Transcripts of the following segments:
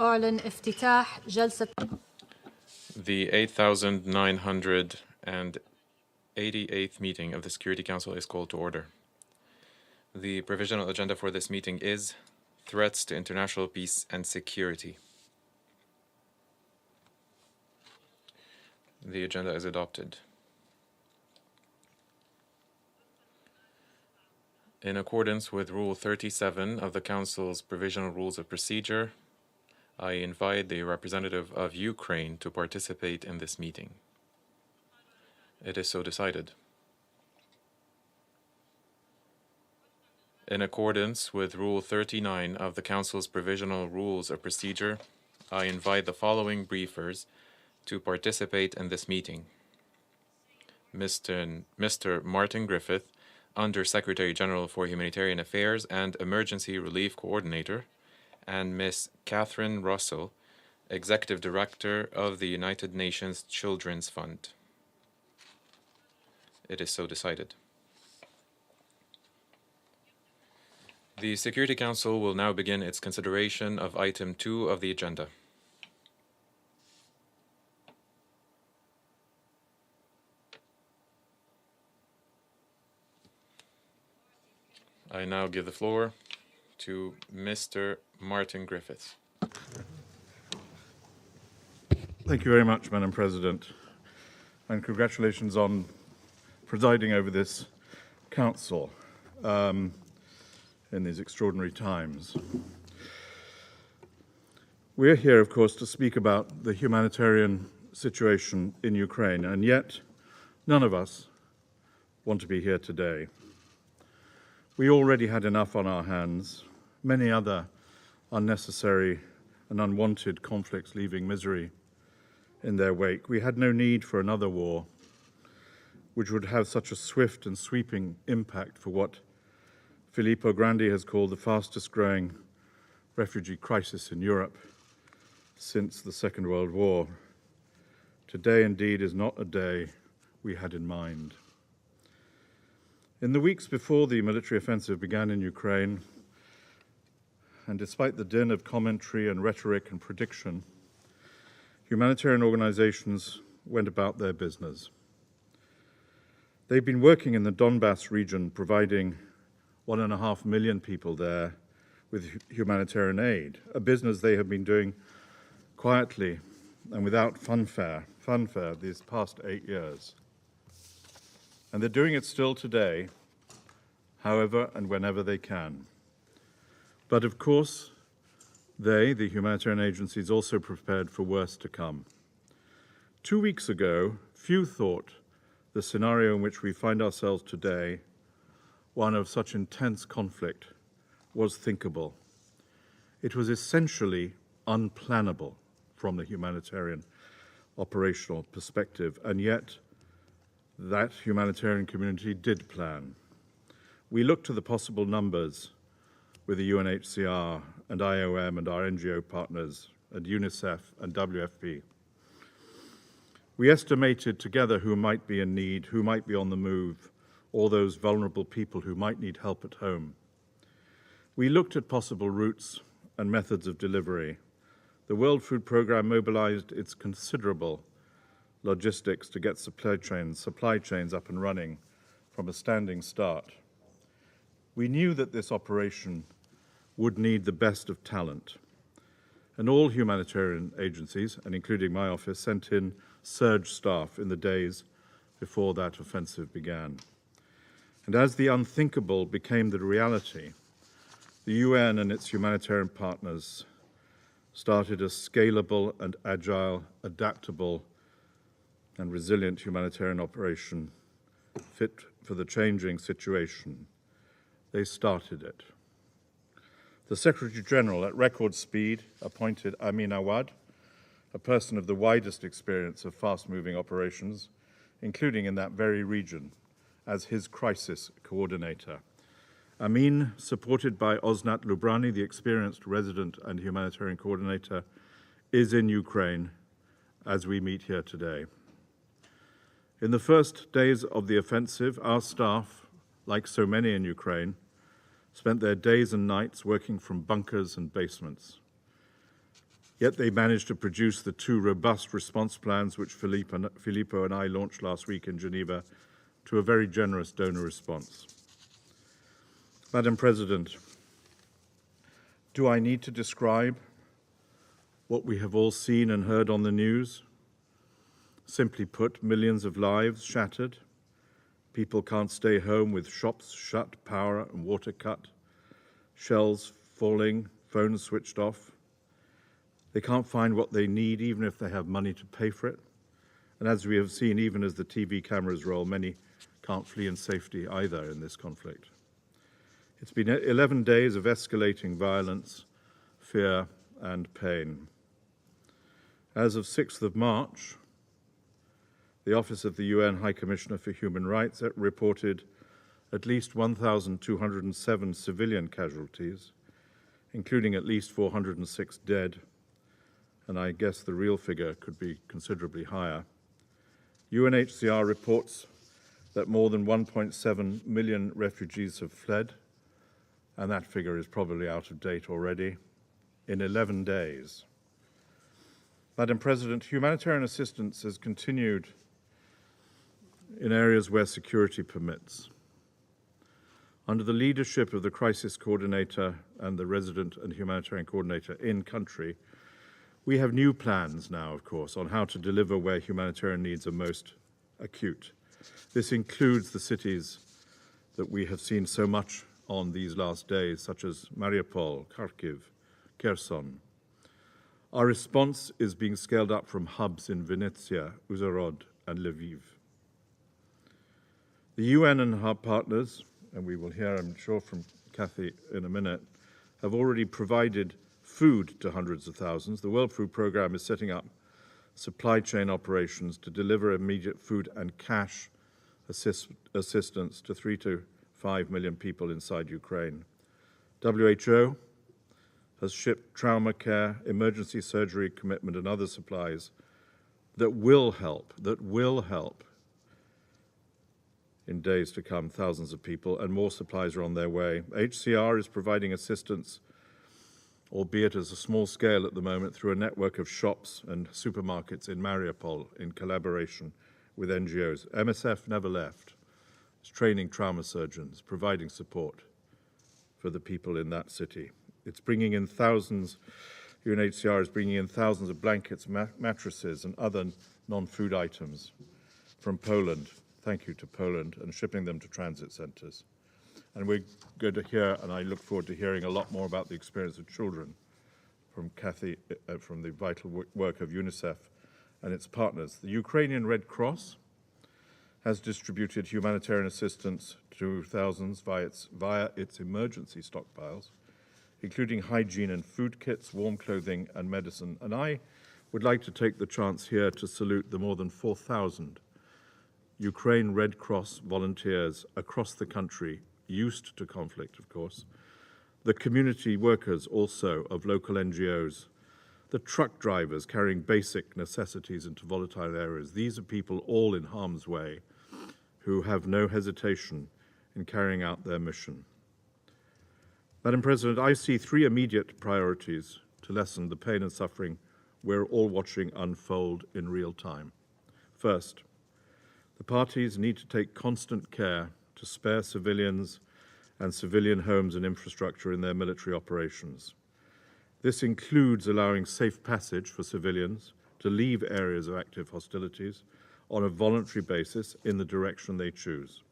أعلن افتتاح جلسة The 8,988th meeting of the Security Council is called to order. The provisional agenda for this meeting is threats to international peace and security. The agenda is adopted. In accordance with Rule 37 of the Council's Provisional Rules of Procedure, I invite the representative of Ukraine to participate in this meeting. It is so decided. In accordance with Rule 39 of the Council's Provisional Rules of Procedure, I invite the following briefers to participate in this meeting. Mr. Martin Griffiths, Under Secretary General for Humanitarian Affairs and Emergency Relief Coordinator, and Ms. Catherine Russell, Executive Director of the United Nations Children's Fund. It is so decided. The Security Council will now begin its consideration of Item 2 of the agenda. I now give the floor to Mr. Martin Griffiths. Thank you very much, Madam President, and congratulations on presiding over this council in these extraordinary times. We're here, of course, to speak about the humanitarian situation in Ukraine, and yet none of us want to be here today. We already had enough on our hands, many other unnecessary and unwanted conflicts leaving misery in their wake. We had no need for another war, which would have such a swift and sweeping impact for what Filippo Grandi has called the fastest growing refugee crisis in Europe since the Second World War. Today, indeed, is not a day we had in mind. In the weeks before the military offensive began in Ukraine, and despite the din of commentary and rhetoric and prediction, humanitarian organizations went about their business. They've been working in the Donbass region, providing 1.5 million people there with humanitarian aid, a business they have been doing quietly and without fanfare these past 8 years. And they're doing it still today, however and whenever they can. But of course, they, the humanitarian agencies, also prepared for worse to come. 2 weeks ago, few thought the scenario in which we find ourselves today, one of such intense conflict, was thinkable. It was essentially unplannable from the humanitarian operational perspective, and yet that humanitarian community did plan. We looked to the possible numbers with the UNHCR and IOM and our NGO partners at UNICEF and WFP. We estimated together who might be in need, who might be on the move, all those vulnerable people who might need help at home. We looked at possible routes and methods of delivery. The World Food Programme mobilized its considerable logistics to get supply chains up and running from a standing start. We knew that this operation would need the best of talent, and all humanitarian agencies, and including my office, sent in surge staff in the days before that offensive began. And as the unthinkable became the reality, the UN and its humanitarian partners started a scalable and agile, adaptable and resilient humanitarian operation fit for the changing situation. They started it. The Secretary General, at record speed, appointed Amin Awad, a person of the widest experience of fast-moving operations, including in that very region, as his crisis coordinator. Amin, supported by Osnat Lubrani, the experienced resident and humanitarian coordinator, is in Ukraine as we meet here today. In the first days of the offensive, our staff, like so many in Ukraine, spent their days and nights working from bunkers and basements. Yet they managed to produce the two robust response plans which Filippo and I launched last week in Geneva to a very generous donor response. Madam President, do I need to describe what we have all seen and heard on the news? Simply put, millions of lives shattered. People can't stay home with shops shut, power and water cut, shells falling, phones switched off. They can't find what they need, even if they have money to pay for it. And as we have seen, even as the TV cameras roll, many can't flee in safety either in this conflict. It's been 11 days of escalating violence, fear, and pain. As of 6th of March, the Office of the UN High Commissioner for Human Rights reported at least 1,207 civilian casualties, including at least 406 dead, and I guess the real figure could be considerably higher. UNHCR reports that more than 1.7 million refugees have fled, and that figure is probably out of date already, in 11 days. Madam President, humanitarian assistance has continued in areas where security permits. Under the leadership of the crisis coordinator and the resident and humanitarian coordinator in country, we have new plans now, of course, on how to deliver where humanitarian needs are most acute. This includes the cities that we have seen so much on these last days, such as Mariupol, Kharkiv, Kherson. Our response is being scaled up from hubs in Vinnytsia, Uzhhorod, and Lviv. The UN and our partners, and we will hear, I'm sure, from Kathy in a minute, have already provided food to hundreds of thousands. The World Food Programme is setting up supply chain operations to deliver immediate food and cash assistance to 3 to 5 million people inside Ukraine. WHO has shipped trauma care, emergency surgery commitment, and other supplies that will help in days to come thousands of people, and more supplies are on their way. HCR is providing assistance, albeit at a small scale at the moment, through a network of shops and supermarkets in Mariupol in collaboration with NGOs. MSF never left. It's training trauma surgeons, providing support for the people in that city. It's bringing in thousands, UNHCR is bringing in thousands of blankets, mattresses, and other non-food items from Poland. Thank you to Poland, and shipping them to transit centers. And we're going to hear, and I look forward to hearing a lot more about the experience of children from Kathy, from the vital work of UNICEF and its partners. The Ukrainian Red Cross has distributed humanitarian assistance to thousands via its emergency stockpiles, including hygiene and food kits, warm clothing, and medicine. And I would like to take the chance here to salute the more than 4,000 Ukraine Red Cross volunteers across the country, used to conflict, of course, the community workers also of local NGOs, the truck drivers carrying basic necessities into volatile areas. These are people all in harm's way who have no hesitation in carrying out their mission. Madam President, I see three immediate priorities to lessen the pain and suffering we're all watching unfold in real time. First, the parties need to take constant care to spare civilians and civilian homes and infrastructure in their military operations. This includes allowing safe passage for civilians to leave areas of active hostilities on a voluntary basis in the direction they choose.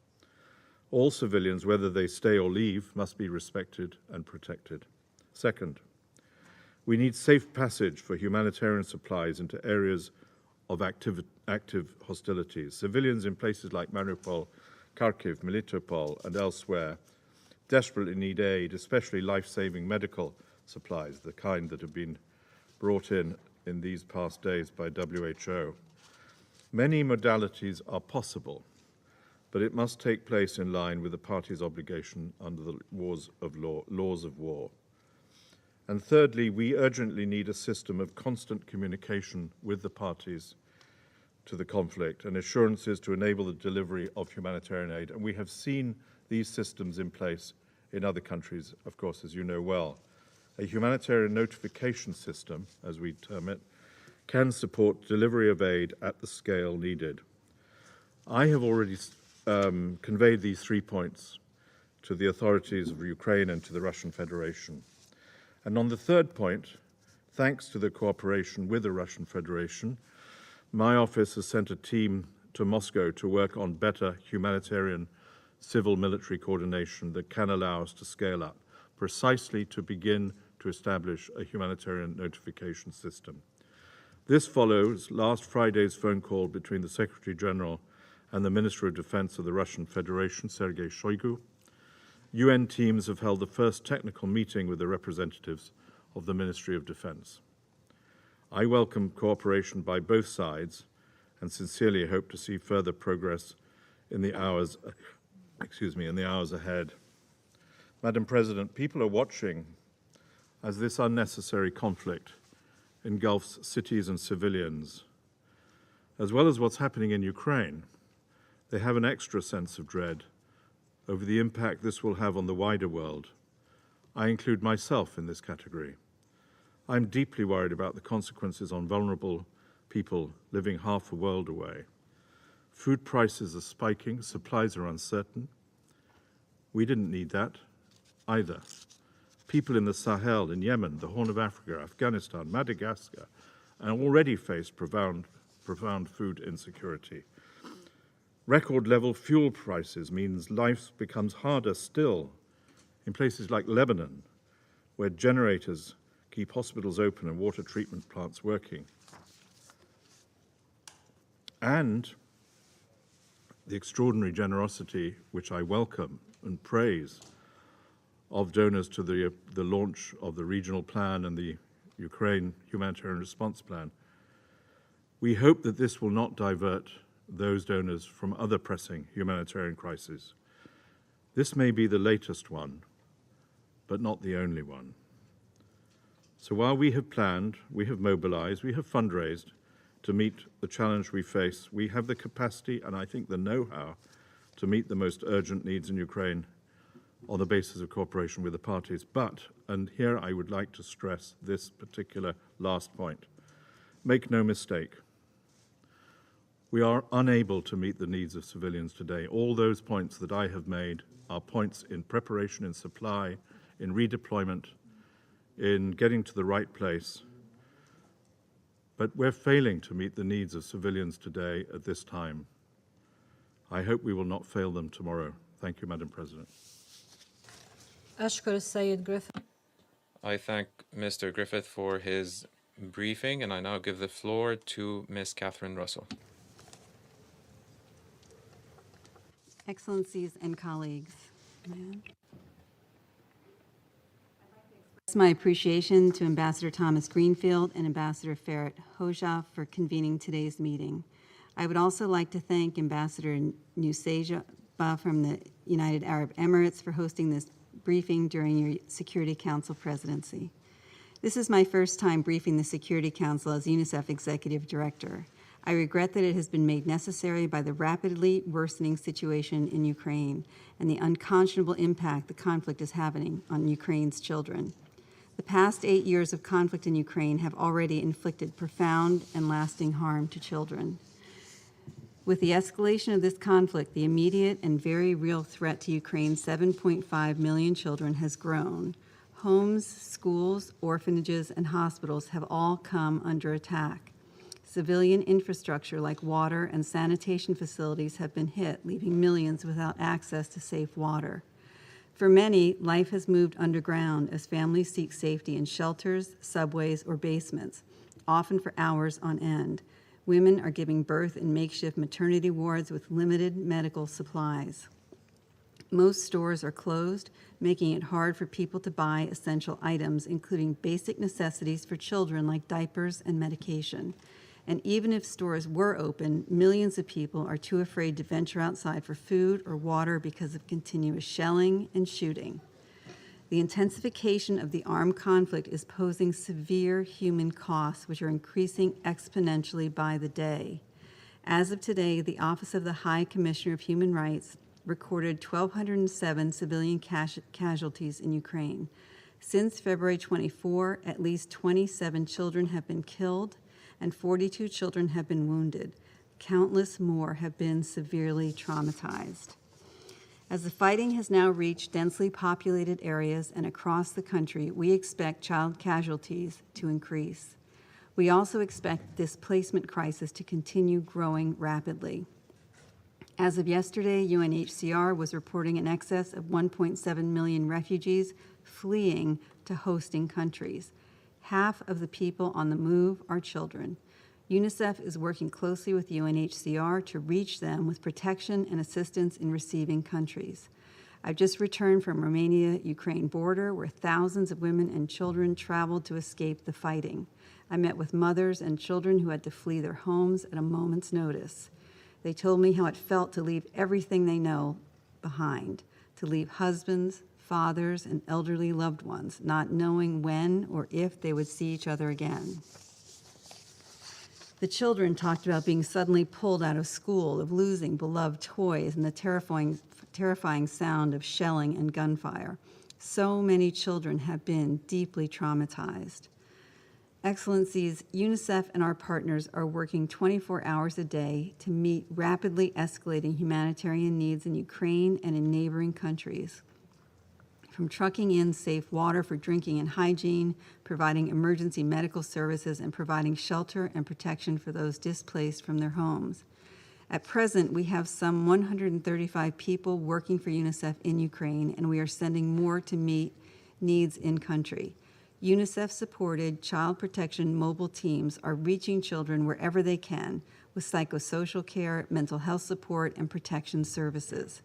All civilians, whether they stay or leave, must be respected and protected. Second, we need safe passage for humanitarian supplies into areas of active hostilities. Civilians in places like Mariupol, Kharkiv, Melitopol, and elsewhere desperately need aid, especially life-saving medical supplies, the kind that have been brought in these past days by WHO. Many modalities are possible, but it must take place in line with the parties' obligation under the laws of war. And thirdly, we urgently need a system of constant communication with the parties to the conflict and assurances to enable the delivery of humanitarian aid. And we have seen these systems in place in other countries, of course, as you know well, a humanitarian notification system, as we term it, can support delivery of aid at the scale needed. I have already conveyed these 3 points to the authorities of Ukraine and to the Russian Federation. And on the third point, thanks to the cooperation with the Russian Federation, my office has sent a team to Moscow to work on better humanitarian civil-military coordination that can allow us to scale up, precisely to begin to establish a humanitarian notification system. This follows last Friday's phone call between the Secretary General and the Minister of Defense of the Russian Federation, Sergei Shoigu. UN teams have held the first technical meeting with the representatives of the Ministry of Defense. I welcome cooperation by both sides and sincerely hope to see further progress in the hours ahead. Madam President, people are watching as this unnecessary conflict engulfs cities and civilians. As well as what's happening in Ukraine, they have an extra sense of dread over the impact this will have on the wider world. I include myself in this category. I'm deeply worried about the consequences on vulnerable people living half a world away. Food prices are spiking, supplies are uncertain. We didn't need that either. People in the Sahel, in Yemen, the Horn of Africa, Afghanistan, Madagascar, and already face profound food insecurity. Record-level fuel prices means life becomes harder still in places like Lebanon, where generators keep hospitals open and water treatment plants working. And the extraordinary generosity, which I welcome and praise, of donors to the launch of the regional plan and the Ukraine humanitarian response plan. We hope that this will not divert those donors from other pressing humanitarian crises. This may be the latest one, but not the only one. So while we have planned, we have mobilized, we have fundraised to meet the challenge we face, we have the capacity and I think the know-how to meet the most urgent needs in Ukraine on the basis of cooperation with the parties. But, and here I would like to stress this particular last point, make no mistake, we are unable to meet the needs of civilians today. All those points that I have made are points in preparation, in supply, in redeployment, in getting to the right place. But we're failing to meet the needs of civilians today at this time. I hope we will not fail them tomorrow. Thank you, Madam President. أشكر السيد Griffith. I thank Mr. Griffith for his briefing, and I now give the floor to Ms. Catherine Russell. Excellencies and colleagues, my appreciation to Ambassador Thomas Greenfield and Ambassador Ferret Hoja for convening today's meeting. I would also like to thank Ambassador Nusseja from the United Arab Emirates for hosting this briefing during your Security Council presidency. This is my first time briefing the Security Council as UNICEF Executive Director. I regret that it has been made necessary by the rapidly worsening situation in Ukraine and the unconscionable impact the conflict is having on Ukraine's children. The past 8 years of conflict in Ukraine have already inflicted profound and lasting harm to children. With the escalation of this conflict, the immediate and very real threat to Ukraine's 7.5 million children has grown. Homes, schools, orphanages, and hospitals have all come under attack. Civilian infrastructure like water and sanitation facilities have been hit, leaving millions without access to safe water. For many, life has moved underground as families seek safety in shelters, subways, or basements, often for hours on end. Women are giving birth in makeshift maternity wards with limited medical supplies. Most stores are closed, making it hard for people to buy essential items, including basic necessities for children like diapers and medication. And even if stores were open, millions of people are too afraid to venture outside for food or water because of continuous shelling and shooting. The intensification of the armed conflict is posing severe human costs, which are increasing exponentially by the day. As of today, the Office of the High Commissioner of Human Rights recorded 1,207 civilian casualties in Ukraine. Since February 24, at least 27 children have been killed and 42 children have been wounded. Countless more have been severely traumatized. As the fighting has now reached densely populated areas and across the country, we expect child casualties to increase. We also expect the displacement crisis to continue growing rapidly. As of yesterday, UNHCR was reporting in excess of 1.7 million refugees fleeing to hosting countries. Half of the people on the move are children. UNICEF is working closely with UNHCR to reach them with protection and assistance in receiving countries. I've just returned from Romania-Ukraine border, where thousands of women and children traveled to escape the fighting. I met with mothers and children who had to flee their homes at a moment's notice. They told me how it felt to leave everything they know behind, to leave husbands, fathers, and elderly loved ones, not knowing when or if they would see each other again. The children talked about being suddenly pulled out of school, of losing beloved toys, and the terrifying sound of shelling and gunfire. So many children have been deeply traumatized. Excellencies, UNICEF and our partners are working 24 hours a day to meet rapidly escalating humanitarian needs in Ukraine and in neighboring countries. From trucking in safe water for drinking and hygiene, providing emergency medical services, and providing shelter and protection for those displaced from their homes. At present, we have some 135 people working for UNICEF in Ukraine, and we are sending more to meet needs in country. UNICEF-supported child protection mobile teams are reaching children wherever they can with psychosocial care, mental health support, and protection services.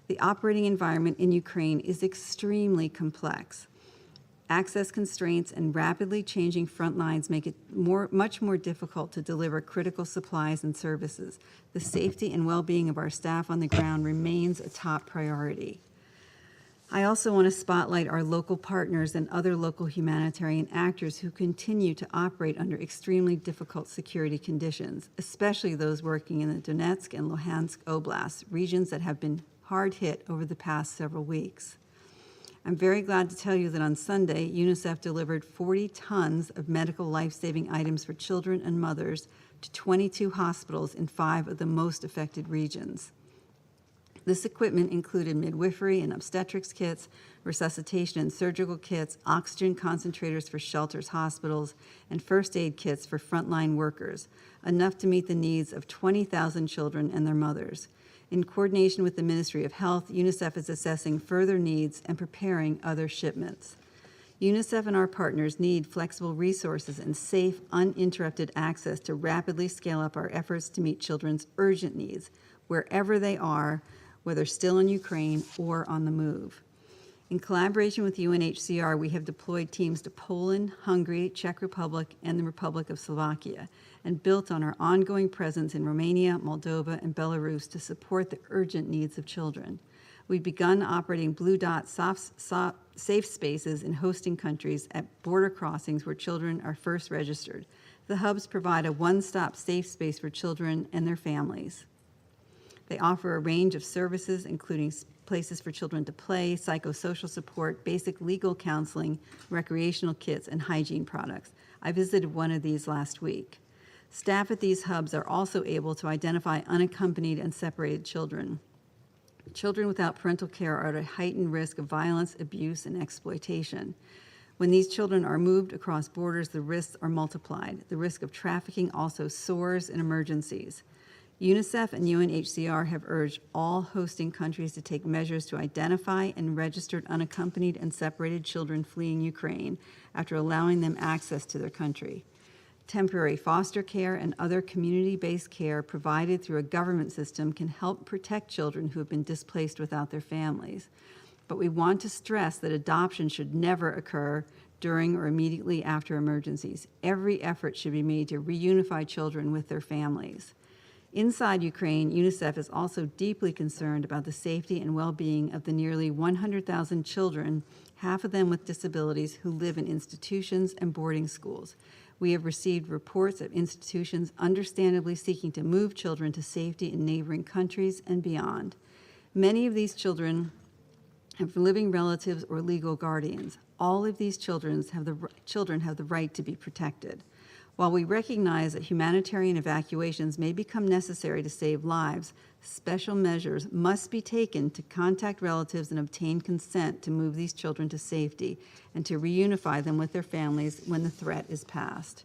The operating environment in Ukraine is extremely complex. Access constraints and rapidly changing front lines make it much more difficult to deliver critical supplies and services. The safety and well-being of our staff on the ground remains a top priority. I also want to spotlight our local partners and other local humanitarian actors who continue to operate under extremely difficult security conditions, especially those working in the Donetsk and Luhansk Oblasts, regions that have been hard hit over the past several weeks. I'm very glad to tell you that on Sunday, UNICEF delivered 40 tons of medical life-saving items for children and mothers to 22 hospitals in 5 of the most affected regions. This equipment included midwifery and obstetrics kits, resuscitation and surgical kits, oxygen concentrators for shelters, hospitals, and first aid kits for frontline workers, enough to meet the needs of 20,000 children and their mothers. In coordination with the Ministry of Health, UNICEF is assessing further needs and preparing other shipments. UNICEF and our partners need flexible resources and safe, uninterrupted access to rapidly scale up our efforts to meet children's urgent needs, wherever they are, whether still in Ukraine or on the move. In collaboration with UNHCR, we have deployed teams to Poland, Hungary, Czech Republic, and the Republic of Slovakia, and built on our ongoing presence in Romania, Moldova, and Belarus to support the urgent needs of children. We've begun operating Blue Dot safe spaces in hosting countries at border crossings where children are first registered. The hubs provide a one-stop safe space for children and their families. They offer a range of services, including places for children to play, psychosocial support, basic legal counseling, recreational kits, and hygiene products. I visited one of these last week. Staff at these hubs are also able to identify unaccompanied and separated children. Children without parental care are at a heightened risk of violence, abuse, and exploitation. When these children are moved across borders, the risks are multiplied. The risk of trafficking also soars in emergencies. UNICEF and UNHCR have urged all hosting countries to take measures to identify and register unaccompanied and separated children fleeing Ukraine after allowing them access to their country. Temporary foster care and other community-based care provided through a government system can help protect children who have been displaced without their families. But we want to stress that adoption should never occur during or immediately after emergencies. Every effort should be made to reunify children with their families. Inside Ukraine, UNICEF is also deeply concerned about the safety and well-being of the nearly 100,000 children, half of them with disabilities, who live in institutions and boarding schools. We have received reports of institutions understandably seeking to move children to safety in neighboring countries and beyond. Many of these children have living relatives or legal guardians. all of these children have the right to be protected. While we recognize that humanitarian evacuations may become necessary to save lives, special measures must be taken to contact relatives and obtain consent to move these children to safety and to reunify them with their families when the threat is past.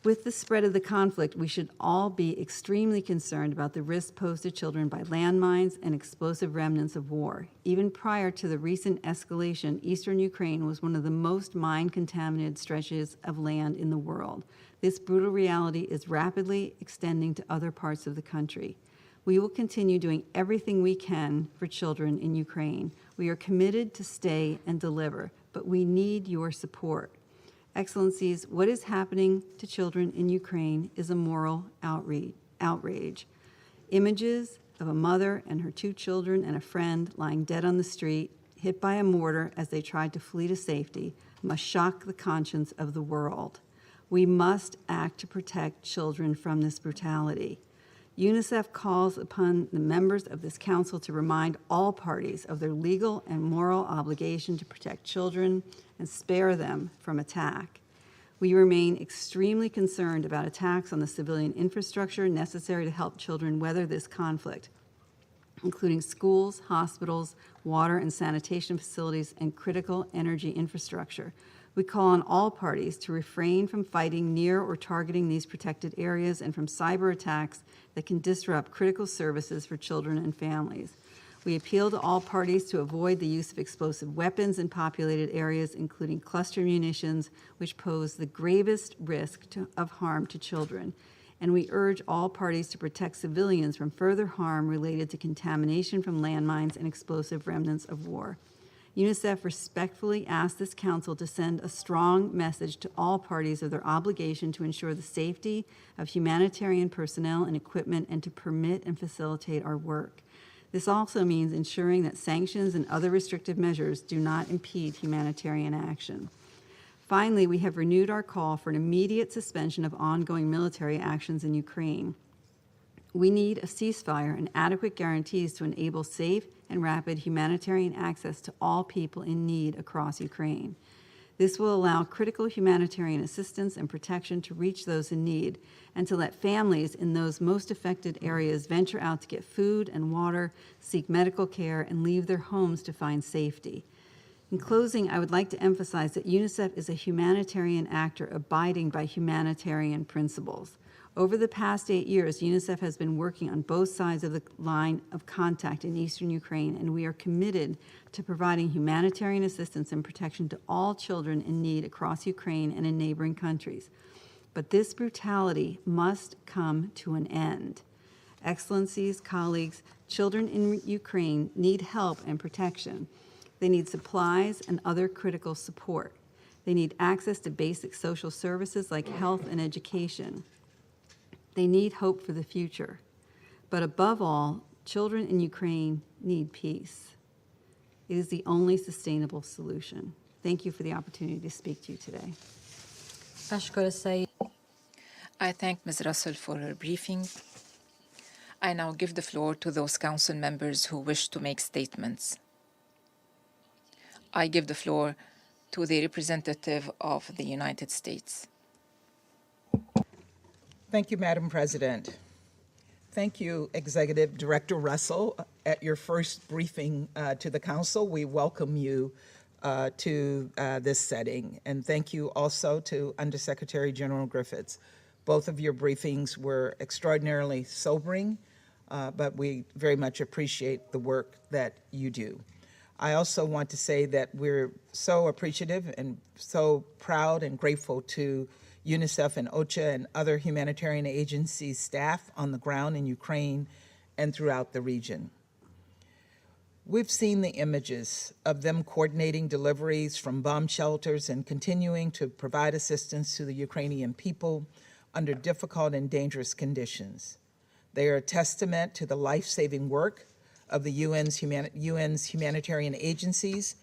With the spread of the conflict, we should all be extremely concerned about the risk posed to children by landmines and explosive remnants of war. Even prior to the recent escalation, eastern Ukraine was one of the most mine-contaminated stretches of land in the world. This brutal reality is rapidly extending to other parts of the country. We will continue doing everything we can for children in Ukraine. We are committed to stay and deliver, but we need your support. Excellencies, what is happening to children in Ukraine is a moral outrage. Images of a mother and her 2 children and a friend lying dead on the street, hit by a mortar as they tried to flee to safety, must shock the conscience of the world. We must act to protect children from this brutality. UNICEF calls upon the members of this council to remind all parties of their legal and moral obligation to protect children and spare them from attack. We remain extremely concerned about attacks on the civilian infrastructure necessary to help children weather this conflict, including schools, hospitals, water and sanitation facilities, and critical energy infrastructure. We call on all parties to refrain from fighting near or targeting these protected areas and from cyber attacks that can disrupt critical services for children and families. We appeal to all parties to avoid the use of explosive weapons in populated areas, including cluster munitions, which pose the gravest risk of harm to children. And we urge all parties to protect civilians from further harm related to contamination from landmines and explosive remnants of war. UNICEF respectfully asks this council to send a strong message to all parties of their obligation to ensure the safety of humanitarian personnel and equipment and to permit and facilitate our work. This also means ensuring that sanctions and other restrictive measures do not impede humanitarian action. Finally, we have renewed our call for an immediate suspension of ongoing military actions in Ukraine. We need a ceasefire and adequate guarantees to enable safe and rapid humanitarian access to all people in need across Ukraine. This will allow critical humanitarian assistance and protection to reach those in need and to let families in those most affected areas venture out to get food and water, seek medical care, and leave their homes to find safety. In closing, I would like to emphasize that UNICEF is a humanitarian actor abiding by humanitarian principles. Over the past 8 years, UNICEF has been working on both sides of the line of contact in eastern Ukraine, and we are committed to providing humanitarian assistance and protection to all children in need across Ukraine and in neighboring countries. But this brutality must come to an end. Excellencies, colleagues, children in Ukraine need help and protection. They need supplies and other critical support. They need access to basic social services like health and education. They need hope for the future. But above all, children in Ukraine need peace. It is the only sustainable solution. Thank you for the opportunity to speak to you today. أشكر السيد. I thank Ms. Russell for her briefing. I now give the floor to those council members who wish to make statements. I give the floor to the representative of the United States. Thank you, Madam President. Thank you, Executive Director Russell. At your first briefing to the Council, we welcome you to this setting. And thank you also to Undersecretary General Griffiths. Both of your briefings were extraordinarily sobering, but we very much appreciate the work that you do. I also want to say that we're so appreciative and so proud and grateful to UNICEF and OCHA and other humanitarian agencies staff on the ground in Ukraine and throughout the region. We've seen the images of them coordinating deliveries from bomb shelters and continuing to provide assistance to the Ukrainian people under difficult and dangerous conditions. They are a testament to the life-saving work of the UN's humanitarian agencies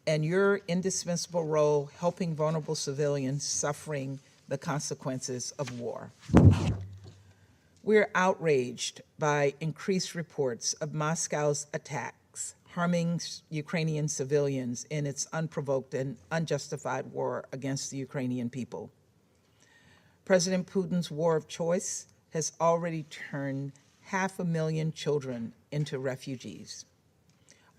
and your indispensable role helping vulnerable civilians suffering the consequences of war. We're outraged by increased reports of Moscow's attacks harming Ukrainian civilians in its unprovoked and unjustified war against the Ukrainian people. President Putin's war of choice has already turned 500,000 children into refugees.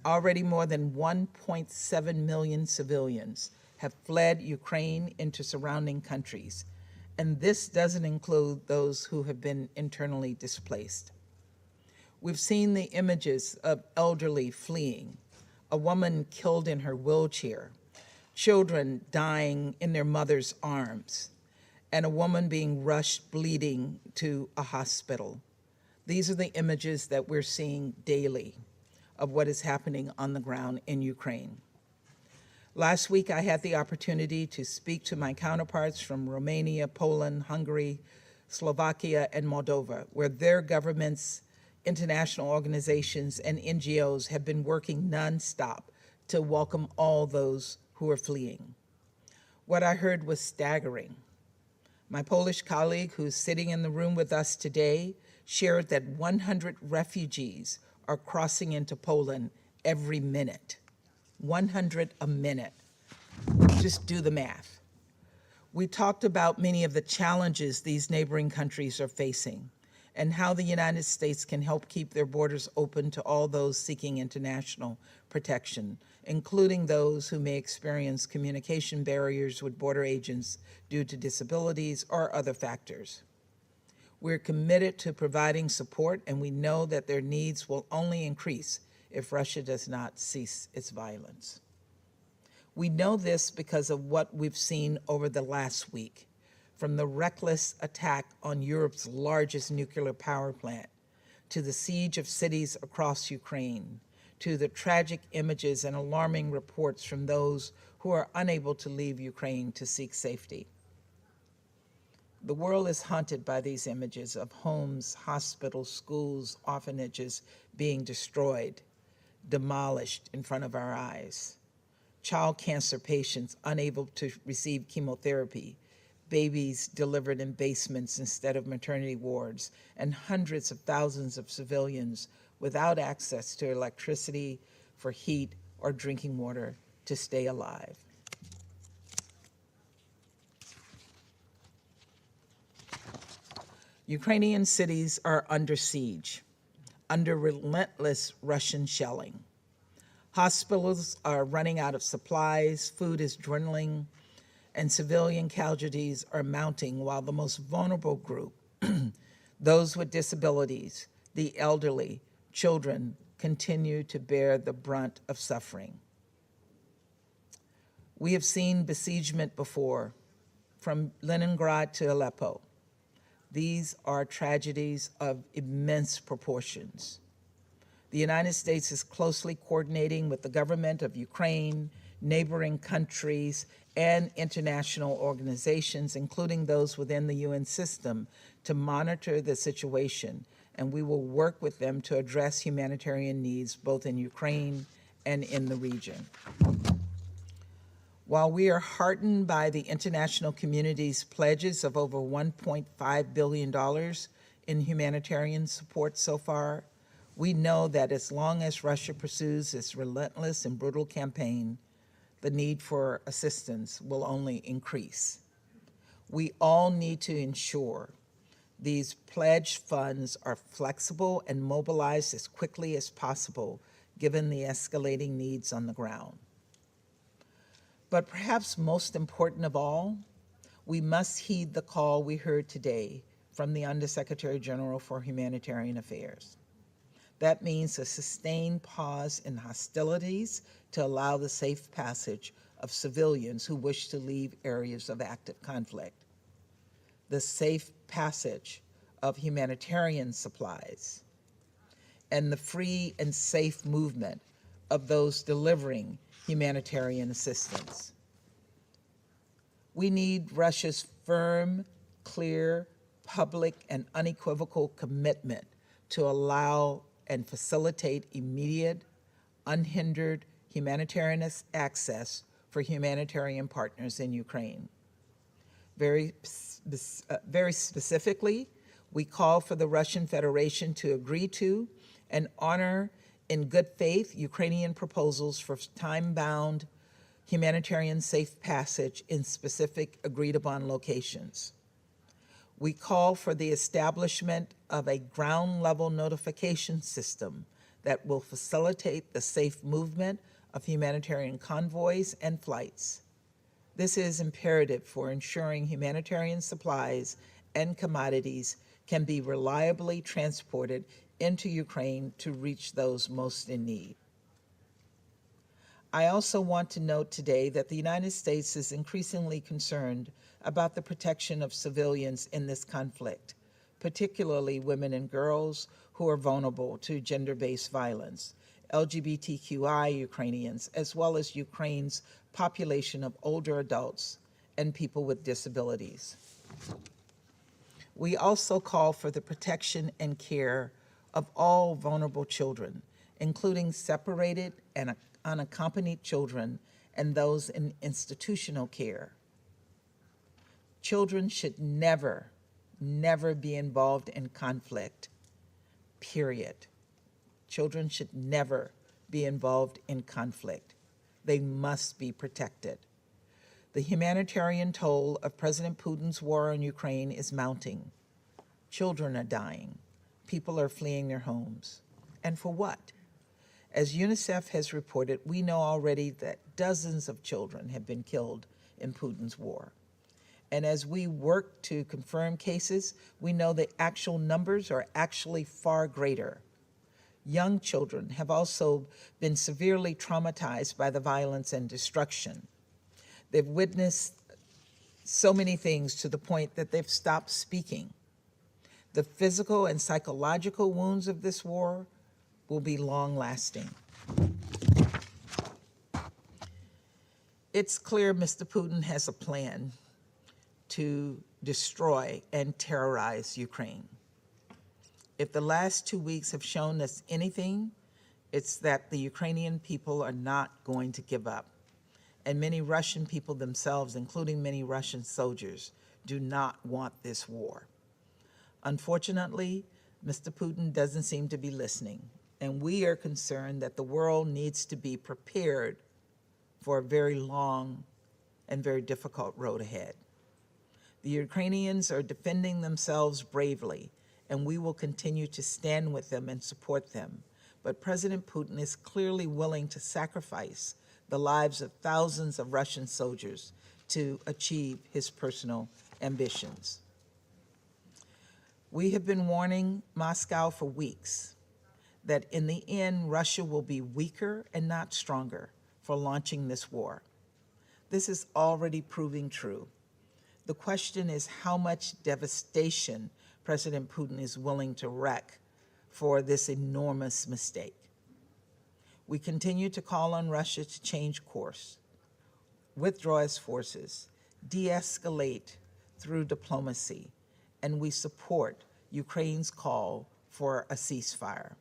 Already more than 1.7 million civilians have fled Ukraine into surrounding countries, and this doesn't include those who have been internally displaced. We've seen the images of elderly fleeing, a woman killed in her wheelchair, children dying in their mother's arms, and a woman being rushed bleeding to a hospital. These are the images that we're seeing daily of what is happening on the ground in Ukraine. Last week, I had the opportunity to speak to my counterparts from Romania, Poland, Hungary, Slovakia, and Moldova, where their governments, international organizations, and NGOs have been working nonstop to welcome all those who are fleeing. What I heard was staggering. My Polish colleague, who's sitting in the room with us today, shared that 100 refugees are crossing into Poland every minute. 100 a minute. Just do the math. We talked about many of the challenges these neighboring countries are facing and how the United States can help keep their borders open to all those seeking international protection, including those who may experience communication barriers with border agents due to disabilities or other factors. We're committed to providing support, and we know that their needs will only increase if Russia does not cease its violence. We know this because of what we've seen over the last week, from the reckless attack on Europe's largest nuclear power plant, to the siege of cities across Ukraine, to the tragic images and alarming reports from those who are unable to leave Ukraine to seek safety. The world is haunted by these images of homes, hospitals, schools, orphanages being destroyed, demolished in front of our eyes. Child cancer patients unable to receive chemotherapy, babies delivered in basements instead of maternity wards, and hundreds of thousands of civilians without access to electricity for heat or drinking water to stay alive. Ukrainian cities are under siege, under relentless Russian shelling. Hospitals are running out of supplies, food is dwindling, and civilian casualties are mounting while the most vulnerable group, those with disabilities, the elderly, children, continue to bear the brunt of suffering. We have seen besiegement before, from Leningrad to Aleppo. These are tragedies of immense proportions. The United States is closely coordinating with the government of Ukraine, neighboring countries, and international organizations, including those within the UN system, to monitor the situation, and we will work with them to address humanitarian needs both in Ukraine and in the region. While we are heartened by the international community's pledges of over $1.5 billion in humanitarian support so far, we know that as long as Russia pursues its relentless and brutal campaign, the need for assistance will only increase. We all need to ensure these pledged funds are flexible and mobilized as quickly as possible, given the escalating needs on the ground. But perhaps most important of all, we must heed the call we heard today from the Undersecretary General for Humanitarian Affairs. That means a sustained pause in hostilities to allow the safe passage of civilians who wish to leave areas of active conflict, the safe passage of humanitarian supplies, and the free and safe movement of those delivering humanitarian assistance. We need Russia's firm, clear, public, and unequivocal commitment to allow and facilitate immediate, unhindered humanitarian access for humanitarian partners in Ukraine. Very specifically, we call for the Russian Federation to agree to and honor in good faith Ukrainian proposals for time-bound humanitarian safe passage in specific agreed-upon locations. We call for the establishment of a ground-level notification system that will facilitate the safe movement of humanitarian convoys and flights. This is imperative for ensuring humanitarian supplies and commodities can be reliably transported into Ukraine to reach those most in need. I also want to note today that the United States is increasingly concerned about the protection of civilians in this conflict, particularly women and girls who are vulnerable to gender-based violence, LGBTQI Ukrainians, as well as Ukraine's population of older adults and people with disabilities. We also call for the protection and care of all vulnerable children, including separated and unaccompanied children and those in institutional care. Children should never be involved in conflict, period. Children should never be involved in conflict. They must be protected. The humanitarian toll of President Putin's war on Ukraine is mounting. Children are dying. People are fleeing their homes. And for what? As UNICEF has reported, we know already that dozens of children have been killed in Putin's war. And as we work to confirm cases, we know the actual numbers are actually far greater. Young children have also been severely traumatized by the violence and destruction. They've witnessed so many things to the point that they've stopped speaking. The physical and psychological wounds of this war will be long-lasting. It's clear Mr. Putin has a plan to destroy and terrorize Ukraine. If the last 2 weeks have shown us anything, it's that the Ukrainian people are not going to give up. And many Russian people themselves, including many Russian soldiers, do not want this war. Unfortunately, Mr. Putin doesn't seem to be listening, and we are concerned that the world needs to be prepared for a very long and very difficult road ahead. The Ukrainians are defending themselves bravely, and we will continue to stand with them and support them. But President Putin is clearly willing to sacrifice the lives of thousands of Russian soldiers to achieve his personal ambitions. We have been warning Moscow for weeks that in the end, Russia will be weaker and not stronger for launching this war. This is already proving true. The question is how much devastation President Putin is willing to wreak for this enormous mistake. We continue to call on Russia to change course, withdraw its forces, de-escalate through diplomacy, and we support Ukraine's call for a ceasefire.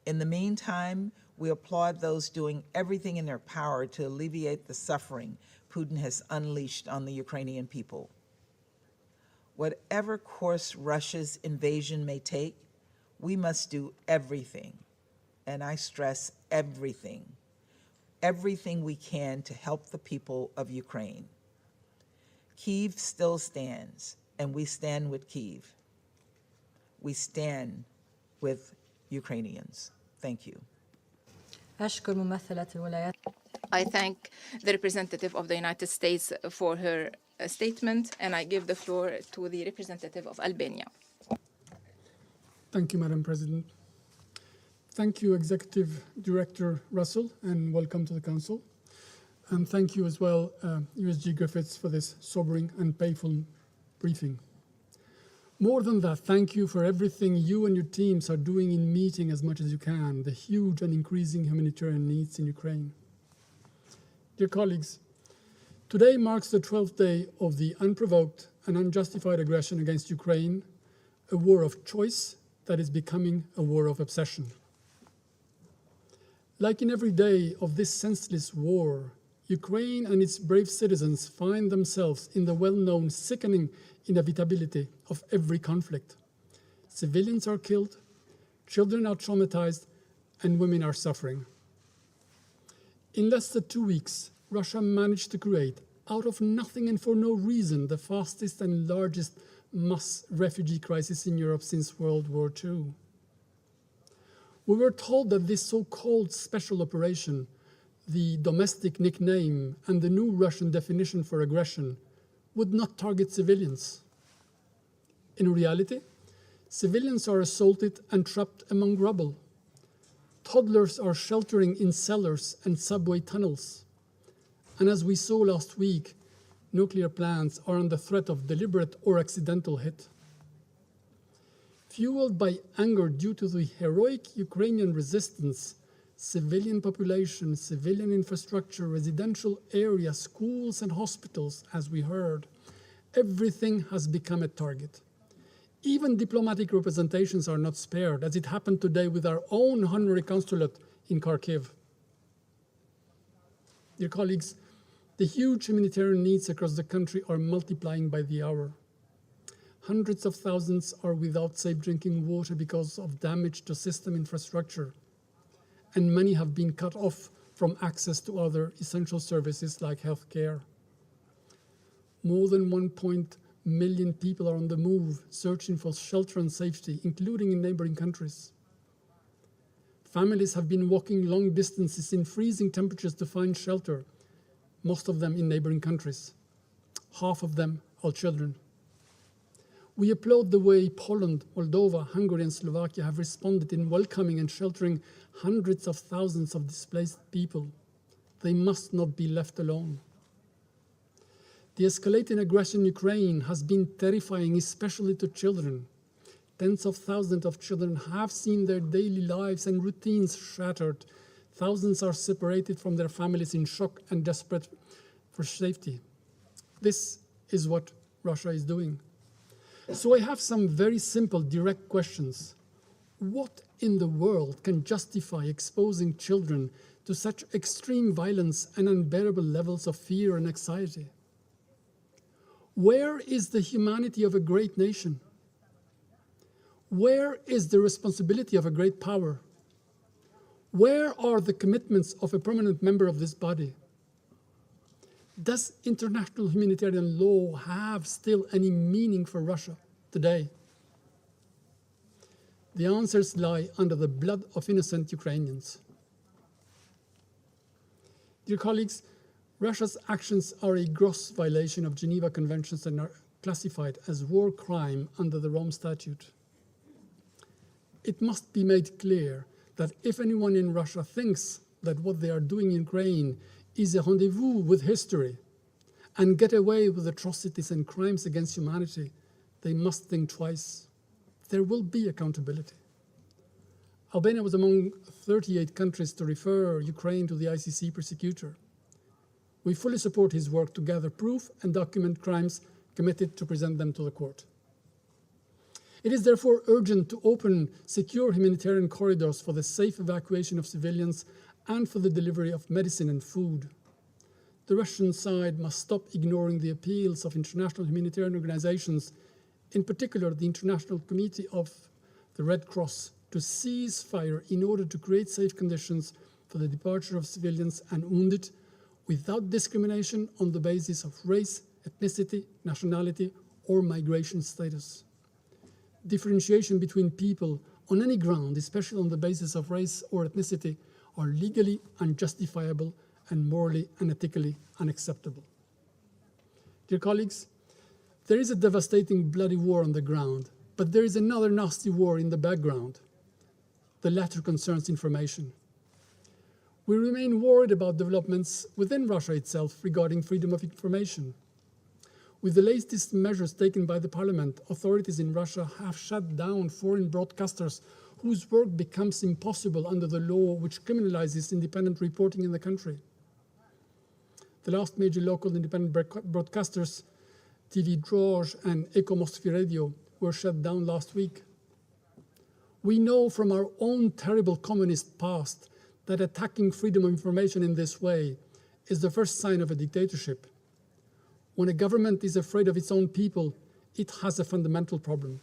In the meantime, we applaud those doing everything in their power to alleviate the suffering Putin has unleashed on the Ukrainian people. Whatever course Russia's invasion may take, we must do everything, and I stress everything we can to help the people of Ukraine. Kyiv still stands, and we stand with Kyiv. We stand with Ukrainians. Thank you. أشكر ممثلة الولايات. I thank the representative of the United States for her statement, and I give the floor to the representative of Albania. Thank you, Madam President. Thank you, Executive Director Russell, and welcome to the Council. And thank you as well, USG Griffiths, for this sobering and painful briefing. More than that, thank you for everything you and your teams are doing in meeting as much as you can the huge and increasing humanitarian needs in Ukraine. Dear colleagues, today marks the 12th day of the unprovoked and unjustified aggression against Ukraine, a war of choice that is becoming a war of obsession. Like in every day of this senseless war, Ukraine and its brave citizens find themselves in the well-known sickening inevitability of every conflict. Civilians are killed, children are traumatized, and women are suffering. In less than 2 weeks, Russia managed to create, out of nothing and for no reason, the fastest and largest mass refugee crisis in Europe since World War II. We were told that this so-called special operation, the domestic nickname and the new Russian definition for aggression, would not target civilians. In reality, civilians are assaulted and trapped among rubble. Toddlers are sheltering in cellars and subway tunnels. And as we saw last week, nuclear plants are under threat of deliberate or accidental hit. Fueled by anger due to the heroic Ukrainian resistance, civilian population, civilian infrastructure, residential areas, schools and hospitals, as we heard, everything has become a target. Even diplomatic representations are not spared, as it happened today with our own honorary consulate in Kharkiv. Dear colleagues, the huge humanitarian needs across the country are multiplying by the hour. Hundreds of thousands are without safe drinking water because of damage to system infrastructure, and many have been cut off from access to other essential services like health care. More than 1 million people are on the move, searching for shelter and safety, including in neighboring countries. Families have been walking long distances in freezing temperatures to find shelter, most of them in neighboring countries. Half of them are children. We applaud the way Poland, Moldova, Hungary, and Slovakia have responded in welcoming and sheltering hundreds of thousands of displaced people. They must not be left alone. The escalating aggression in Ukraine has been terrifying, especially to children. Tens of thousands of children have seen their daily lives and routines shattered. Thousands are separated from their families in shock and desperate for safety. This is what Russia is doing. So I have some very simple, direct questions. What in the world can justify exposing children to such extreme violence and unbearable levels of fear and anxiety? Where is the humanity of a great nation? Where is the responsibility of a great power? Where are the commitments of a permanent member of this body? Does international humanitarian law have still any meaning for Russia today? The answers lie under the blood of innocent Ukrainians. Dear colleagues, Russia's actions are a gross violation of Geneva Conventions and are classified as war crime under the Rome Statute. It must be made clear that if anyone in Russia thinks that what they are doing in Ukraine is a rendezvous with history and get away with atrocities and crimes against humanity, they must think twice. There will be accountability. Albania was among 38 countries to refer Ukraine to the ICC prosecutor. We fully support his work to gather proof and document crimes committed to present them to the court. It is therefore urgent to open secure humanitarian corridors for the safe evacuation of civilians and for the delivery of medicine and food. The Russian side must stop ignoring the appeals of international humanitarian organizations, in particular the International Committee of the Red Cross, to cease fire in order to create safe conditions for the departure of civilians and wounded without discrimination on the basis of race, ethnicity, nationality, or migration status. Differentiation between people on any ground, especially on the basis of race or ethnicity, are legally unjustifiable and morally and ethically unacceptable. Dear colleagues, there is a devastating bloody war on the ground, but there is another nasty war in the background. The latter concerns information. We remain worried about developments within Russia itself regarding freedom of information. With the latest measures taken by the parliament, authorities in Russia have shut down foreign broadcasters whose work becomes impossible under the law which criminalizes independent reporting in the country. The last major local independent broadcasters, TV Drozh and Eko Moskvy Radio, were shut down last week. We know from our own terrible communist past that attacking freedom of information in this way is the first sign of a dictatorship. When a government is afraid of its own people, it has a fundamental problem.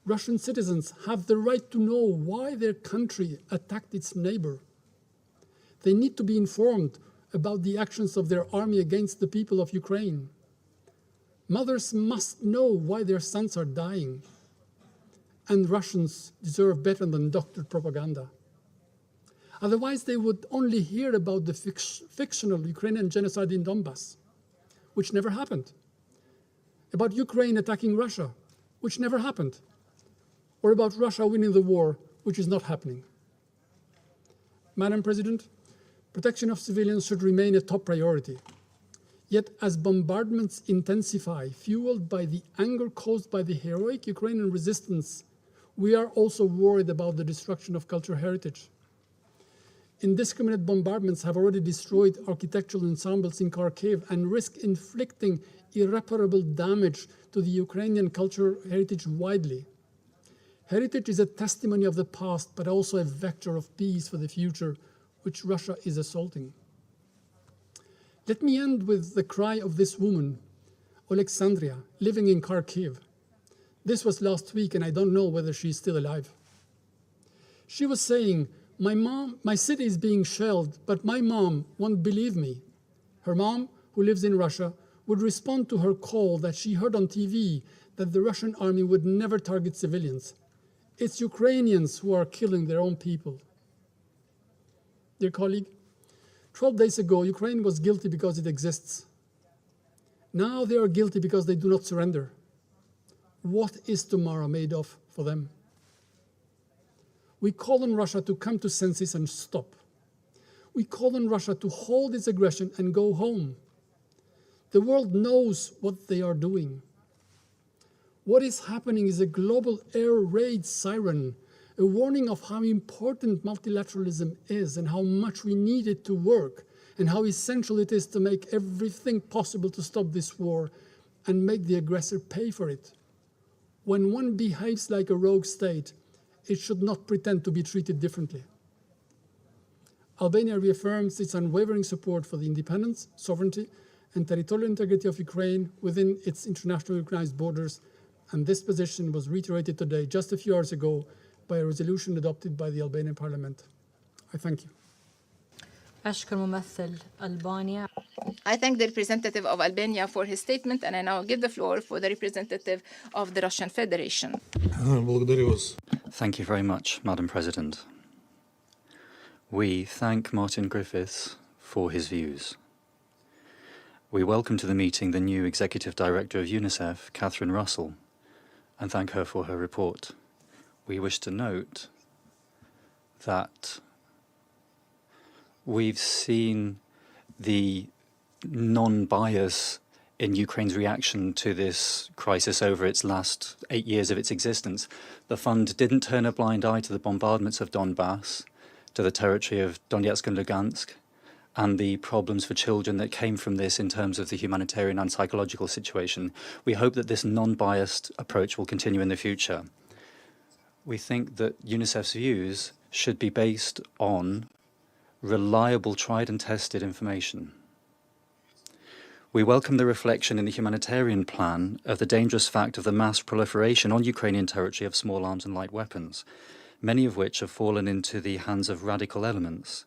Russian citizens have the right to know why their country attacked its neighbor. They need to be informed about the actions of their army against the people of Ukraine. Mothers must know why their sons are dying. And Russians deserve better than doctored propaganda. Otherwise, they would only hear about the fictional Ukrainian genocide in Donbass, which never happened, about Ukraine attacking Russia, which never happened, or about Russia winning the war, which is not happening. Madam President, protection of civilians should remain a top priority. Yet as bombardments intensify, fueled by the anger caused by the heroic Ukrainian resistance, we are also worried about the destruction of cultural heritage. Indiscriminate bombardments have already destroyed architectural ensembles in Kharkiv and risk inflicting irreparable damage to the Ukrainian cultural heritage widely. Heritage is a testimony of the past, but also a vector of peace for the future, which Russia is assaulting. Let me end with the cry of this woman, Alexandria, living in Kharkiv. This was last week, and I don't know whether she's still alive. She was saying, my city is being shelled, but my mom won't believe me. Her mom, who lives in Russia, would respond to her call that she heard on TV that the Russian army would never target civilians. It's Ukrainians who are killing their own people. Dear colleague, 12 days ago, Ukraine was guilty because it exists. Now they are guilty because they do not surrender. What is tomorrow made of for them? We call on Russia to come to senses and stop. We call on Russia to hold its aggression and go home. The world knows what they are doing. What is happening is a global air raid siren, a warning of how important multilateralism is and how much we need it to work, and how essential it is to make everything possible to stop this war and make the aggressor pay for it. When one behaves like a rogue state, it should not pretend to be treated differently. Albania reaffirms its unwavering support for the independence, sovereignty, and territorial integrity of Ukraine within its internationally recognized borders, and this position was reiterated today, just a few hours ago, by a resolution adopted by the Albanian Parliament. I thank you. أشكر ممثل ألبانيا. I thank the representative of Albania for his statement, and I now give the floor for the representative of the Russian Federation. Thank you very much, Madam President. We thank Martin Griffiths for his views. We welcome to the meeting the new Executive Director of UNICEF, Catherine Russell, and thank her for her report. We wish to note that we've seen the non-bias in Ukraine's reaction to this crisis over its last 8 years of its existence. The fund didn't turn a blind eye to the bombardments of Donbass, to the territory of Donetsk and Lugansk, and the problems for children that came from this in terms of the humanitarian and psychological situation. We hope that this non-biased approach will continue in the future. We think that UNICEF's views should be based on reliable, tried and tested information. We welcome the reflection in the humanitarian plan of the dangerous fact of the mass proliferation on Ukrainian territory of small arms and light weapons, many of which have fallen into the hands of radical elements,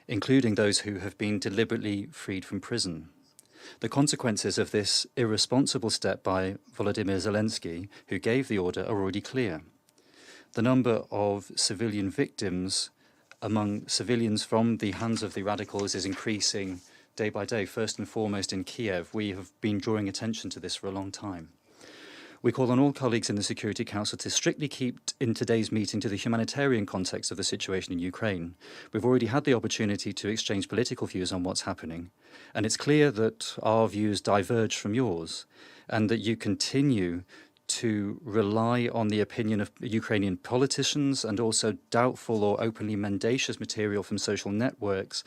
including those who have been deliberately freed from prison. The consequences of this irresponsible step by Volodymyr Zelensky, who gave the order, are already clear. The number of civilian victims among civilians from the hands of the radicals is increasing day by day, first and foremost in Kiev. We have been drawing attention to this for a long time. We call on all colleagues in the Security Council to strictly keep in today's meeting to the humanitarian context of the situation in Ukraine. We've already had the opportunity to exchange political views on what's happening, and it's clear that our views diverge from yours, and that you continue to rely on the opinion of Ukrainian politicians and also doubtful or openly mendacious material from social networks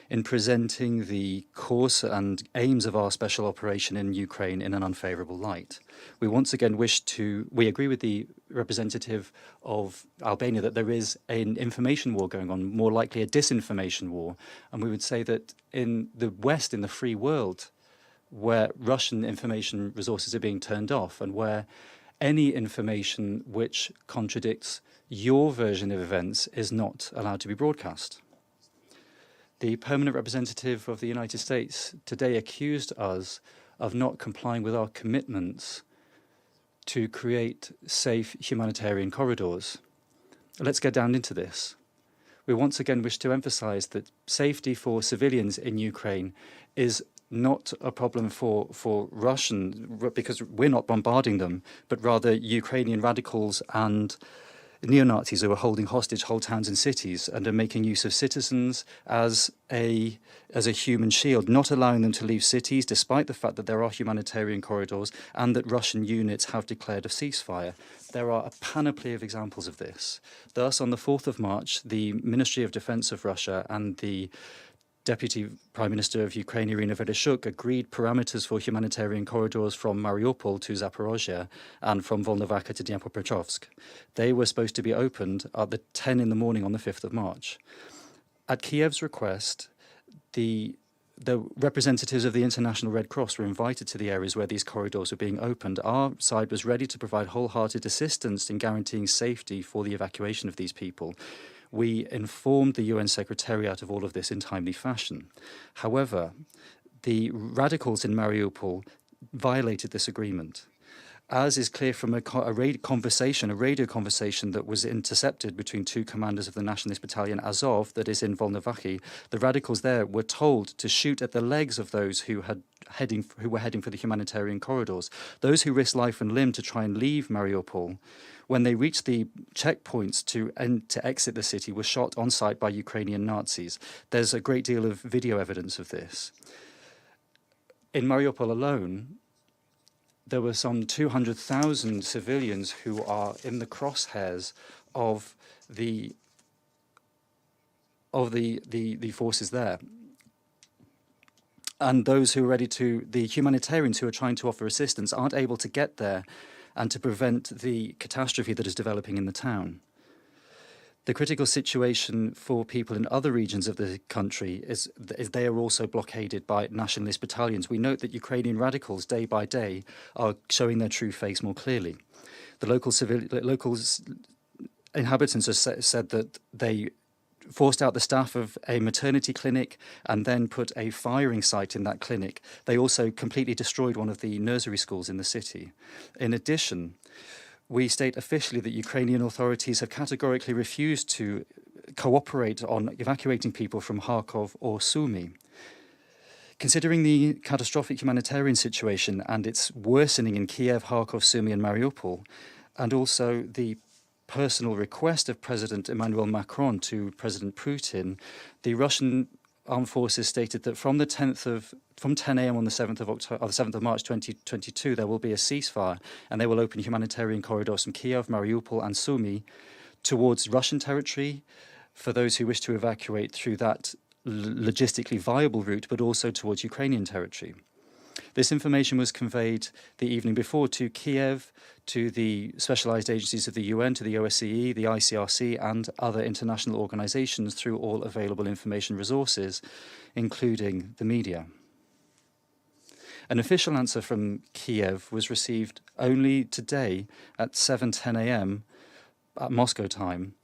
in presenting the course and aims of our special operation in Ukraine in an unfavorable light. We once again we agree with the representative of Albania that there is an information war going on, more likely a disinformation war, and we would say that in the West, in the free world, where Russian information resources are being turned off and where any information which contradicts your version of events is not allowed to be broadcast. The permanent representative of the United States today accused us of not complying with our commitments to create safe humanitarian corridors. Let's get down into this. We once again wish to emphasize that safety for civilians in Ukraine is not a problem for Russian, because we're not bombarding them, but rather Ukrainian radicals and neo-Nazis who are holding hostage whole towns and cities and are making use of citizens as a human shield, not allowing them to leave cities despite the fact that there are humanitarian corridors and that Russian units have declared a ceasefire. There are a panoply of examples of this. Thus, on the 4th of March, the Ministry of Defense of Russia and the Deputy Prime Minister of Ukraine, Irina Vereshchuk, agreed parameters for humanitarian corridors from Mariupol to Zaporozhye and from Volnovakha to Dnipropetrovsk. They were supposed to be opened at the 10 in the morning on the 5th of March. At Kiev's request, the representatives of the International Red Cross were invited to the areas where these corridors were being opened. Our side was ready to provide wholehearted assistance in guaranteeing safety for the evacuation of these people. We informed the UN Secretariat of all of this in timely fashion. However, the radicals in Mariupol violated this agreement. As is clear from a radio conversation that was intercepted between two commanders of the Nationalist Battalion Azov that is in Volnovakha, the radicals there were told to shoot at the legs of those who were heading for the humanitarian corridors. Those who risked life and limb to try and leave Mariupol, when they reached the checkpoints to exit the city, were shot on sight by Ukrainian Nazis. There's a great deal of video evidence of this. In Mariupol alone, there were some 200,000 civilians who are in the crosshairs of the forces there. And those who are the humanitarians who are trying to offer assistance aren't able to get there and to prevent the catastrophe that is developing in the town. The critical situation for people in other regions of the country is they are also blockaded by nationalist battalions. We note that Ukrainian radicals, day by day, are showing their true face more clearly. The local inhabitants have said that they forced out the staff of a maternity clinic and then put a firing site in that clinic. They also completely destroyed one of the nursery schools in the city. In addition, we state officially that Ukrainian authorities have categorically refused to cooperate on evacuating people from Kharkov or Sumy. Considering the catastrophic humanitarian situation and its worsening in Kiev, Kharkov, Sumy and Mariupol, and also the personal request of President Emmanuel Macron to President Putin, the Russian armed forces stated that from 10 a.m. on the 7th of March 2022, there will be a ceasefire and they will open humanitarian corridors from Kiev, Mariupol and Sumy towards Russian territory for those who wish to evacuate through that logistically viable route, but also towards Ukrainian territory. This information was conveyed the evening before to Kiev, to the specialized agencies of the UN, to the OSCE, the ICRC, and other international organizations through all available information resources, including the media. An official answer from Kiev was received only today at 7:10 a.m. at Moscow time,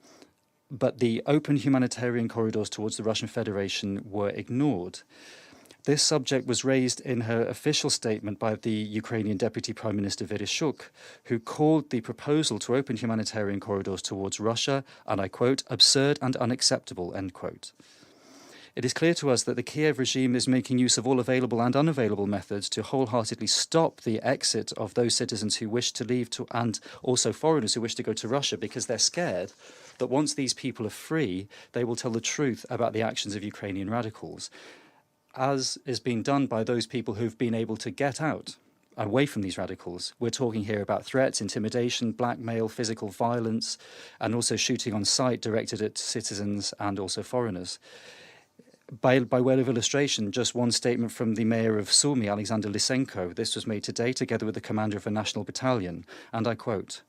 but the open humanitarian corridors towards the Russian Federation were ignored. This subject was raised in her official statement by the Ukrainian Deputy Prime Minister Vereshchuk, who called the proposal to open humanitarian corridors towards Russia, and I quote, absurd and unacceptable, end quote. It is clear to us that the Kiev regime is making use of all available and unavailable methods to wholeheartedly stop the exit of those citizens who wish to leave and also foreigners who wish to go to Russia, because they're scared that once these people are free, they will tell the truth about the actions of Ukrainian radicals, as is being done by those people who've been able to get out away from these radicals. We're talking here about threats, intimidation, blackmail, physical violence, and also shooting on sight directed at citizens and also foreigners. By way of illustration, just one statement from the mayor of Sumy, Alexander Lysenko. This was made today together with the commander of a national battalion, and I quote,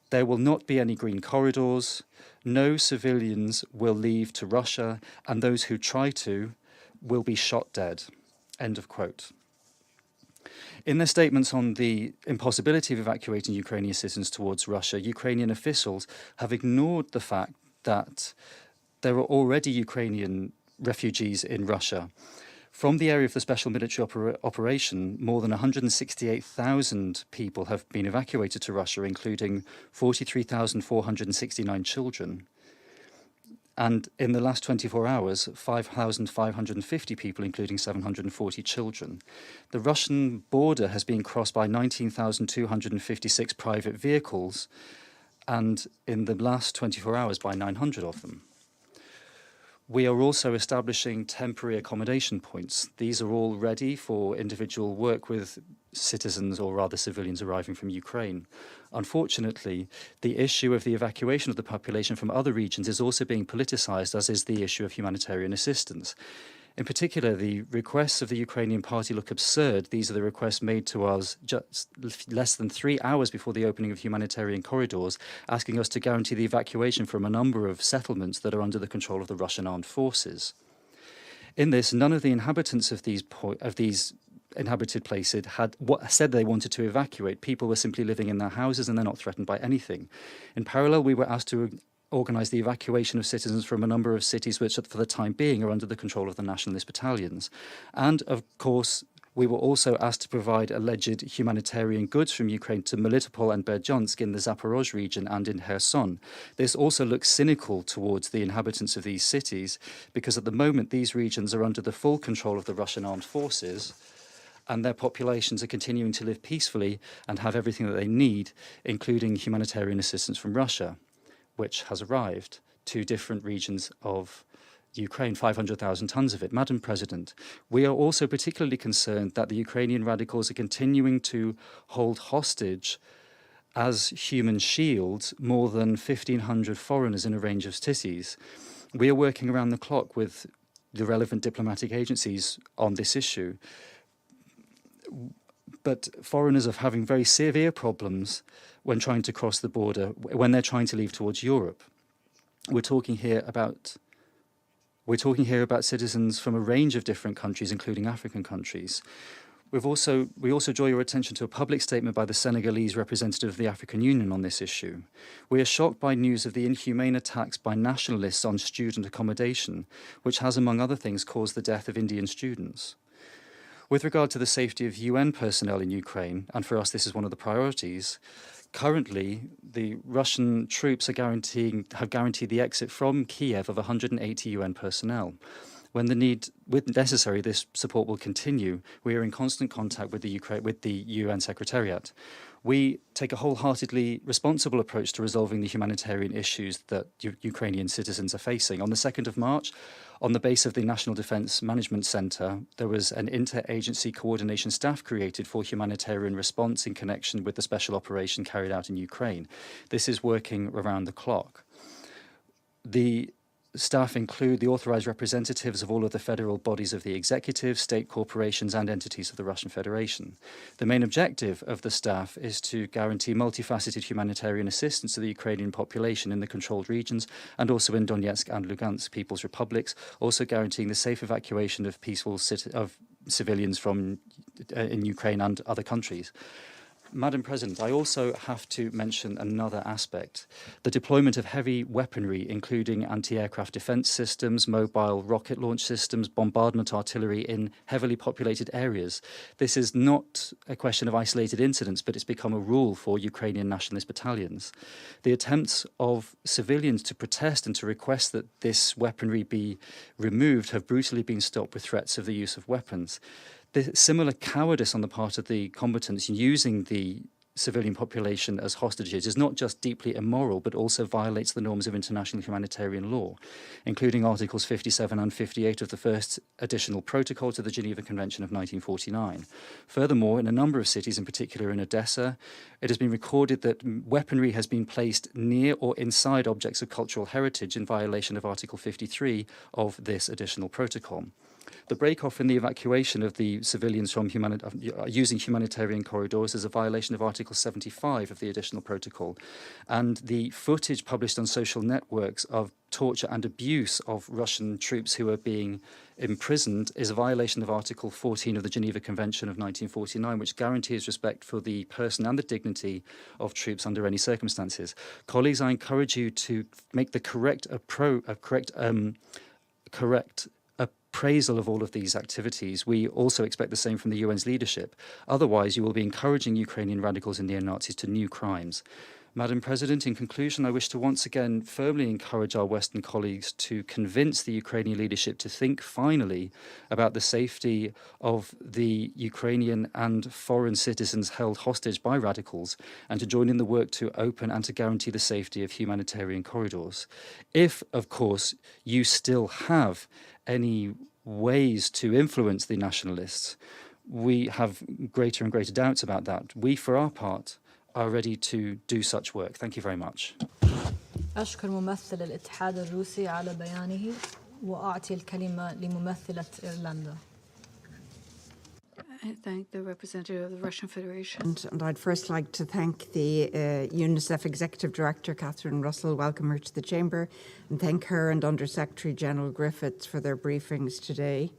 "There will not be any green corridors, no civilians will leave to Russia, and those who try to will be shot dead," end of quote. In their statements on the impossibility of evacuating Ukrainian citizens towards Russia, Ukrainian officials have ignored the fact that there are already Ukrainian refugees in Russia. From the area of the special military operation, more than 168,000 people have been evacuated to Russia, including 43,469 children. And in the last 24 hours, 5,550 people, including 740 children. The Russian border has been crossed by 19,256 private vehicles, and in the last 24 hours by 900 of them. We are also establishing temporary accommodation points. These are all ready for individual work with citizens, or rather civilians, arriving from Ukraine. Unfortunately, the issue of the evacuation of the population from other regions is also being politicized, as is the issue of humanitarian assistance. In particular, the requests of the Ukrainian party look absurd. These are the requests made to us just less than 3 hours before the opening of humanitarian corridors, asking us to guarantee the evacuation from a number of settlements that are under the control of the Russian armed forces. In this, none of the inhabitants of these inhabited places had said they wanted to evacuate. People were simply living in their houses and they're not threatened by anything. In parallel, we were asked to organise the evacuation of citizens from a number of cities which, for the time being, are under the control of the nationalist battalions. And, of course, we were also asked to provide alleged humanitarian goods from Ukraine to Melitopol and Berdyansk in the Zaporozhye region and in Kherson. This also looks cynical towards the inhabitants of these cities, because at the moment these regions are under the full control of the Russian armed forces, and their populations are continuing to live peacefully and have everything that they need, including humanitarian assistance from Russia, which has arrived to different regions of Ukraine, 500,000 tons of it. Madam President, we are also particularly concerned that the Ukrainian radicals are continuing to hold hostage as human shields more than 1,500 foreigners in a range of cities. We are working around the clock with the relevant diplomatic agencies on this issue, but foreigners are having very severe problems when trying to cross the border, when they're trying to leave towards Europe. We're talking here about citizens from a range of different countries, including African countries. We also draw your attention to a public statement by the Senegalese representative of the African Union on this issue. We are shocked by news of the inhumane attacks by nationalists on student accommodation, which has, among other things, caused the death of Indian students. With regard to the safety of UN personnel in Ukraine, and for us this is one of the priorities, currently the Russian troops have guaranteed the exit from Kiev of 180 UN personnel. When necessary, this support will continue. We are in constant contact with the UN Secretariat. We take a wholeheartedly responsible approach to resolving the humanitarian issues that Ukrainian citizens are facing. On the 2nd of March, on the base of the National Defence Management Centre, there was an interagency coordination staff created for humanitarian response in connection with the special operation carried out in Ukraine. This is working around the clock. The staff include the authorised representatives of all of the federal bodies of the executive, state corporations and entities of the Russian Federation. The main objective of the staff is to guarantee multifaceted humanitarian assistance to the Ukrainian population in the controlled regions and also in Donetsk and Lugansk People's Republics, also guaranteeing the safe evacuation of civilians from in Ukraine and other countries. Madam President, I also have to mention another aspect, the deployment of heavy weaponry, including anti-aircraft defence systems, mobile rocket launch systems, bombardment artillery in heavily populated areas. This is not a question of isolated incidents, but it's become a rule for Ukrainian nationalist battalions. The attempts of civilians to protest and to request that this weaponry be removed have brutally been stopped with threats of the use of weapons. The similar cowardice on the part of the combatants using the civilian population as hostages is not just deeply immoral, but also violates the norms of international humanitarian law, including Articles 57 and 58 of the first additional protocol to the Geneva Convention of 1949. Furthermore, in a number of cities, in particular in Odessa, it has been recorded that weaponry has been placed near or inside objects of cultural heritage in violation of Article 53 of this additional protocol. The break-off in the evacuation of the civilians from using humanitarian corridors is a violation of Article Article 75 of the additional protocol. And the footage published on social networks of torture and abuse of Russian troops who are being imprisoned is a violation of Article 14 of the Geneva Convention of 1949, which guarantees respect for the person and the dignity of troops under any circumstances. Colleagues, I encourage you to make the correct appraisal of all of these activities. We also expect the same from the UN's leadership. Otherwise, you will be encouraging Ukrainian radicals and neo-Nazis to new crimes. Madam President, in conclusion, I wish to once again firmly encourage our Western colleagues to convince the Ukrainian leadership to think finally about the safety of the Ukrainian and foreign citizens held hostage by radicals, and to join in the work to open and to guarantee the safety of humanitarian corridors. If, of course, you still have any ways to influence the nationalists, we have greater and greater doubts about that. We, for our part, are ready to do such work. Thank you very much. أشكر ممثل الاتحاد الروسي على بيانه وأعطي الكلمة لممثلة إيرلندا. I thank the representative of the Russian Federation. And I'd first like to thank the UNICEF Executive Director, Catherine Russell, welcome her to the Chamber, and thank her and Under Secretary General Griffiths for their briefings today.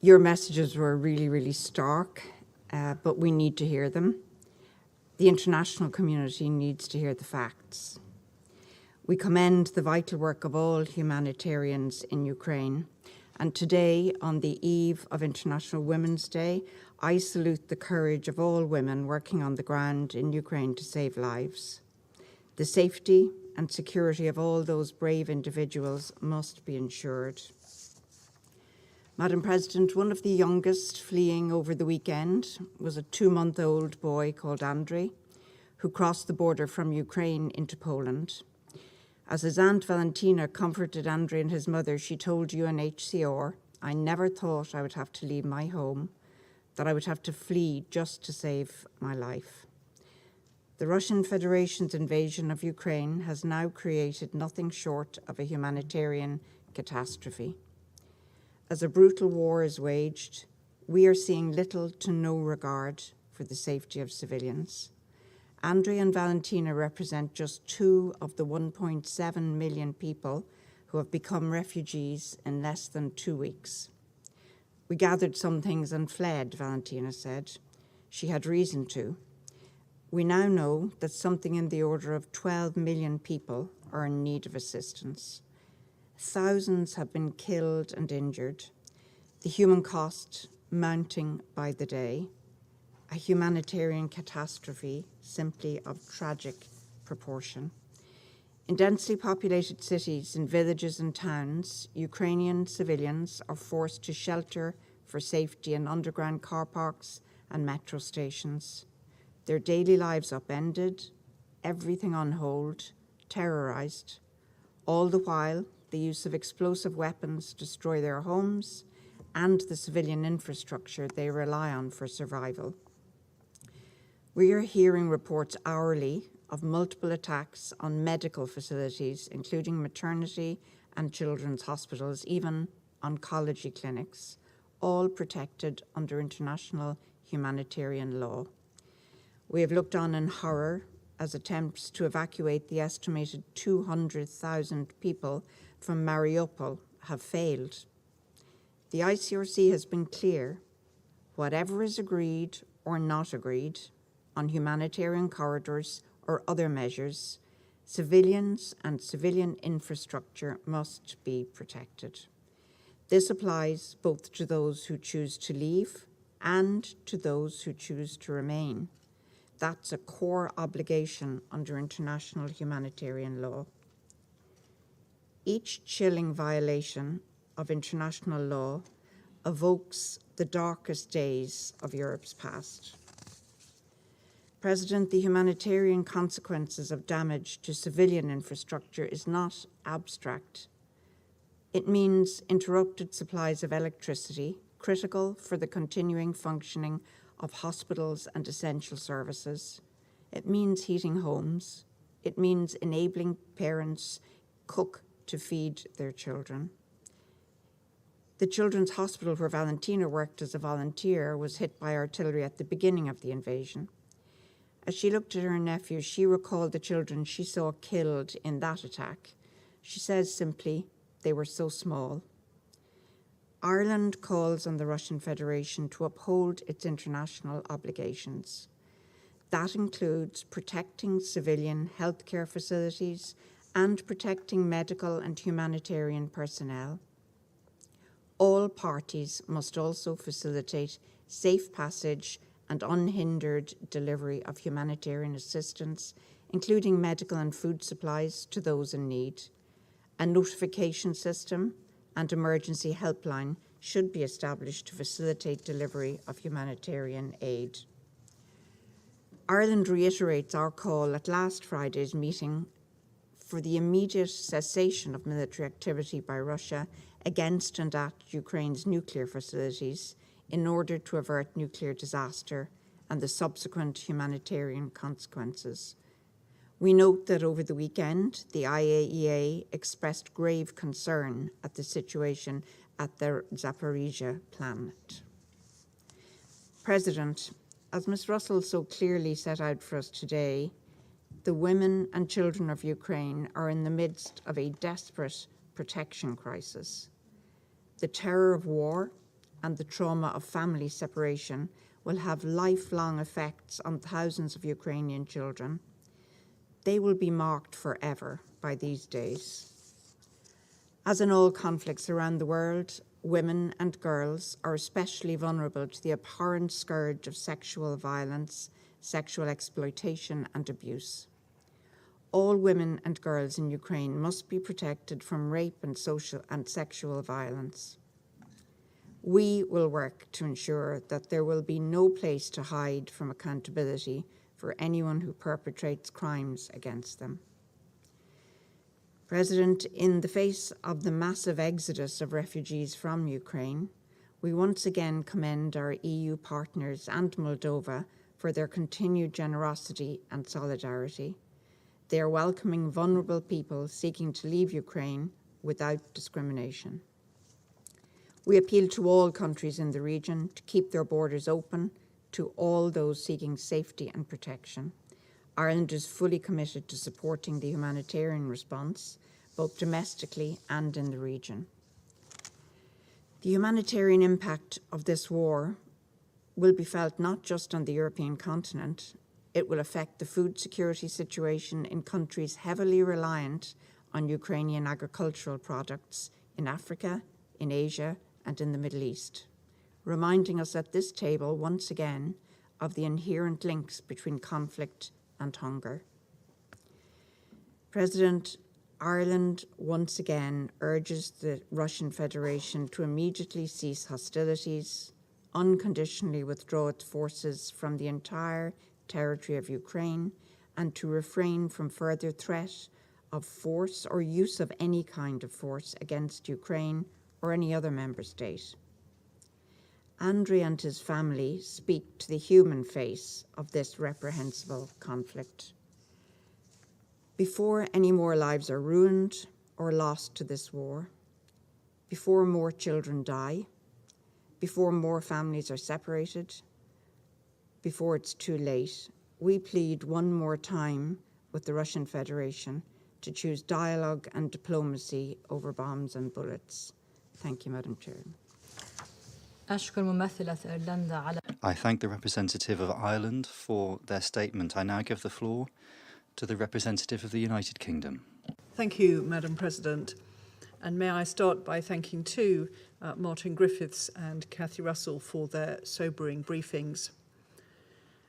Your messages were really, really stark, but we need to hear them. The international community needs to hear the facts. We commend the vital work of all humanitarians in Ukraine. And today, on the eve of International Women's Day, I salute the courage of all women working on the ground in Ukraine to save lives. The safety and security of all those brave individuals must be ensured. Madam President, one of the youngest fleeing over the weekend was a 2-month-old boy called Andrei, who crossed the border from Ukraine into Poland. As his Aunt Valentina comforted Andrei and his mother, she told UNHCR, "I never thought I would have to leave my home, that I would have to flee just to save my life." The Russian Federation's invasion of Ukraine has now created nothing short of a humanitarian catastrophe. As a brutal war is waged, we are seeing little to no regard for the safety of civilians. Andrei and Valentina represent just 2 of the 1.7 million people who have become refugees in less than 2 weeks. "We gathered some things and fled," Valentina said. She had reason to. We now know that something in the order of 12 million people are in need of assistance. Thousands have been killed and injured, the human cost mounting by the day, a humanitarian catastrophe simply of tragic proportion. In densely populated cities, in villages and towns, Ukrainian civilians are forced to shelter for safety in underground car parks and metro stations. Their daily lives upended, everything on hold, terrorized, all the while the use of explosive weapons destroy their homes and the civilian infrastructure they rely on for survival. We are hearing reports hourly of multiple attacks on medical facilities, including maternity and children's hospitals, even oncology clinics, all protected under international humanitarian law. We have looked on in horror as attempts to evacuate the estimated 200,000 people from Mariupol have failed. The ICRC has been clear. Whatever is agreed or not agreed on humanitarian corridors or other measures, civilians and civilian infrastructure must be protected. This applies both to those who choose to leave and to those who choose to remain. That's a core obligation under international humanitarian law. Each chilling violation of international law evokes the darkest days of Europe's past. President, the humanitarian consequences of damage to civilian infrastructure is not abstract. It means interrupted supplies of electricity, critical for the continuing functioning of hospitals and essential services. It means heating homes. It means enabling parents cook to feed their children. The Children's Hospital where Valentina worked as a volunteer was hit by artillery at the beginning of the invasion. As she looked at her nephew, she recalled the children she saw killed in that attack. She says simply, they were so small. Ireland calls on the Russian Federation to uphold its international obligations. That includes protecting civilian healthcare facilities and protecting medical and humanitarian personnel. All parties must also facilitate safe passage and unhindered delivery of humanitarian assistance, including medical and food supplies to those in need. A notification system and emergency helpline should be established to facilitate delivery of humanitarian aid. Ireland reiterates our call at last Friday's meeting for the immediate cessation of military activity by Russia against and at Ukraine's nuclear facilities in order to avert nuclear disaster and the subsequent humanitarian consequences. We note that over the weekend, the IAEA expressed grave concern at the situation at their Zaporizhia plant. President, as Ms. Russell so clearly set out for us today, the women and children of Ukraine are in the midst of a desperate protection crisis. The terror of war and the trauma of family separation will have lifelong effects on thousands of Ukrainian children. They will be marked forever by these days. As in all conflicts around the world, women and girls are especially vulnerable to the abhorrent scourge of sexual violence, sexual exploitation, and abuse. All women and girls in Ukraine must be protected from rape and sexual violence. We will work to ensure that there will be no place to hide from accountability for anyone who perpetrates crimes against them. President, in the face of the massive exodus of refugees from Ukraine, we once again commend our EU partners and Moldova for their continued generosity and solidarity. They are welcoming vulnerable people seeking to leave Ukraine without discrimination. We appeal to all countries in the region to keep their borders open to all those seeking safety and protection. Ireland is fully committed to supporting the humanitarian response, both domestically and in the region. The humanitarian impact of this war will be felt not just on the European continent. It will affect the food security situation in countries heavily reliant on Ukrainian agricultural products in Africa, in Asia, and in the Middle East, reminding us at this table once again of the inherent links between conflict and hunger. President, Ireland once again urges the Russian Federation to immediately cease hostilities, unconditionally withdraw its forces from the entire territory of Ukraine, and to refrain from further threat of force or use of any kind of force against Ukraine or any other member state. Andrei and his family speak to the human face of this reprehensible conflict. Before any more lives are ruined or lost to this war, before more children die, before more families are separated, before it's too late, we plead one more time with the Russian Federation to choose dialogue and diplomacy over bombs and bullets. Thank you, Madam Chair. أشكر ممثلة إيرلندا على I thank the representative of Ireland for their statement. I now give the floor to the representative of the United Kingdom. Thank you, Madam President. And may I start by thanking too Martin Griffiths and Cathy Russell for their sobering briefings.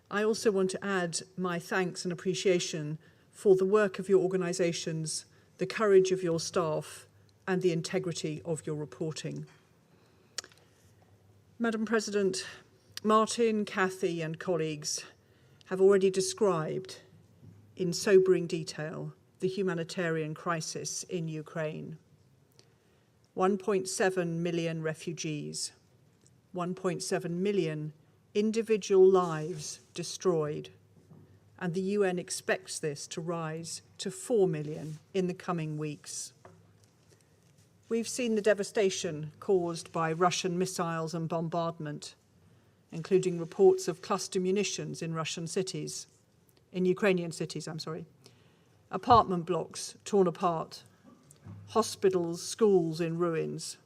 I also want to add my thanks and appreciation for the work of your organisations, the courage of your staff, and the integrity of your reporting. Madam President, Martin, Cathy, and colleagues have already described in sobering detail the humanitarian crisis in Ukraine. 1.7 million refugees, 1.7 million individual lives destroyed, and the UN expects this to rise to 4 million in the coming weeks. We've seen the devastation caused by Russian missiles and bombardment, including reports of cluster munitions in Russian cities. in Ukrainian cities, apartment blocks torn apart, hospitals, schools in ruins,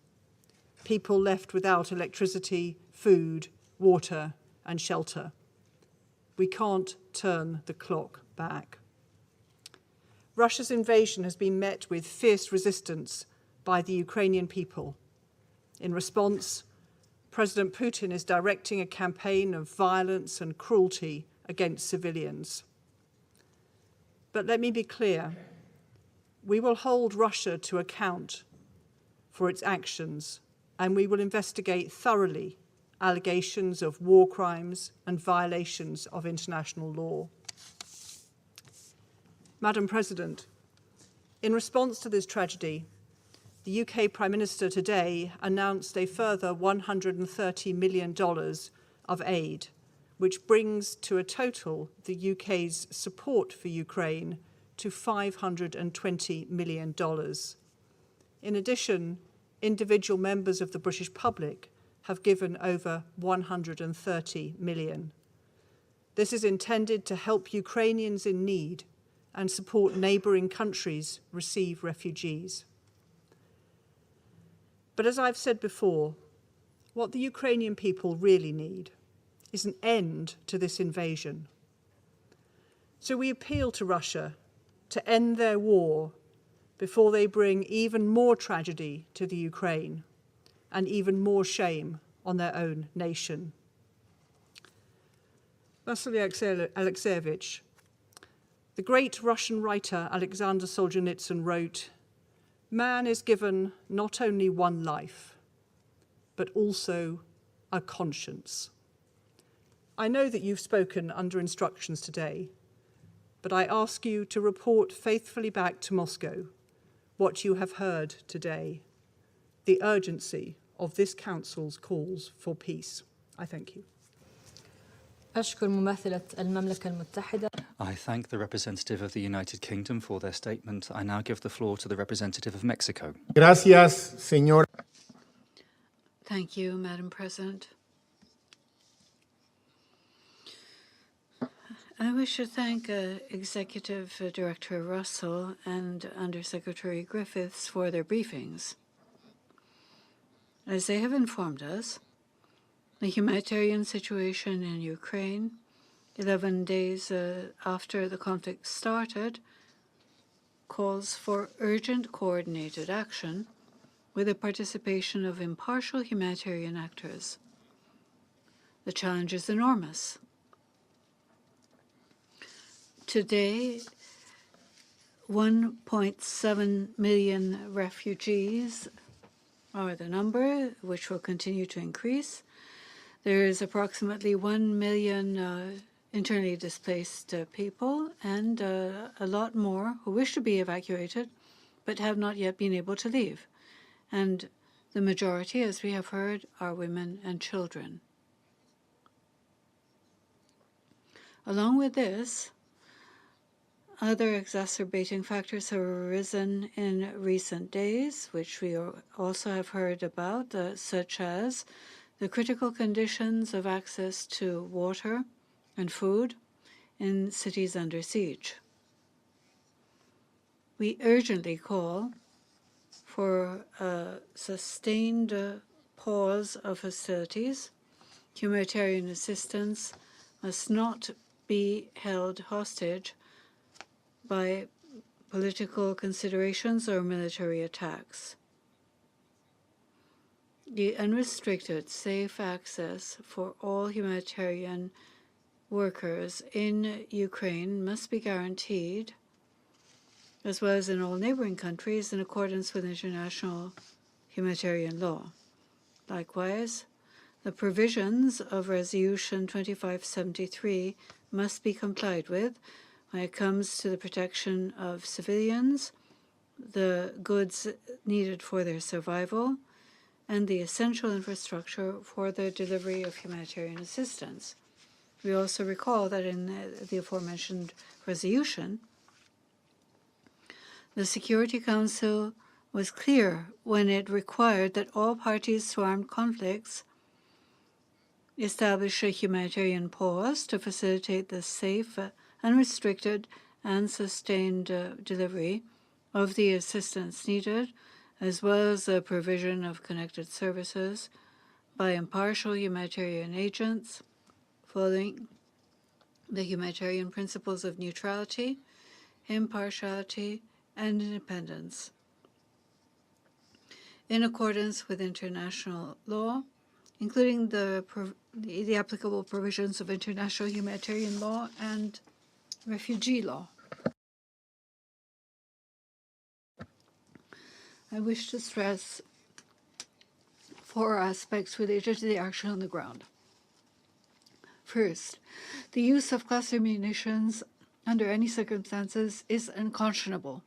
people left without electricity, food, water, and shelter. We can't turn the clock back. Russia's invasion has been met with fierce resistance by the Ukrainian people. In response, President Putin is directing a campaign of violence and cruelty against civilians. But let me be clear, we will hold Russia to account for its actions, and we will investigate thoroughly allegations of war crimes and violations of international law. Madam President, in response to this tragedy, the UK Prime Minister today announced a further $130 million of aid, which brings to a total the UK's support for Ukraine to $520 million. In addition, individual members of the British public have given over $130 million. This is intended to help Ukrainians in need and support neighbouring countries receive refugees. But as I've said before, what the Ukrainian people really need is an end to this invasion. So we appeal to Russia to end their war before they bring even more tragedy to the Ukraine and even more shame on their own nation. Vasily Alexeyevich, the great Russian writer Alexander Solzhenitsyn wrote, "Man is given not only one life, but also a conscience." I know that you've spoken under instructions today, but I ask you to report faithfully back to Moscow what you have heard today, the urgency of this Council's calls for peace. I thank you. أشكر ممثلة المملكة المتحدة. I thank the representative of the United Kingdom for their statement. I now give the floor to the representative of Mexico. Gracias, señor. Thank you, Madam President. I wish to thank Executive Director Russell and Undersecretary Griffiths for their briefings. As they have informed us, the humanitarian situation in Ukraine, 11 days after the conflict started, calls for urgent coordinated action with the participation of impartial humanitarian actors. The challenge is enormous. Today, 1.7 million refugees are the number, which will continue to increase. There is approximately 1 million internally displaced people and a lot more who wish to be evacuated but have not yet been able to leave. And the majority, as we have heard, are women and children. Along with this, other exacerbating factors have arisen in recent days, which we also have heard about, such as the critical conditions of access to water and food in cities under siege. We urgently call for a sustained pause of hostilities. Humanitarian assistance must not be held hostage by political considerations or military attacks. The unrestricted, safe access for all humanitarian workers in Ukraine must be guaranteed, as well as in all neighboring countries, in accordance with international humanitarian law. Likewise, the provisions of Resolution 2573 must be complied with when it comes to the protection of civilians, the goods needed for their survival, and the essential infrastructure for the delivery of humanitarian assistance. We also recall that in the aforementioned resolution, the Security Council was clear when it required that all parties to armed conflicts establish a humanitarian pause to facilitate the safe unrestricted and sustained delivery of the assistance needed, as well as the provision of connected services by impartial humanitarian agents, following the humanitarian principles of neutrality, impartiality, and independence, in accordance with international law, including the applicable provisions of international humanitarian law and refugee law. I wish to stress 4 aspects related to the action on the ground. First, the use of cluster munitions under any circumstances is unconscionable.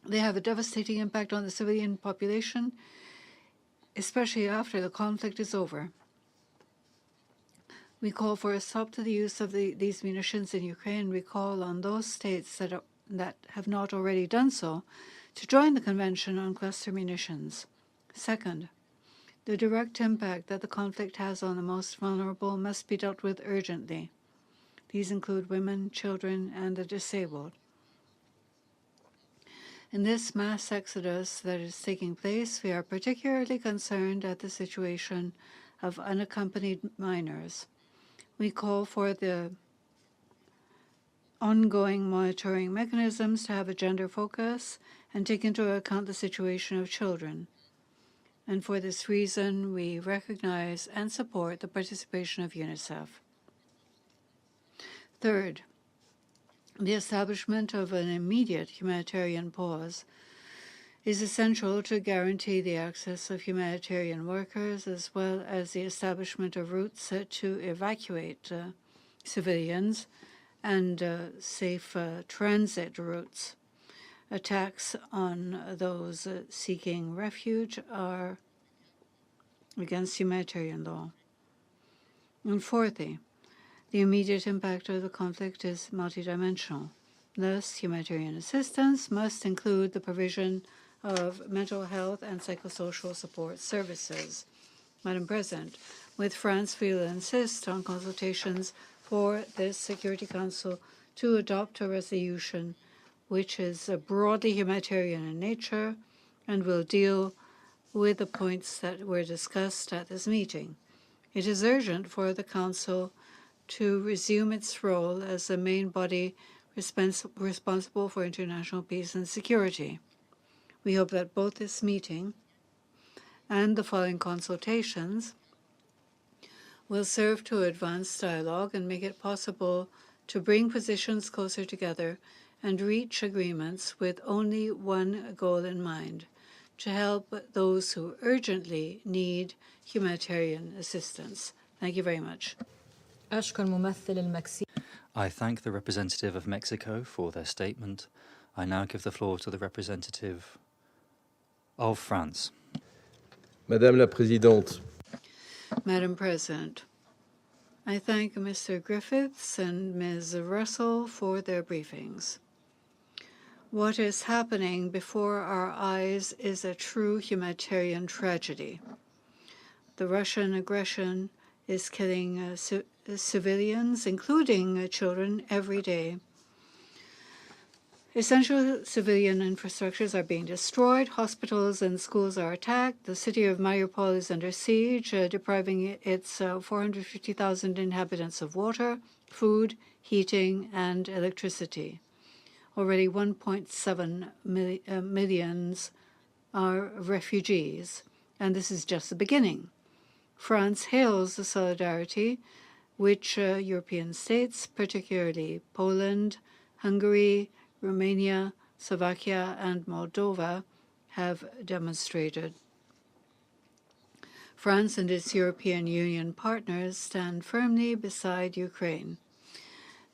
They have a devastating impact on the civilian population, especially after the conflict is over. We call for a stop to the use of these munitions in Ukraine. We call on those states that have not already done so to join the Convention on Cluster Munitions. Second, the direct impact that the conflict has on the most vulnerable must be dealt with urgently. These include women, children, and the disabled. In this mass exodus that is taking place, we are particularly concerned at the situation of unaccompanied minors. We call for the ongoing monitoring mechanisms to have a gender focus and take into account the situation of children. And for this reason, we recognize and support the participation of UNICEF. Third, the establishment of an immediate humanitarian pause is essential to guarantee the access of humanitarian workers, as well as the establishment of routes to evacuate civilians and safe transit routes. Attacks on those seeking refuge are against humanitarian law. And fourthly, the immediate impact of the conflict is multidimensional. Thus, humanitarian assistance must include the provision of mental health and psychosocial support services. Madam President, with France, we will insist on consultations for this Security Council to adopt a resolution which is broadly humanitarian in nature and will deal with the points that were discussed at this meeting. It is urgent for the Council to resume its role as the main body responsible for international peace and security. We hope that both this meeting and the following consultations will serve to advance dialogue and make it possible to bring positions closer together and reach agreements with only one goal in mind: to help those who urgently need humanitarian assistance. Thank you very much. أشكر ممثل المكسيك. I thank the representative of Mexico for their statement. I now give the floor to the representative of France. Madame la Présidente, Madam President, I thank Mr. Griffiths and Ms. Russell for their briefings. What is happening before our eyes is a true humanitarian tragedy. The Russian aggression is killing civilians, including children, every day. Essential civilian infrastructures are being destroyed. Hospitals and schools are attacked. The city of Mariupol is under siege, depriving its 450,000 inhabitants of water, food, heating, and electricity. Already 1.7 millions are refugees, and this is just the beginning. France hails the solidarity which European states, particularly Poland, Hungary, Romania, Slovakia, and Moldova, have demonstrated. France and its European Union partners stand firmly beside Ukraine.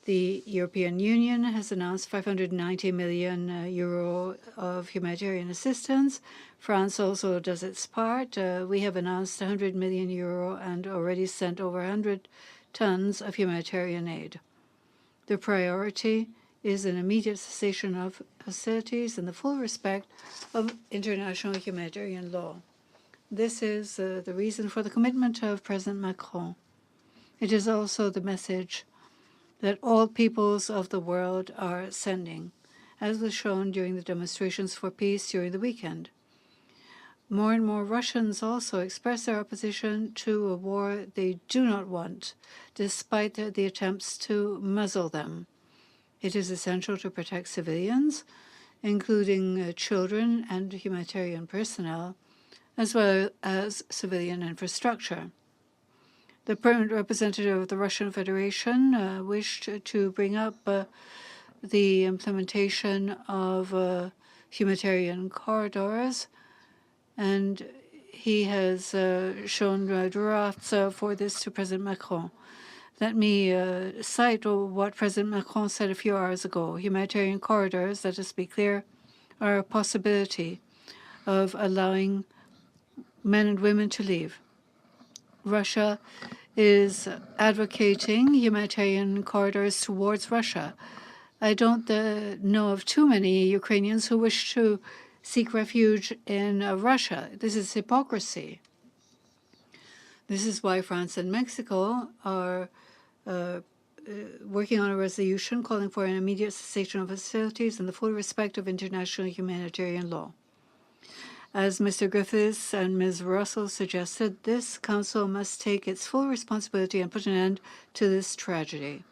The European Union has announced 590 million euro of humanitarian assistance. France also does its part. We have announced 100 million euro and already sent over 100 tons of humanitarian aid. The priority is an immediate cessation of hostilities and the full respect of international humanitarian law. This is the reason for the commitment of President Macron. It is also the message that all peoples of the world are sending, as was shown during the demonstrations for peace during the weekend. More and more Russians also express their opposition to a war they do not want, despite the attempts to muzzle them. It is essential to protect civilians, including children and humanitarian personnel, as well as civilian infrastructure. The permanent representative of the Russian Federation wished to bring up the implementation of humanitarian corridors, and he has shown drafts for this to President Macron. Let me cite what President Macron said a few hours ago. Humanitarian corridors, let us be clear, are a possibility of allowing men and women to leave. Russia is advocating humanitarian corridors towards Russia. I don't know of too many Ukrainians who wish to seek refuge in Russia. This is hypocrisy. This is why France and Mexico are working on a resolution calling for an immediate cessation of hostilities and the full respect of international humanitarian law. As Mr. Griffiths and Ms. Russell suggested, this Council must take its full responsibility and put an end to this tragedy.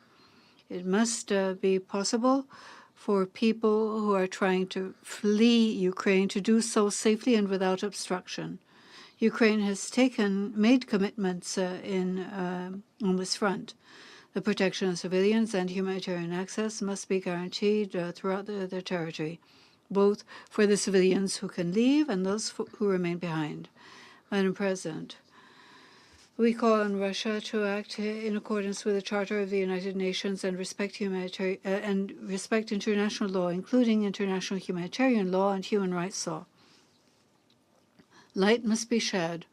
It must be possible for people who are trying to flee Ukraine to do so safely and without obstruction. Ukraine has made commitments on this front. The protection of civilians and humanitarian access must be guaranteed throughout their territory, both for the civilians who can leave and those who remain behind. Madam President, we call on Russia to act in accordance with the Charter of the United Nations and respect international law, including international humanitarian law and human rights law. Light must be shed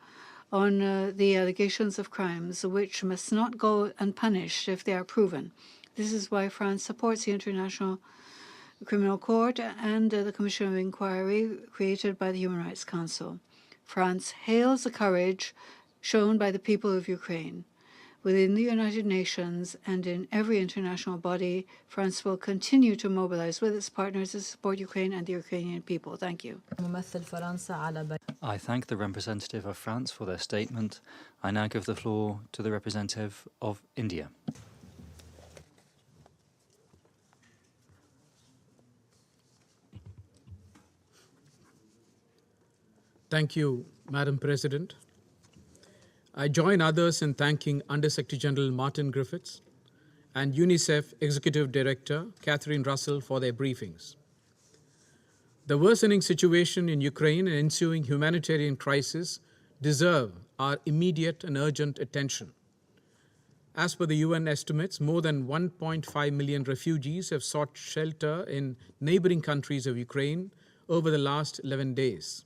on the allegations of crimes, which must not go unpunished if they are proven. This is why France supports the International Criminal Court and the Commission of Inquiry created by the Human Rights Council. France hails the courage shown by the people of Ukraine. Within the United Nations and in every international body, France will continue to mobilize with its partners to support Ukraine and the Ukrainian people. Thank you. I thank the representative of France for their statement. I now give the floor to the representative of India. Thank you, Madam President. I join others in thanking Under-Secretary General Martin Griffiths and UNICEF Executive Director Catherine Russell for their briefings. The worsening situation in Ukraine and ensuing humanitarian crisis deserve our immediate and urgent attention. As per the UN estimates, more than 1.5 million refugees have sought shelter in neighboring countries of Ukraine over the last 11 days.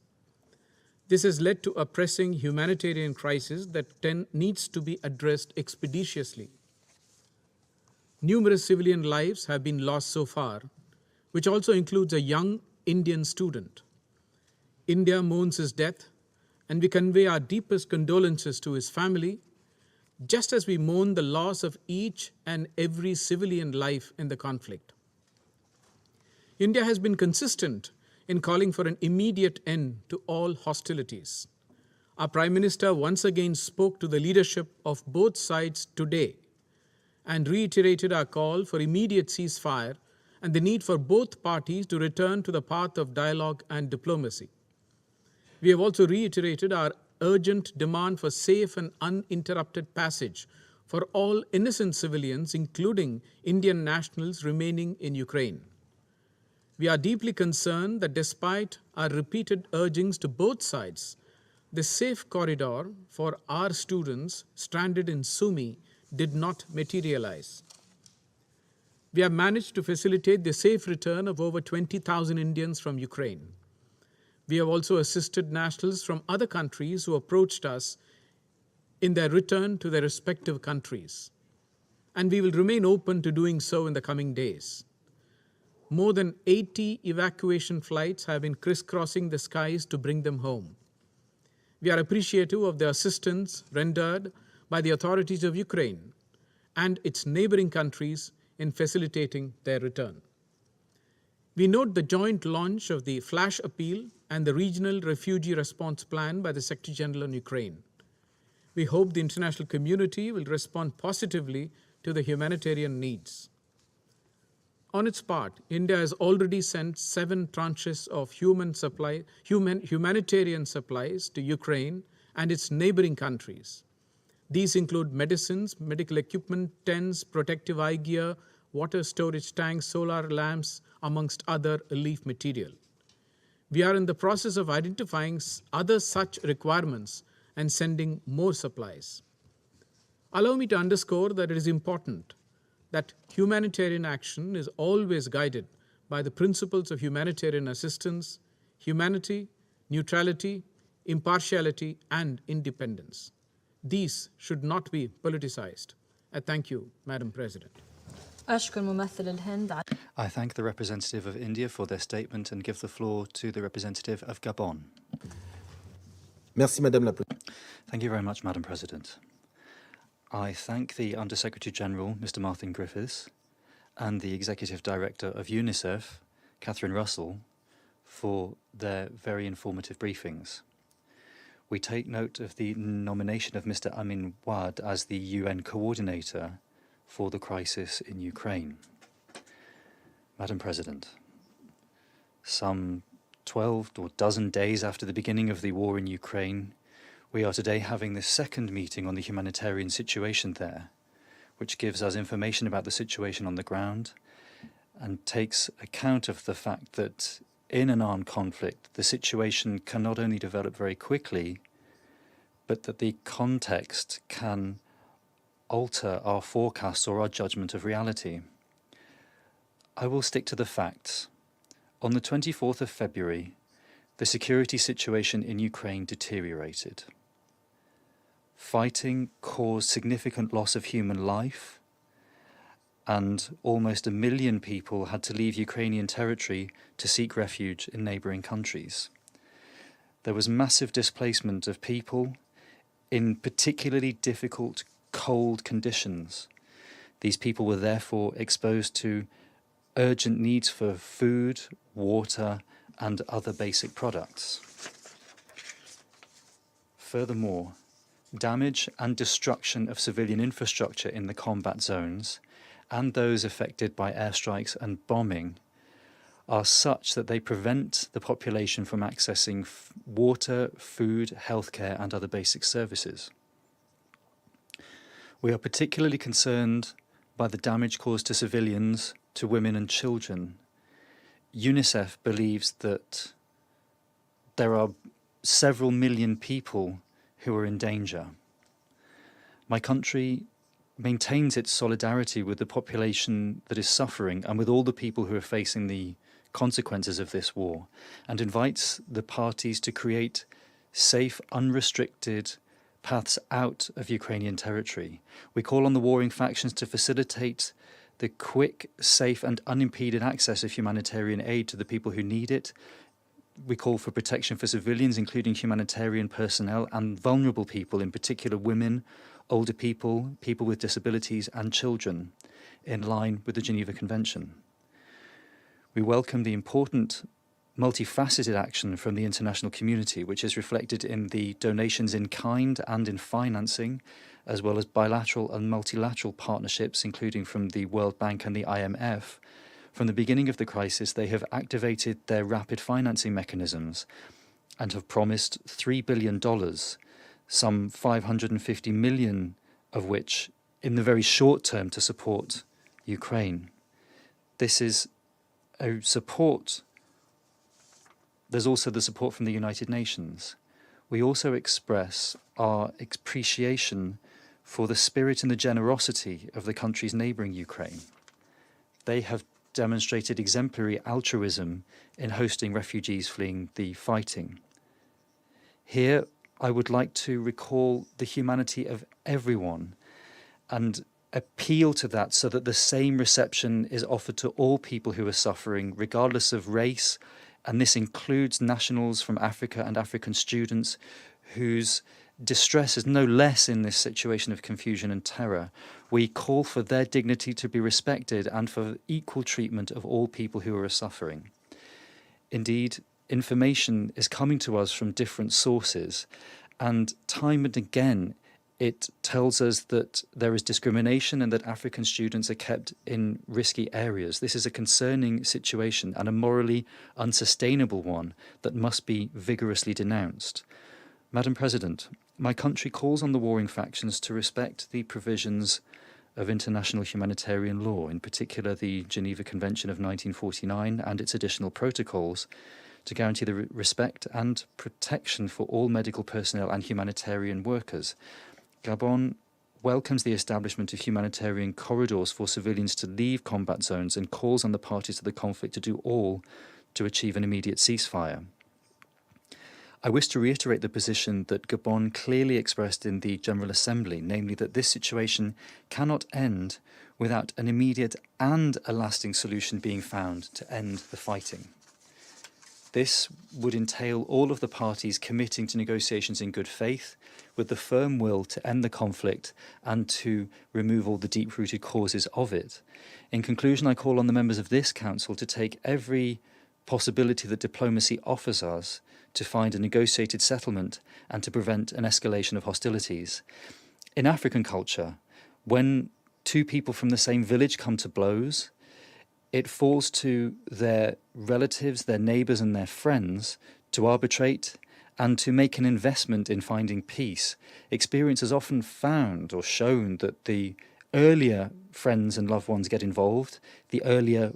This has led to a pressing humanitarian crisis that needs to be addressed expeditiously. Numerous civilian lives have been lost so far, which also includes a young Indian student. India mourns his death, and we convey our deepest condolences to his family, just as we mourn the loss of each and every civilian life in the conflict. India has been consistent in calling for an immediate end to all hostilities. Our Prime Minister once again spoke to the leadership of both sides today and reiterated our call for immediate ceasefire and the need for both parties to return to the path of dialogue and diplomacy. We have also reiterated our urgent demand for safe and uninterrupted passage for all innocent civilians, including Indian nationals remaining in Ukraine. We are deeply concerned that despite our repeated urgings to both sides, the safe corridor for our students stranded in Sumy did not materialize. We have managed to facilitate the safe return of over 20,000 Indians from Ukraine. We have also assisted nationals from other countries who approached us in their return to their respective countries, and we will remain open to doing so in the coming days. More than 80 evacuation flights have been crisscrossing the skies to bring them home. We are appreciative of the assistance rendered by the authorities of Ukraine and its neighboring countries in facilitating their return. We note the joint launch of the Flash Appeal and the Regional Refugee Response Plan by the Secretary General on Ukraine. We hope the international community will respond positively to the humanitarian needs. On its part, India has already sent 7 tranches of humanitarian supplies to Ukraine and its neighboring countries. These include medicines, medical equipment, tents, protective eye gear, water storage tanks, solar lamps, amongst other relief material. We are in the process of identifying other such requirements and sending more supplies. Allow me to underscore that it is important that humanitarian action is always guided by the principles of humanitarian assistance, humanity, neutrality, impartiality, and independence. These should not be politicized. I thank you, Madam President. أشكر ممثل الهند. I thank the representative of India for their statement and give the floor to the representative of Gabon. Merci, Madame la Présidente. Thank you very much, Madam President. I thank the Under-Secretary General, Mr. Martin Griffiths, and the Executive Director of UNICEF, Catherine Russell, for their very informative briefings. We take note of the nomination of Mr. Amin Wad as the UN Coordinator for the crisis in Ukraine. Madam President, some 12 or dozen days after the beginning of the war in Ukraine, we are today having the second meeting on the humanitarian situation there, which gives us information about the situation on the ground and takes account of the fact that in an armed conflict, the situation can not only develop very quickly, but that the context can alter our forecasts or our judgment of reality. I will stick to the facts. On the 24th of February, the security situation in Ukraine deteriorated. Fighting caused significant loss of human life, and almost 1 million people had to leave Ukrainian territory to seek refuge in neighbouring countries. There was massive displacement of people in particularly difficult, cold conditions. These people were therefore exposed to urgent needs for food, water, and other basic products. Furthermore, damage and destruction of civilian infrastructure in the combat zones and those affected by airstrikes and bombing are such that they prevent the population from accessing water, food, healthcare, and other basic services. We are particularly concerned by the damage caused to civilians, to women and children. UNICEF believes that there are several million people who are in danger. My country maintains its solidarity with the population that is suffering and with all the people who are facing the consequences of this war, and invites the parties to create safe, unrestricted paths out of Ukrainian territory. We call on the warring factions to facilitate the quick, safe and unimpeded access of humanitarian aid to the people who need it. We call for protection for civilians, including humanitarian personnel and vulnerable people, in particular women, older people, people with disabilities and children, in line with the Geneva Convention. We welcome the important multifaceted action from the international community, which is reflected in the donations in kind and in financing, as well as bilateral and multilateral partnerships, including from the World Bank and the IMF. From the beginning of the crisis, they have activated their rapid financing mechanisms and have promised $3 billion, some 550 million of which in the very short term to support Ukraine. This is a support. There's also the support from the United Nations. We also express our appreciation for the spirit and the generosity of the countries neighbouring Ukraine. They have demonstrated exemplary altruism in hosting refugees fleeing the fighting. Here, I would like to recall the humanity of everyone and appeal to that so that the same reception is offered to all people who are suffering, regardless of race, and this includes nationals from Africa and African students whose distress is no less in this situation of confusion and terror. We call for their dignity to be respected and for equal treatment of all people who are suffering. Indeed, information is coming to us from different sources, and time and again it tells us that there is discrimination and that African students are kept in risky areas. This is a concerning situation and a morally unsustainable one that must be vigorously denounced. Madam President, my country calls on the warring factions to respect the provisions of international humanitarian law, in particular the Geneva Convention of 1949 and its additional protocols, to guarantee the respect and protection for all medical personnel and humanitarian workers. Gabon welcomes the establishment of humanitarian corridors for civilians to leave combat zones and calls on the parties to the conflict to do all to achieve an immediate ceasefire. I wish to reiterate the position that Gabon clearly expressed in the General Assembly, namely that this situation cannot end without an immediate and a lasting solution being found to end the fighting. This would entail all of the parties committing to negotiations in good faith, with the firm will to end the conflict and to remove all the deep-rooted causes of it. In conclusion, I call on the members of this Council to take every possibility that diplomacy offers us to find a negotiated settlement and to prevent an escalation of hostilities. In African culture, when two people from the same village come to blows, it falls to their relatives, their neighbours and their friends to arbitrate and to make an investment in finding peace. Experience has often found or shown that the earlier friends and loved ones get involved, the earlier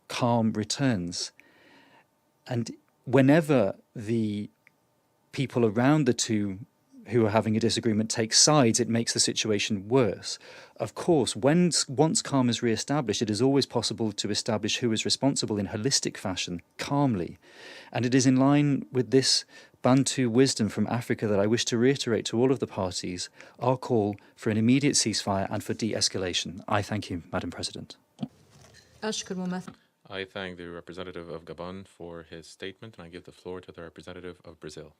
calm returns. And whenever the people around the two who are having a disagreement take sides, it makes the situation worse. Of course, once calm is re-established, it is always possible to establish who is responsible in holistic fashion, calmly. And it is in line with this Bantu wisdom from Africa that I wish to reiterate to all of the parties our call for an immediate ceasefire and for de-escalation. I thank you, Madam President. أشكر ممثل I thank the representative of Gabon for his statement, and I give the floor to the representative of Brazil.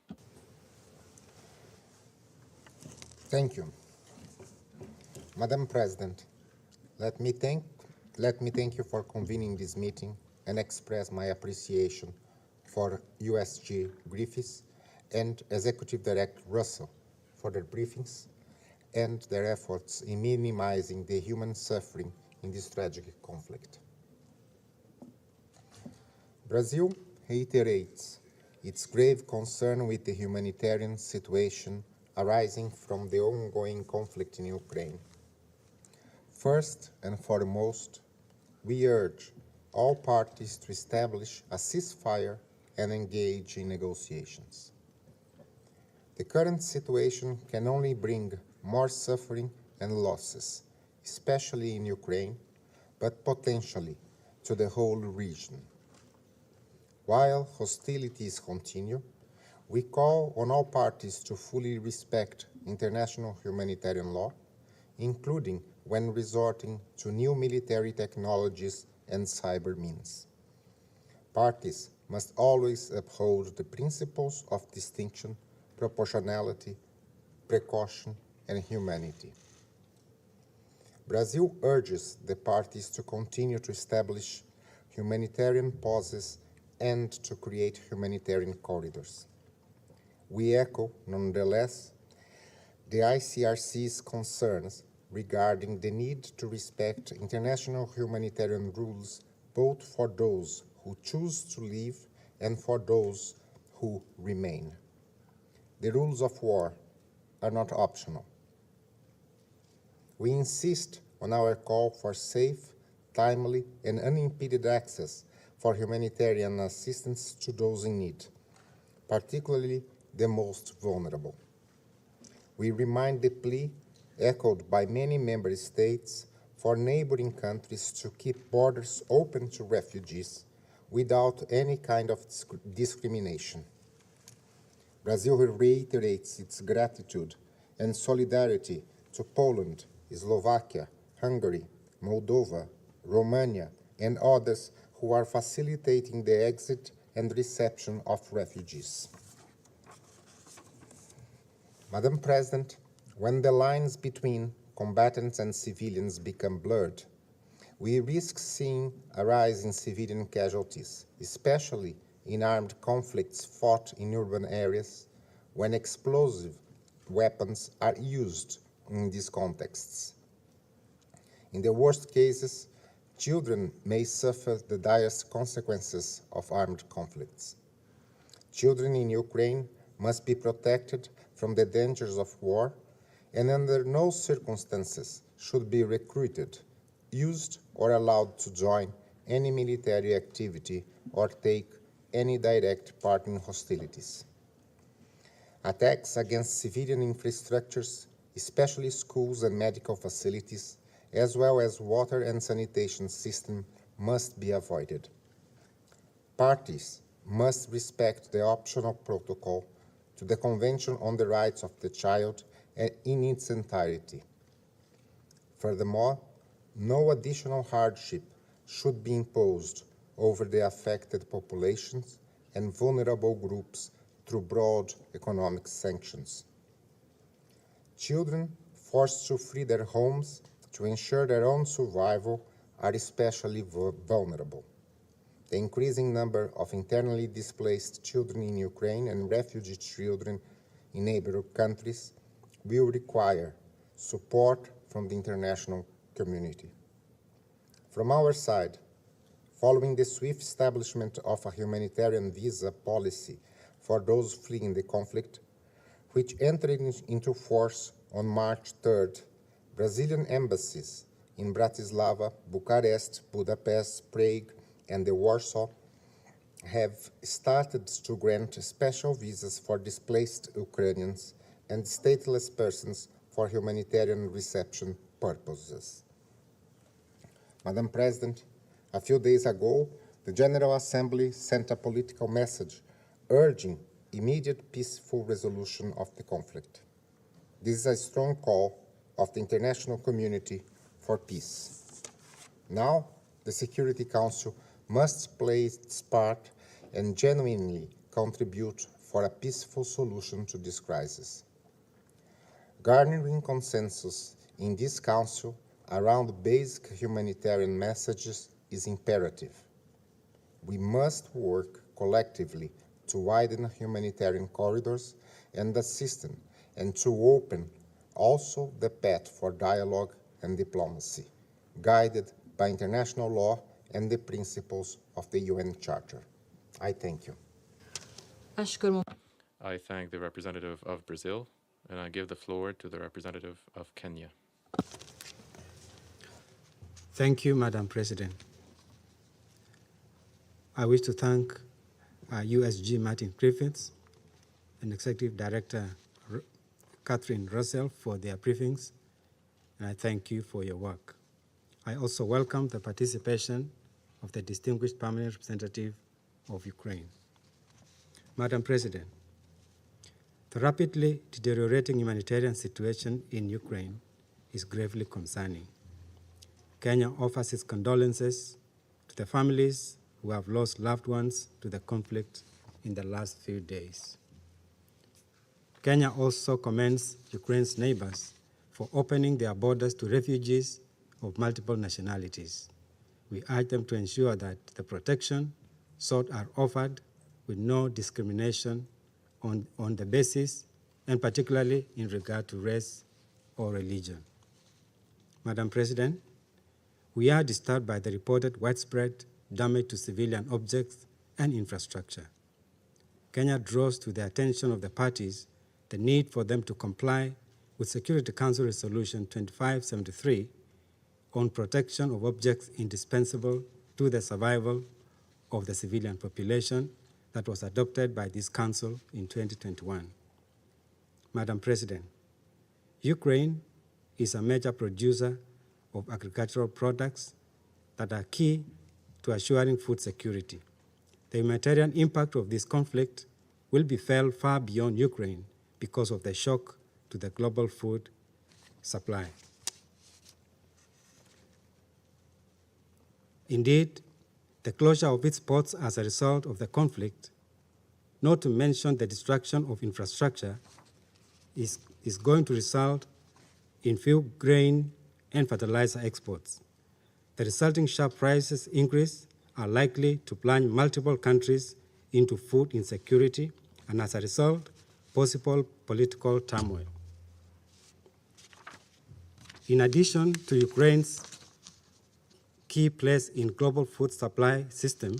Thank you. Madam President, let me thank you for convening this meeting and express my appreciation for USG Griffiths and Executive Director Russell for their briefings and their efforts in minimizing the human suffering in this tragic conflict. Brazil reiterates its grave concern with the humanitarian situation arising from the ongoing conflict in Ukraine. First and foremost, we urge all parties to establish a ceasefire and engage in negotiations. The current situation can only bring more suffering and losses, especially in Ukraine, but potentially to the whole region. While hostilities continue, we call on all parties to fully respect international humanitarian law, including when resorting to new military technologies and cyber means. Parties must always uphold the principles of distinction, proportionality, precaution, and humanity. Brazil urges the parties to continue to establish humanitarian pauses and to create humanitarian corridors. We echo, nonetheless, the ICRC's concerns regarding the need to respect international humanitarian rules both for those who choose to leave and for those who remain. The rules of war are not optional. We insist on our call for safe, timely, and unimpeded access for humanitarian assistance to those in need, particularly the most vulnerable. We remind the plea echoed by many member states for neighboring countries to keep borders open to refugees without any kind of discrimination. Brazil reiterates its gratitude and solidarity to Poland, Slovakia, Hungary, Moldova, Romania, and others who are facilitating the exit and reception of refugees. Madam President, when the lines between combatants and civilians become blurred, we risk seeing a rise in civilian casualties, especially in armed conflicts fought in urban areas when explosive weapons are used in these contexts. In the worst cases, children may suffer the direst consequences of armed conflicts. Children in Ukraine must be protected from the dangers of war and under no circumstances should be recruited, used or allowed to join any military activity or take any direct part in hostilities. Attacks against civilian infrastructures, especially schools and medical facilities, as well as water and sanitation systems, must be avoided. Parties must respect the optional protocol to the Convention on the Rights of the Child in its entirety. Furthermore, no additional hardship should be imposed over the affected populations and vulnerable groups through broad economic sanctions. Children forced to flee their homes to ensure their own survival are especially vulnerable. The increasing number of internally displaced children in Ukraine and refugee children in neighboring countries will require support from the international community. From our side, following the swift establishment of a humanitarian visa policy for those fleeing the conflict, which entered into force on March 3rd, Brazilian embassies in Bratislava, Bucharest, Budapest, Prague, and Warsaw have started to grant special visas for displaced Ukrainians and stateless persons for humanitarian reception purposes. Madam President, a few days ago, the General Assembly sent a political message urging immediate peaceful resolution of the conflict. This is a strong call of the international community for peace. Now, the Security Council must play its part and genuinely contribute for a peaceful solution to this crisis. Garnering consensus in this Council around basic humanitarian messages is imperative. We must work collectively to widen humanitarian corridors and assistance and to open also the path for dialogue and diplomacy, guided by international law and the principles of the UN Charter. I thank you. I thank the representative of Brazil, and I give the floor to the representative of Kenya. Thank you, Madam President. I wish to thank USG Martin Griffiths and Executive Director Catherine Russell for their briefings, and I thank you for your work. I also welcome the participation of the distinguished permanent representative of Ukraine. Madam President, the rapidly deteriorating humanitarian situation in Ukraine is gravely concerning. Kenya offers its condolences to the families who have lost loved ones to the conflict in the last few days. Kenya also commends Ukraine's neighbors for opening their borders to refugees of multiple nationalities. We urge them to ensure that the protection sought are offered with no discrimination on the basis, and particularly in regard to race or religion. Madam President, we are disturbed by the reported widespread damage to civilian objects and infrastructure. Kenya draws to the attention of the parties the need for them to comply with Security Council Resolution 2573 on protection of objects indispensable to the survival of the civilian population that was adopted by this Council in 2021. Madam President, Ukraine is a major producer of agricultural products that are key to assuring food security. The humanitarian impact of this conflict will be felt far beyond Ukraine because of the shock to the global food supply. Indeed, the closure of its ports as a result of the conflict, not to mention the destruction of infrastructure, is going to result in few grain and fertilizer exports. The resulting sharp prices increase are likely to plunge multiple countries into food insecurity and, as a result, possible political turmoil. In addition to Ukraine's key place in global food supply system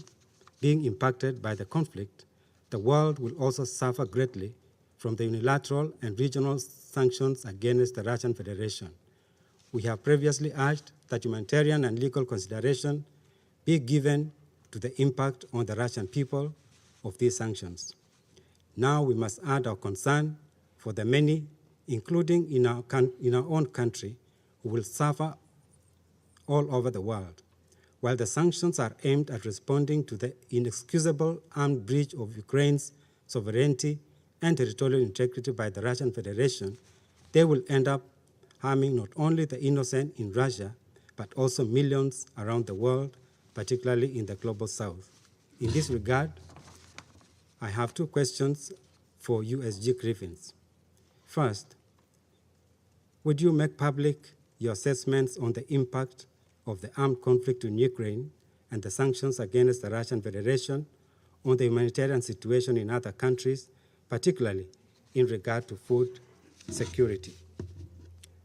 being impacted by the conflict, the world will also suffer greatly from the unilateral and regional sanctions against the Russian Federation. We have previously urged that humanitarian and legal consideration be given to the impact on the Russian people of these sanctions. Now we must add our concern for the many, including in our own country, who will suffer all over the world. While the sanctions are aimed at responding to the inexcusable armed breach of Ukraine's sovereignty and territorial integrity by the Russian Federation, they will end up harming not only the innocent in Russia, but also millions around the world, particularly in the global south. In this regard, I have two questions for USG Griffiths. First, would you make public your assessments on the impact of the armed conflict in Ukraine and the sanctions against the Russian Federation on the humanitarian situation in other countries, particularly in regard to food security?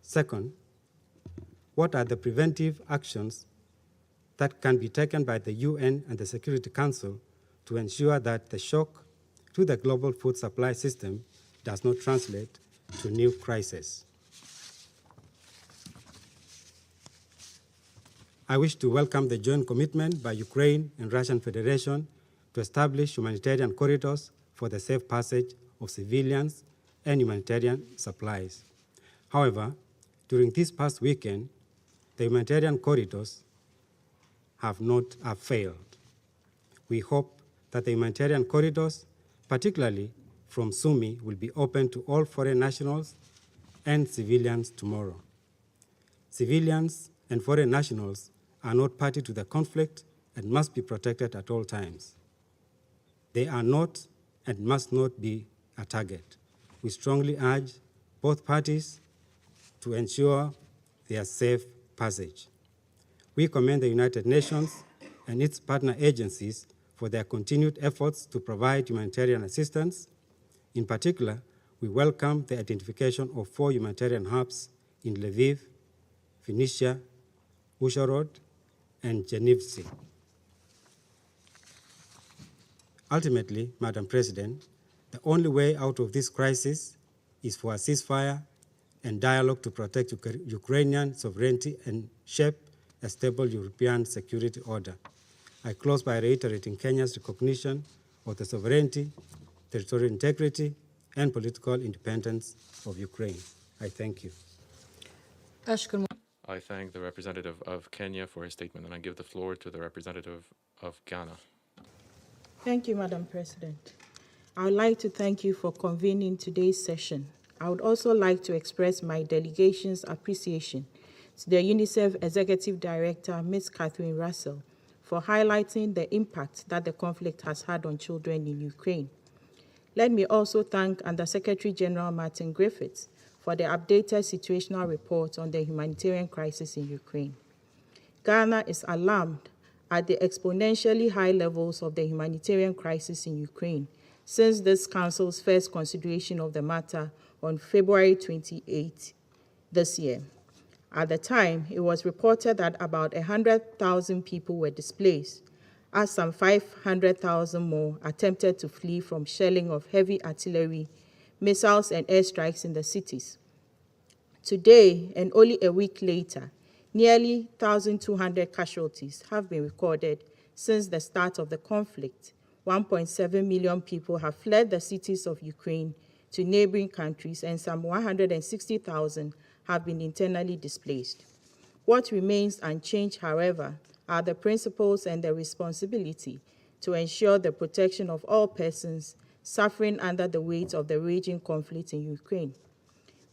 Second, what are the preventive actions that can be taken by the UN and the Security Council to ensure that the shock to the global food supply system does not translate to new crises? I wish to welcome the joint commitment by Ukraine and Russian Federation to establish humanitarian corridors for the safe passage of civilians and humanitarian supplies. However, during this past weekend, the humanitarian corridors have failed. We hope that the humanitarian corridors, particularly from Sumy, will be open to all foreign nationals and civilians tomorrow. Civilians and foreign nationals are not party to the conflict and must be protected at all times. They are not and must not be a target. We strongly urge both parties to ensure their safe passage. We commend the United Nations and its partner agencies for their continued efforts to provide humanitarian assistance. In particular, we welcome the identification of 4 humanitarian hubs in Lviv, Phoenicia, Uzhhorod, and Chernobyl. Ultimately, Madam President, the only way out of this crisis is for a ceasefire and dialogue to protect Ukrainian sovereignty and shape a stable European security order. I close by reiterating Kenya's recognition of the sovereignty, territorial integrity, and political independence of Ukraine. I thank you. I thank the representative of Kenya for his statement, and I give the floor to the representative of Ghana. Thank you, Madam President. I would like to thank you for convening today's session. I would also like to express my delegation's appreciation to the UNICEF Executive Director, Ms. Catherine Russell, for highlighting the impact that the conflict has had on children in Ukraine. Let me also thank Under-Secretary General Martin Griffiths for the updated situational report on the humanitarian crisis in Ukraine. Ghana is alarmed at the exponentially high levels of the humanitarian crisis in Ukraine since this Council's first consideration of the matter on February 28 this year. At the time, it was reported that about 100,000 people were displaced, as some 500,000 more attempted to flee from shelling of heavy artillery, missiles, and airstrikes in the cities. Today, and only a week later, nearly 1,200 casualties have been recorded since the start of the conflict. 1.7 million people have fled the cities of Ukraine to neighboring countries, and some 160,000 have been internally displaced. What remains unchanged, however, are the principles and the responsibility to ensure the protection of all persons suffering under the weight of the raging conflict in Ukraine.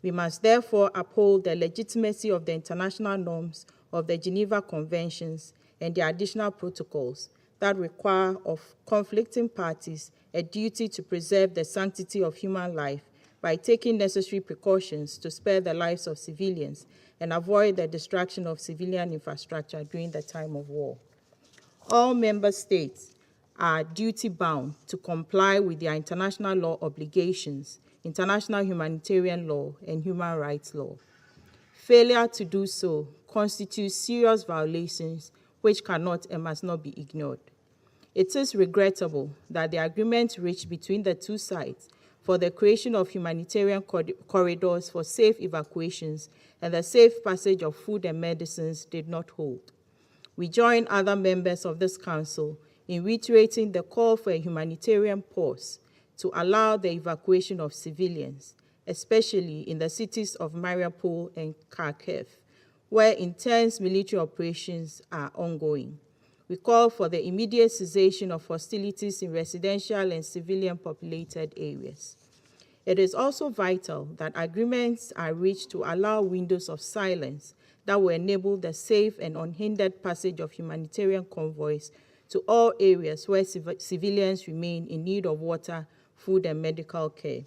We must therefore uphold the legitimacy of the international norms of the Geneva Conventions and the additional protocols that require of conflicting parties a duty to preserve the sanctity of human life by taking necessary precautions to spare the lives of civilians and avoid the destruction of civilian infrastructure during the time of war. All member states are duty-bound to comply with their international law obligations, international humanitarian law, and human rights law. Failure to do so constitutes serious violations which cannot and must not be ignored. It is regrettable that the agreement reached between the two sides for the creation of humanitarian corridors for safe evacuations and the safe passage of food and medicines did not hold. We join other members of this Council in reiterating the call for a humanitarian pause to allow the evacuation of civilians, especially in the cities of Mariupol and Kharkiv, where intense military operations are ongoing. We call for the immediate cessation of hostilities in residential and civilian populated areas. It is also vital that agreements are reached to allow windows of silence that will enable the safe and unhindered passage of humanitarian convoys to all areas where civilians remain in need of water, food, and medical care.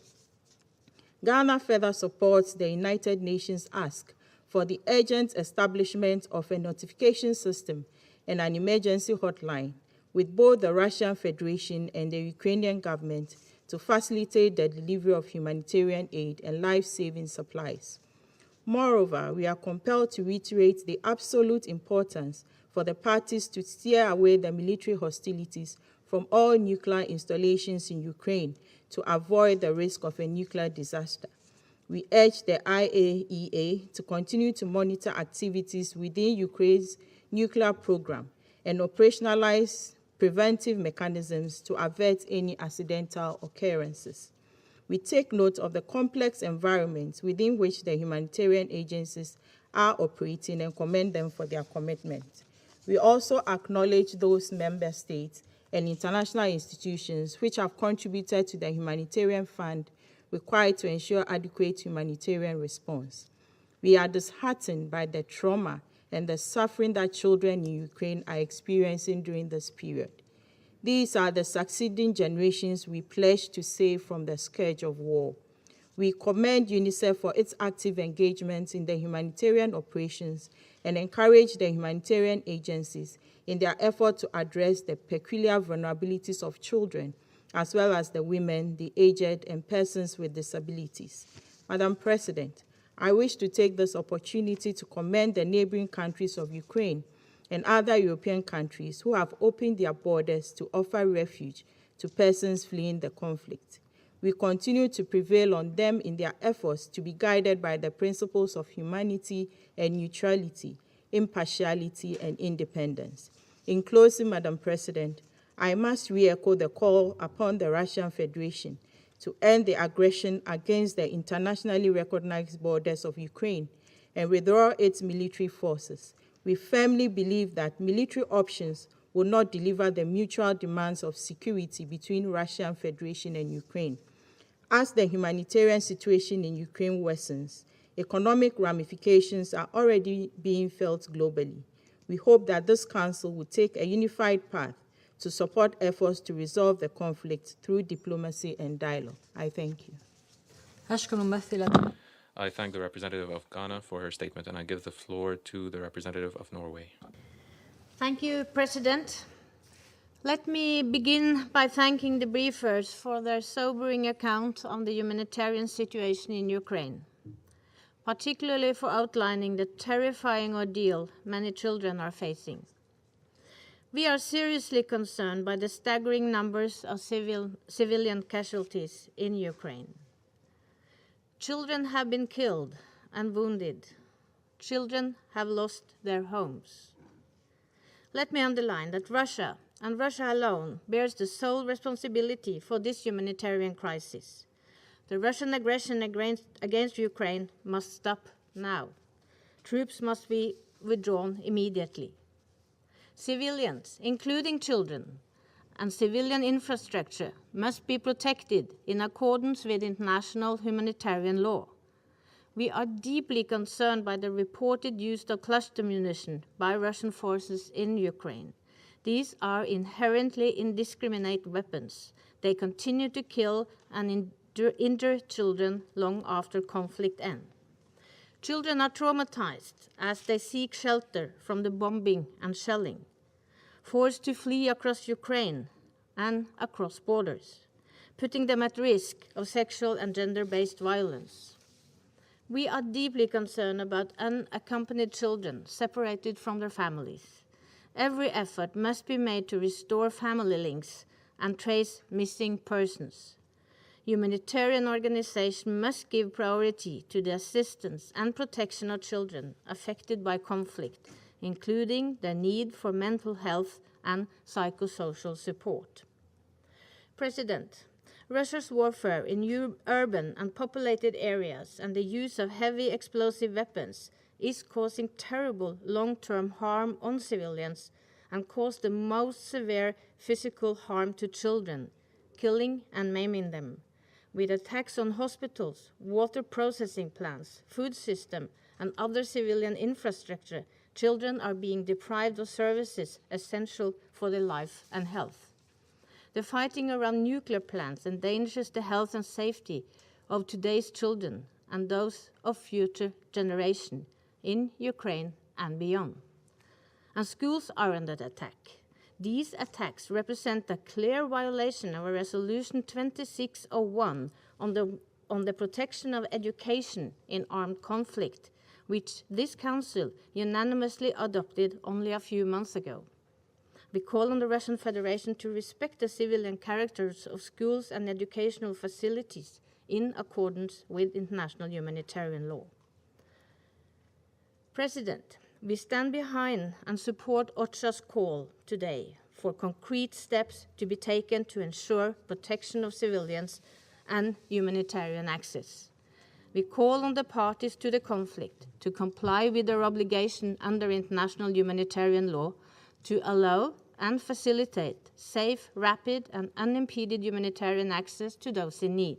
Ghana further supports the United Nations ask for the urgent establishment of a notification system and an emergency hotline with both the Russian Federation and the Ukrainian government to facilitate the delivery of humanitarian aid and life-saving supplies. Moreover, we are compelled to reiterate the absolute importance for the parties to steer away the military hostilities from all nuclear installations in Ukraine to avoid the risk of a nuclear disaster. We urge the IAEA to continue to monitor activities within Ukraine's nuclear program and operationalize preventive mechanisms to avert any accidental occurrences. We take note of the complex environment within which the humanitarian agencies are operating and commend them for their commitment. We also acknowledge those member states and international institutions which have contributed to the humanitarian fund required to ensure adequate humanitarian response. We are disheartened by the trauma and the suffering that children in Ukraine are experiencing during this period. These are the succeeding generations we pledge to save from the scourge of war. We commend UNICEF for its active engagement in the humanitarian operations and encourage the humanitarian agencies in their effort to address the peculiar vulnerabilities of children, as well as the women, the aged, and persons with disabilities. Madam President, I wish to take this opportunity to commend the neighboring countries of Ukraine and other European countries who have opened their borders to offer refuge to persons fleeing the conflict. We continue to prevail on them in their efforts to be guided by the principles of humanity and neutrality, impartiality, and independence. In closing, Madam President, I must re-echo the call upon the Russian Federation to end the aggression against the internationally recognized borders of Ukraine and withdraw its military forces. We firmly believe that military options will not deliver the mutual demands of security between Russian Federation and Ukraine. As the humanitarian situation in Ukraine worsens, economic ramifications are already being felt globally. We hope that this Council will take a unified path to support efforts to resolve the conflict through diplomacy and dialogue. I thank you. I thank the representative of Ghana for her statement, and I give the floor to the representative of Norway. Thank you, President. Let me begin by thanking the briefers for their sobering account on the humanitarian situation in Ukraine, particularly for outlining the terrifying ordeal many children are facing. We are seriously concerned by the staggering numbers of civilian casualties in Ukraine. Children have been killed and wounded. Children have lost their homes. Let me underline that Russia, and Russia alone, bears the sole responsibility for this humanitarian crisis. The Russian aggression against Ukraine must stop now. Troops must be withdrawn immediately. Civilians, including children, and civilian infrastructure must be protected in accordance with international humanitarian law. We are deeply concerned by the reported use of cluster munition by Russian forces in Ukraine. These are inherently indiscriminate weapons. They continue to kill and injure children long after conflict ends. Children are traumatized as they seek shelter from the bombing and shelling, forced to flee across Ukraine and across borders, putting them at risk of sexual and gender-based violence. We are deeply concerned about unaccompanied children separated from their families. Every effort must be made to restore family links and trace missing persons. Humanitarian organizations must give priority to the assistance and protection of children affected by conflict, including their need for mental health and psychosocial support. President, Russia's warfare in urban and populated areas and the use of heavy explosive weapons is causing terrible long-term harm on civilians and cause the most severe physical harm to children, killing and maiming them. With attacks on hospitals, water processing plants, food system, and other civilian infrastructure, children are being deprived of services essential for their life and health. The fighting around nuclear plants endangers the health and safety of today's children and those of future generations in Ukraine and beyond. And schools are under attack. These attacks represent a clear violation of Resolution 2601 on the protection of education in armed conflict, which this Council unanimously adopted only a few months ago. We call on the Russian Federation to respect the civilian characters of schools and educational facilities in accordance with international humanitarian law. President, we stand behind and support OCHA's call today for concrete steps to be taken to ensure protection of civilians and humanitarian access. We call on the parties to the conflict to comply with their obligation under international humanitarian law to allow and facilitate safe, rapid, and unimpeded humanitarian access to those in need.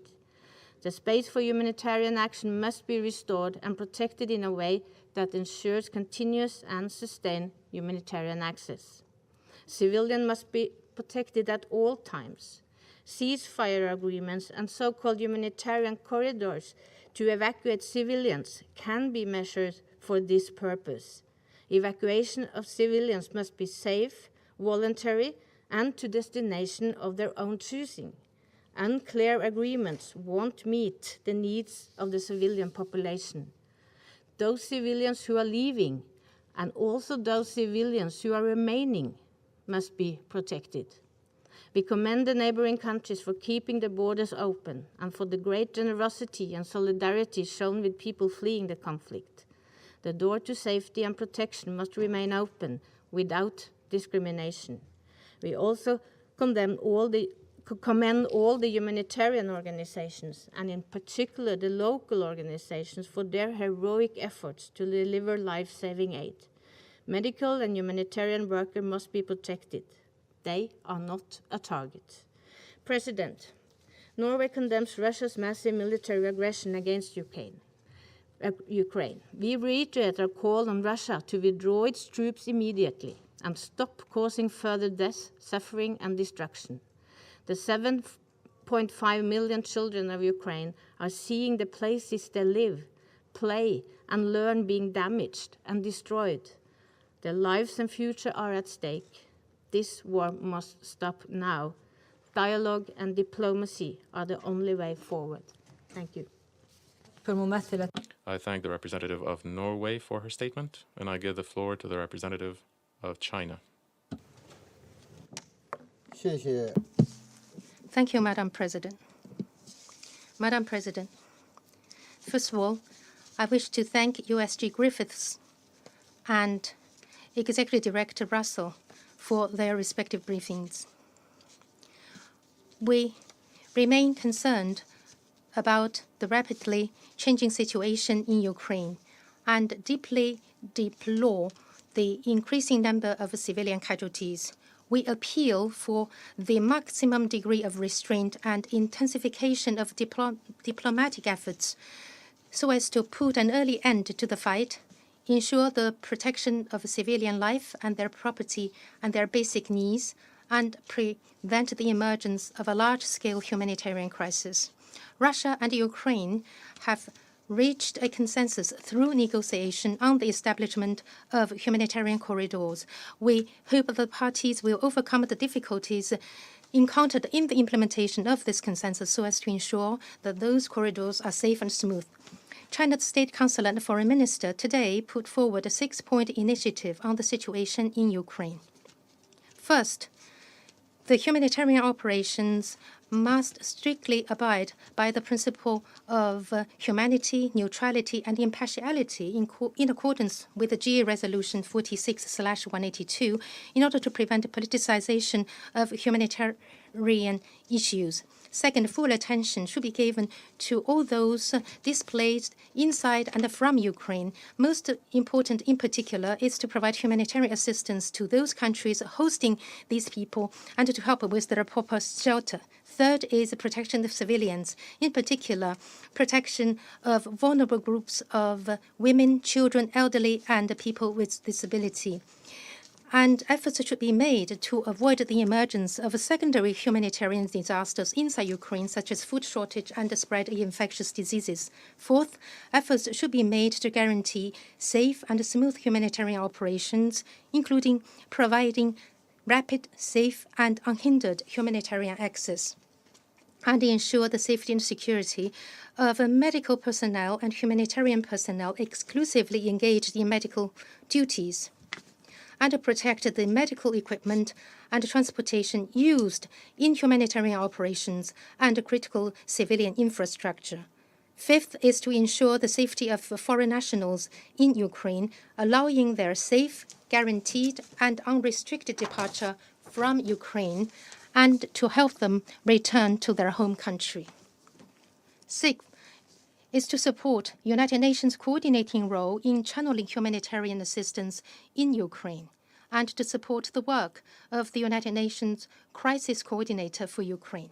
The space for humanitarian action must be restored and protected in a way that ensures continuous and sustained humanitarian access. Civilians must be protected at all times. Ceasefire agreements and so-called humanitarian corridors to evacuate civilians can be measured for this purpose. Evacuation of civilians must be safe, voluntary, and to destination of their own choosing. Unclear agreements won't meet the needs of the civilian population. Those civilians who are leaving and also those civilians who are remaining must be protected. We commend the neighboring countries for keeping the borders open and for the great generosity and solidarity shown with people fleeing the conflict. The door to safety and protection must remain open without discrimination. We also commend all the humanitarian organizations, and in particular the local organizations, for their heroic efforts to deliver life-saving aid. Medical and humanitarian workers must be protected. They are not a target. President, Norway condemns Russia's massive military aggression against Ukraine. We reiterate our call on Russia to withdraw its troops immediately and stop causing further death, suffering, and destruction. The 7.5 million children of Ukraine are seeing the places they live, play, and learn being damaged and destroyed. Their lives and future are at stake. This war must stop now. Dialogue and diplomacy are the only way forward. Thank you. I thank the representative of Norway for her statement, and I give the floor to the representative of China. Thank you, Madam President. Madam President, first of all, I wish to thank USG Griffiths and Executive Director Russell for their respective briefings. We remain concerned about the rapidly changing situation in Ukraine and deeply deplore the increasing number of civilian casualties. We appeal for the maximum degree of restraint and intensification of diplomatic efforts so as to put an early end to the fight, ensure the protection of civilian life and their property and their basic needs, and prevent the emergence of a large-scale humanitarian crisis. Russia and Ukraine have reached a consensus through negotiation on the establishment of humanitarian corridors. We hope the parties will overcome the difficulties encountered in the implementation of this consensus so as to ensure that those corridors are safe and smooth. China's State Council and Foreign Minister today put forward a 6-point initiative on the situation in Ukraine. First, the humanitarian operations must strictly abide by the principle of humanity, neutrality, and impartiality in accordance with the GA Resolution 46/182 in order to prevent politicization of humanitarian issues. Second, full attention should be given to all those displaced inside and from Ukraine. Most important in particular is to provide humanitarian assistance to those countries hosting these people and to help with their proper shelter. Third is the protection of civilians, in particular, protection of vulnerable groups of women, children, elderly, and people with disability. And efforts should be made to avoid the emergence of secondary humanitarian disasters inside Ukraine, such as food shortage and the spread of infectious diseases. Fourth, efforts should be made to guarantee safe and smooth humanitarian operations, including providing rapid, safe, and unhindered humanitarian access, and ensure the safety and security of medical personnel and humanitarian personnel exclusively engaged in medical duties, and protect the medical equipment and transportation used in humanitarian operations and critical civilian infrastructure. Fifth is to ensure the safety of foreign nationals in Ukraine, allowing their safe, guaranteed, and unrestricted departure from Ukraine, and to help them return to their home country. Sixth is to support United Nations coordinating role in channeling humanitarian assistance in Ukraine, and to support the work of the United Nations Crisis Coordinator for Ukraine.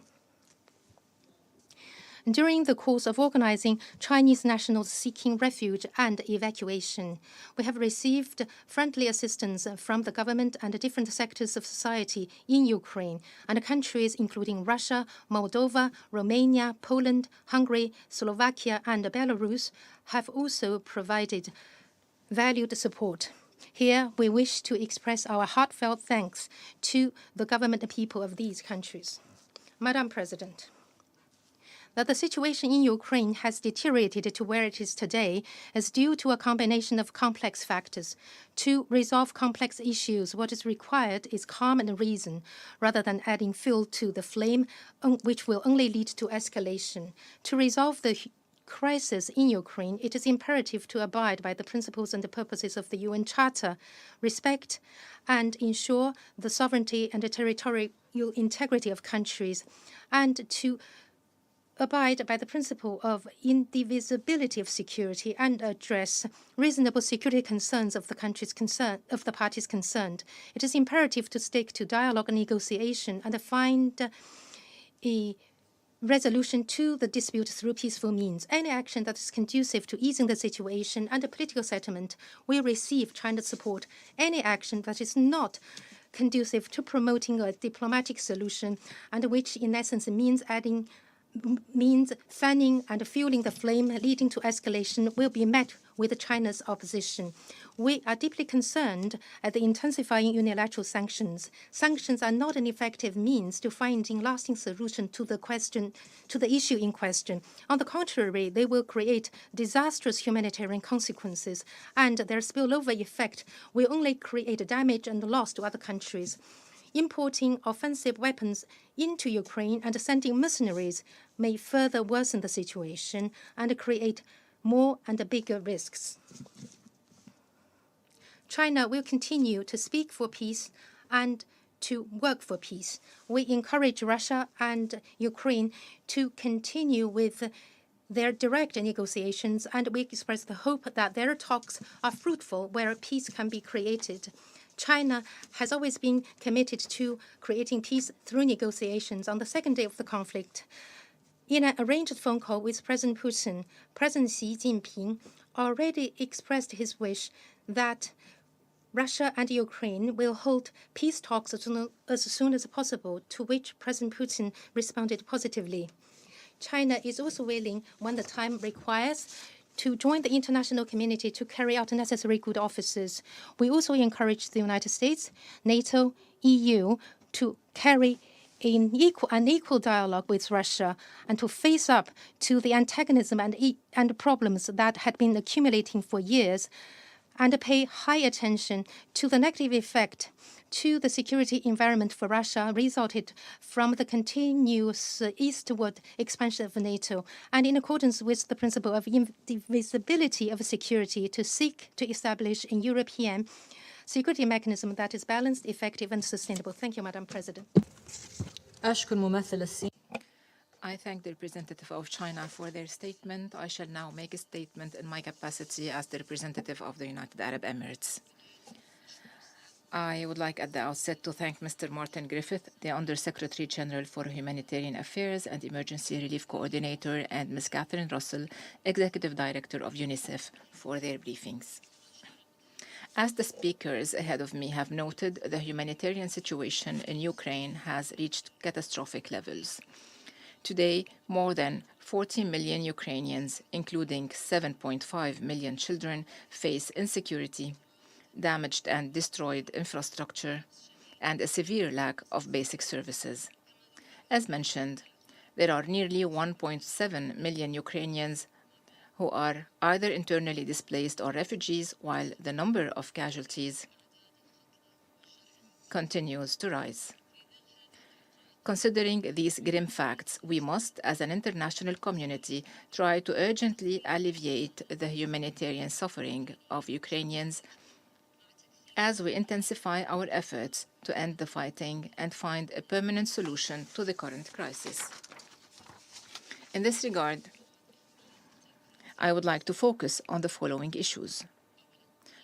During the course of organizing Chinese nationals seeking refuge and evacuation, we have received friendly assistance from the government and different sectors of society in Ukraine, and countries including Russia, Moldova, Romania, Poland, Hungary, Slovakia, and Belarus have also provided valued support. Here, we wish to express our heartfelt thanks to the government and people of these countries. Madam President, that the situation in Ukraine has deteriorated to where it is today is due to a combination of complex factors. To resolve complex issues, what is required is calm and reason, rather than adding fuel to the flame, which will only lead to escalation. To resolve the crisis in Ukraine, it is imperative to abide by the principles and the purposes of the UN Charter, respect and ensure the sovereignty and the territorial integrity of countries, and to abide by the principle of indivisibility of security and address reasonable security concerns of the parties concerned. It is imperative to stick to dialogue and negotiation and find a resolution to the dispute through peaceful means. Any action that is conducive to easing the situation and a political settlement will receive China's support. Any action that is not conducive to promoting a diplomatic solution and which in essence means fanning and fueling the flame leading to escalation will be met with China's opposition. We are deeply concerned at the intensifying unilateral sanctions. Sanctions are not an effective means to finding lasting solution to the issue in question. On the contrary, they will create disastrous humanitarian consequences, and their spillover effect will only create damage and loss to other countries. Importing offensive weapons into Ukraine and sending mercenaries may further worsen the situation and create more and bigger risks. China will continue to speak for peace and to work for peace. We encourage Russia and Ukraine to continue with their direct negotiations, and we express the hope that their talks are fruitful where peace can be created. China has always been committed to creating peace through negotiations. On the second day of the conflict, in an arranged phone call with President Putin, President Xi Jinping already expressed his wish that Russia and Ukraine will hold peace talks as soon as possible, to which President Putin responded positively. China is also willing, when the time requires, to join the international community to carry out necessary good offices. We also encourage the United States, NATO, EU to carry an equal dialogue with Russia and to face up to the antagonism and problems that had been accumulating for years, and pay high attention to the negative effect to the security environment for Russia resulted from the continuous eastward expansion of NATO, and in accordance with the principle of indivisibility of security, to seek to establish a European security mechanism that is balanced, effective, and sustainable. Thank you, Madam President. أشكر ممثل الصين. I thank the representative of China for their statement. I shall now make a statement in my capacity as the representative of the United Arab Emirates. I would like at the outset to thank Mr. Martin Griffiths, the Undersecretary General for Humanitarian Affairs and Emergency Relief Coordinator, and Ms. Catherine Russell, Executive Director of UNICEF, for their briefings. As the speakers ahead of me have noted, the humanitarian situation in Ukraine has reached catastrophic levels. Today, more than 40 million Ukrainians, including 7.5 million children, face insecurity, damaged and destroyed infrastructure, and a severe lack of basic services. As mentioned, there are nearly 1.7 million Ukrainians who are either internally displaced or refugees, while the number of casualties continues to rise. Considering these grim facts, we must, as an international community, try to urgently alleviate the humanitarian suffering of Ukrainians as we intensify our efforts to end the fighting and find a permanent solution to the current crisis. In this regard, I would like to focus on the following issues.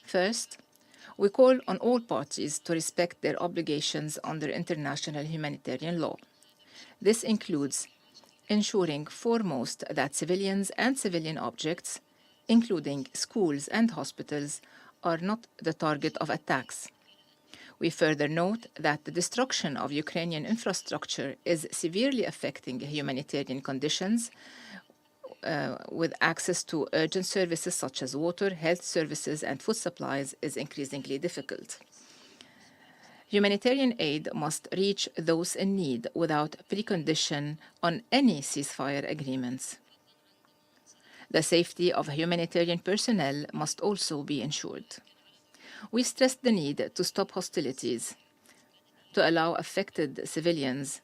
First, we call on all parties to respect their obligations under international humanitarian law. This includes ensuring foremost that civilians and civilian objects, including schools and hospitals, are not the target of attacks. We further note that the destruction of Ukrainian infrastructure is severely affecting humanitarian conditions, with access to urgent services such as water, health services, and food supplies is increasingly difficult. Humanitarian aid must reach those in need without precondition on any ceasefire agreements. The safety of humanitarian personnel must also be ensured. We stressed the need to stop hostilities, to allow affected civilians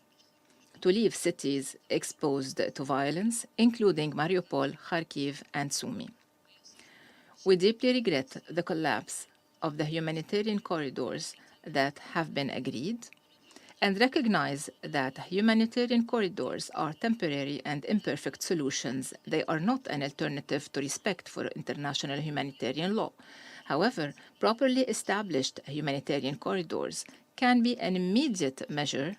to leave cities exposed to violence, including Mariupol, Kharkiv, and Sumy. We deeply regret the collapse of the humanitarian corridors that have been agreed and recognize that humanitarian corridors are temporary and imperfect solutions. They are not an alternative to respect for international humanitarian law. However, properly established humanitarian corridors can be an immediate measure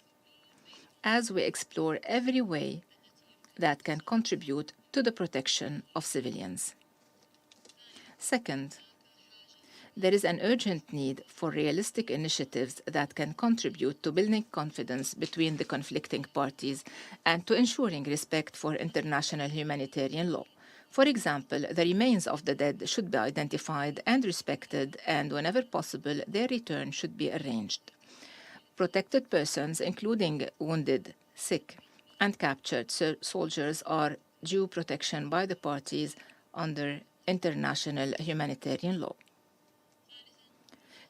as we explore every way that can contribute to the protection of civilians. Second, there is an urgent need for realistic initiatives that can contribute to building confidence between the conflicting parties and to ensuring respect for international humanitarian law. For example, the remains of the dead should be identified and respected, and whenever possible, their return should be arranged. Protected persons, including wounded, sick, and captured soldiers, are due protection by the parties under international humanitarian law.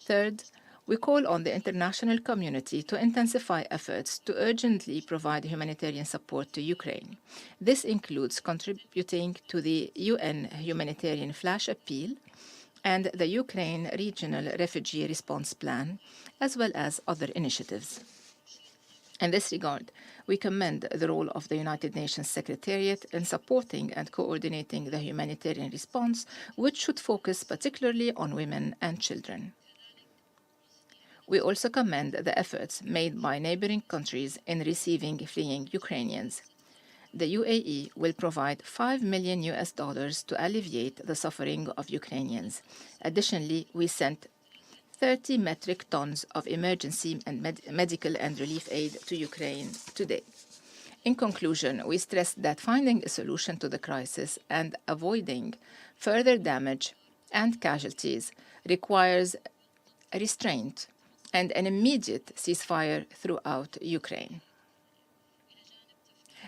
Third, we call on the international community to intensify efforts to urgently provide humanitarian support to Ukraine. This includes contributing to the UN Humanitarian Flash Appeal and the Ukraine Regional Refugee Response Plan, as well as other initiatives. In this regard, we commend the role of the United Nations Secretariat in supporting and coordinating the humanitarian response, which should focus particularly on women and children. We also commend the efforts made by neighboring countries in receiving fleeing Ukrainians. The UAE will provide $5 million to alleviate the suffering of Ukrainians. Additionally, we sent 30 metric tons of emergency and medical and relief aid to Ukraine today. In conclusion, we stress that finding a solution to the crisis and avoiding further damage and casualties requires restraint and an immediate ceasefire throughout Ukraine.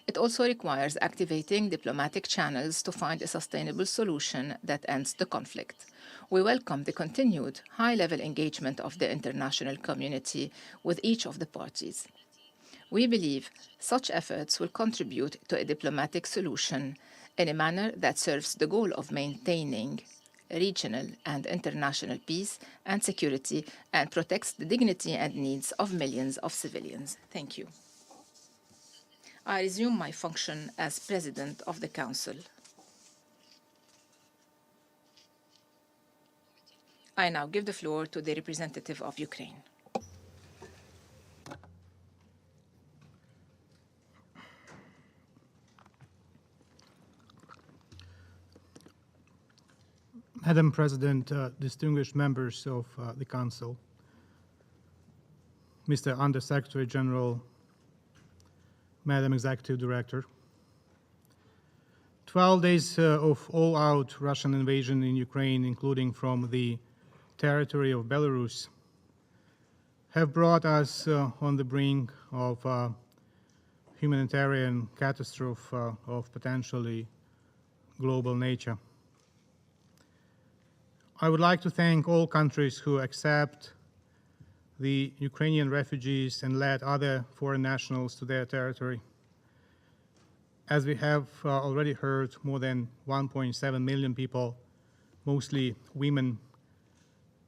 It also requires activating diplomatic channels to find a sustainable solution that ends the conflict. We welcome the continued high-level engagement of the international community with each of the parties. We believe such efforts will contribute to a diplomatic solution in a manner that serves the goal of maintaining regional and international peace and security and protects the dignity and needs of millions of civilians. Thank you. I resume my function as President of the Council. I now give the floor to the representative of Ukraine. Madam President, distinguished members of the Council, Mr. Under-Secretary General, Madam Executive Director, 12 days of all-out Russian invasion in Ukraine, including from the territory of Belarus, have brought us on the brink of a humanitarian catastrophe of potentially global nature. I would like to thank all countries who accept the Ukrainian refugees and let other foreign nationals to their territory. As we have already heard, more than 1.7 million people, mostly women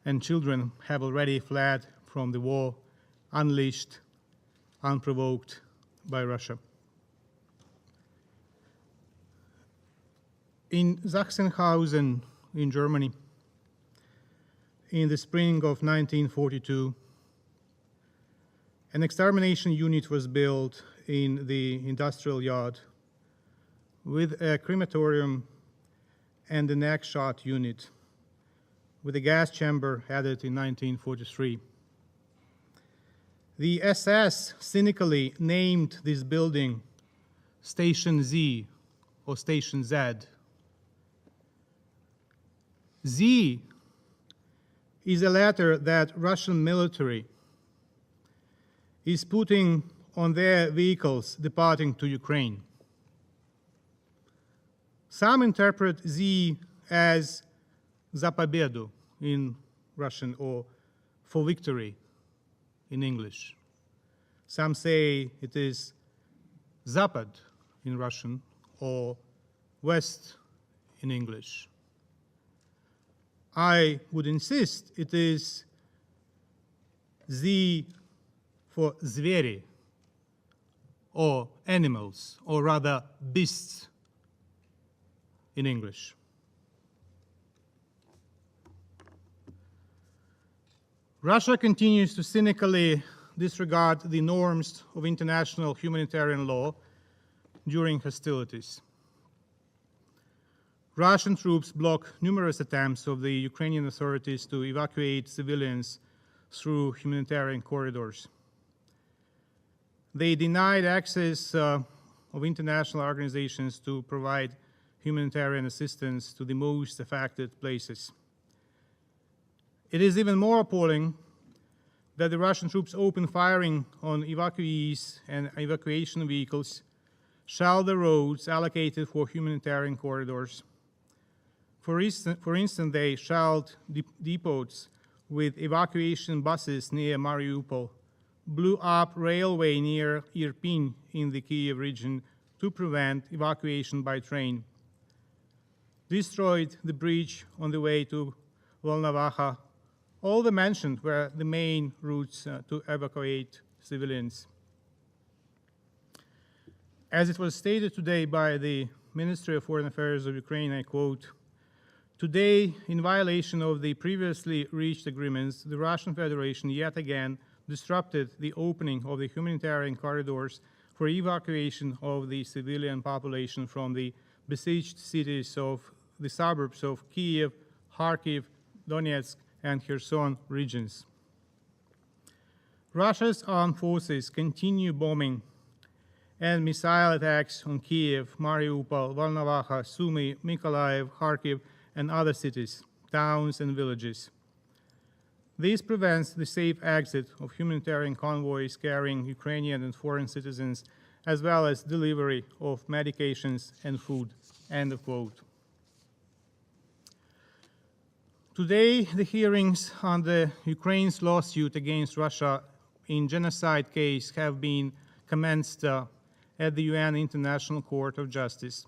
and children, have already fled from the war unleashed, unprovoked by Russia. In Sachsenhausen, in Germany, in the spring of 1942, an extermination unit was built in the industrial yard with a crematorium and an egg shot unit with a gas chamber added in 1943. The SS cynically named this building Station Z or Station Z. Z is a letter that Russian military is putting on their vehicles departing to Ukraine. Some interpret Z as za pobedu in Russian, or for victory in English. Some say it is Zapad in Russian, or West in English. I would insist it is Z for звери, or animals, or rather beasts in English. Russia continues to cynically disregard the norms of international humanitarian law during hostilities. Russian troops block numerous attempts of the Ukrainian authorities to evacuate civilians through humanitarian corridors. They denied access of international organizations to provide humanitarian assistance to the most affected places. It is even more appalling that the Russian troops open firing on evacuees and evacuation vehicles, shell the roads allocated for humanitarian corridors. For instance, they shelled depots with evacuation buses near Mariupol, blew up railway near Irpin in the Kiev region to prevent evacuation by train, destroyed the bridge on the way to Volnovakha. All the mentioned were the main routes to evacuate civilians. As it was stated today by the Ministry of Foreign Affairs of Ukraine, I quote, "Today, in violation of the previously reached agreements, the Russian Federation yet again disrupted the opening of the humanitarian corridors for evacuation of the civilian population from the besieged cities of the suburbs of Kiev, Kharkiv, Donetsk, and Kherson regions. Russia's armed forces continue bombing and missile attacks on Kiev, Mariupol, Volnovakha, Sumy, Mykolaiv, Kharkiv, and other cities, towns, and villages. This prevents the safe exit of humanitarian convoys carrying Ukrainian and foreign citizens, as well as delivery of medications and food." End of quote. Today, the hearings on the Ukraine's lawsuit against Russia in genocide case have been commenced at the UN International Court of Justice.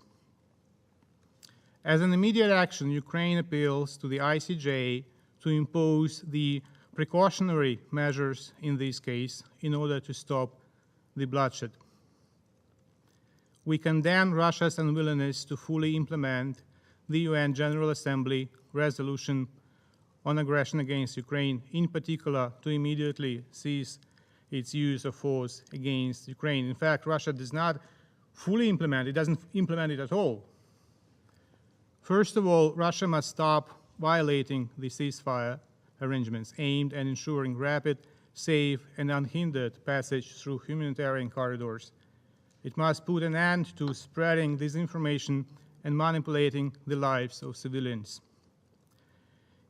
As an immediate action, Ukraine appeals to the ICJ to impose the precautionary measures in this case in order to stop the bloodshed. We condemn Russia's unwillingness to fully implement the UN General Assembly resolution on aggression against Ukraine, in particular to immediately cease its use of force against Ukraine. In fact, Russia does not fully implement it, doesn't implement it at all. First of all, Russia must stop violating the ceasefire arrangements aimed at ensuring rapid, safe, and unhindered passage through humanitarian corridors. It must put an end to spreading disinformation and manipulating the lives of civilians.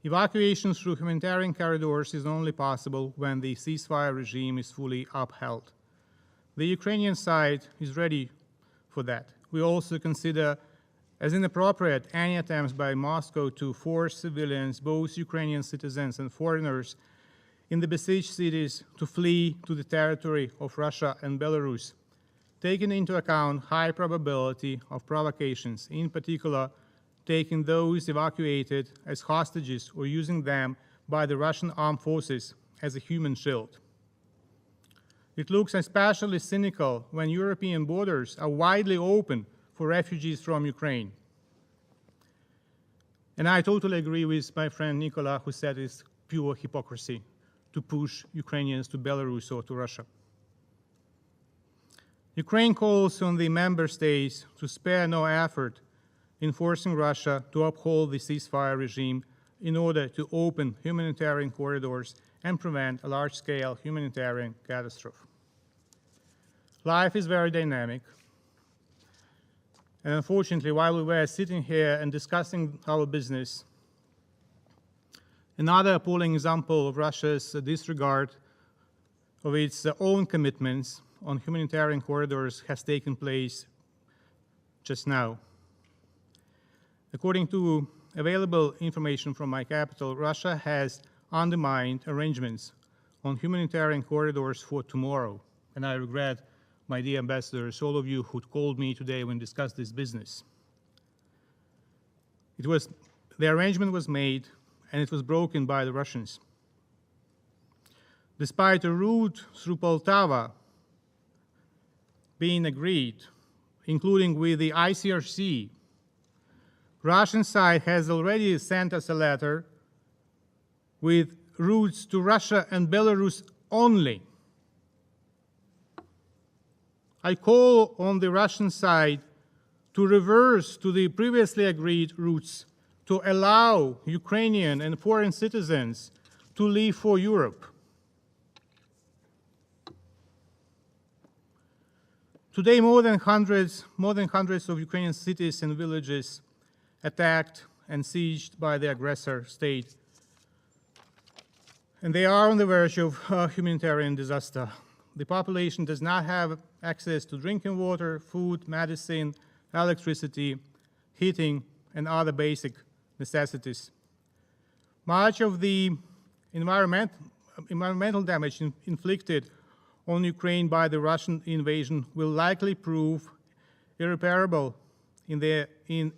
Evacuation through humanitarian corridors is only possible when the ceasefire regime is fully upheld. The Ukrainian side is ready for that. We also consider as inappropriate any attempts by Moscow to force civilians, both Ukrainian citizens and foreigners, in the besieged cities to flee to the territory of Russia and Belarus, taking into account high probability of provocations, in particular taking those evacuated as hostages or using them by the Russian armed forces as a human shield. It looks especially cynical when European borders are widely open for refugees from Ukraine. And I totally agree with my friend Nicola, who said it's pure hypocrisy to push Ukrainians to Belarus or to Russia. Ukraine calls on the member states to spare no effort in forcing Russia to uphold the ceasefire regime in order to open humanitarian corridors and prevent a large-scale humanitarian catastrophe. Life is very dynamic. And unfortunately, while we were sitting here and discussing our business, another appalling example of Russia's disregard of its own commitments on humanitarian corridors has taken place just now. According to available information from my capital, Russia has undermined arrangements on humanitarian corridors for tomorrow. And I regret, my dear ambassadors, all of you who called me today when discussed this business. The arrangement was made and it was broken by the Russians. Despite a route through Poltava being agreed, including with the ICRC, Russian side has already sent us a letter with routes to Russia and Belarus only. I call on the Russian side to reverse to the previously agreed routes to allow Ukrainian and foreign citizens to leave for Europe. Today, more than hundreds of Ukrainian cities and villages attacked and sieged by the aggressor state. And they are on the verge of humanitarian disaster. The population does not have access to drinking water, food, medicine, electricity, heating, and other basic necessities. Much of the environmental damage inflicted on Ukraine by the Russian invasion will likely prove irreparable in the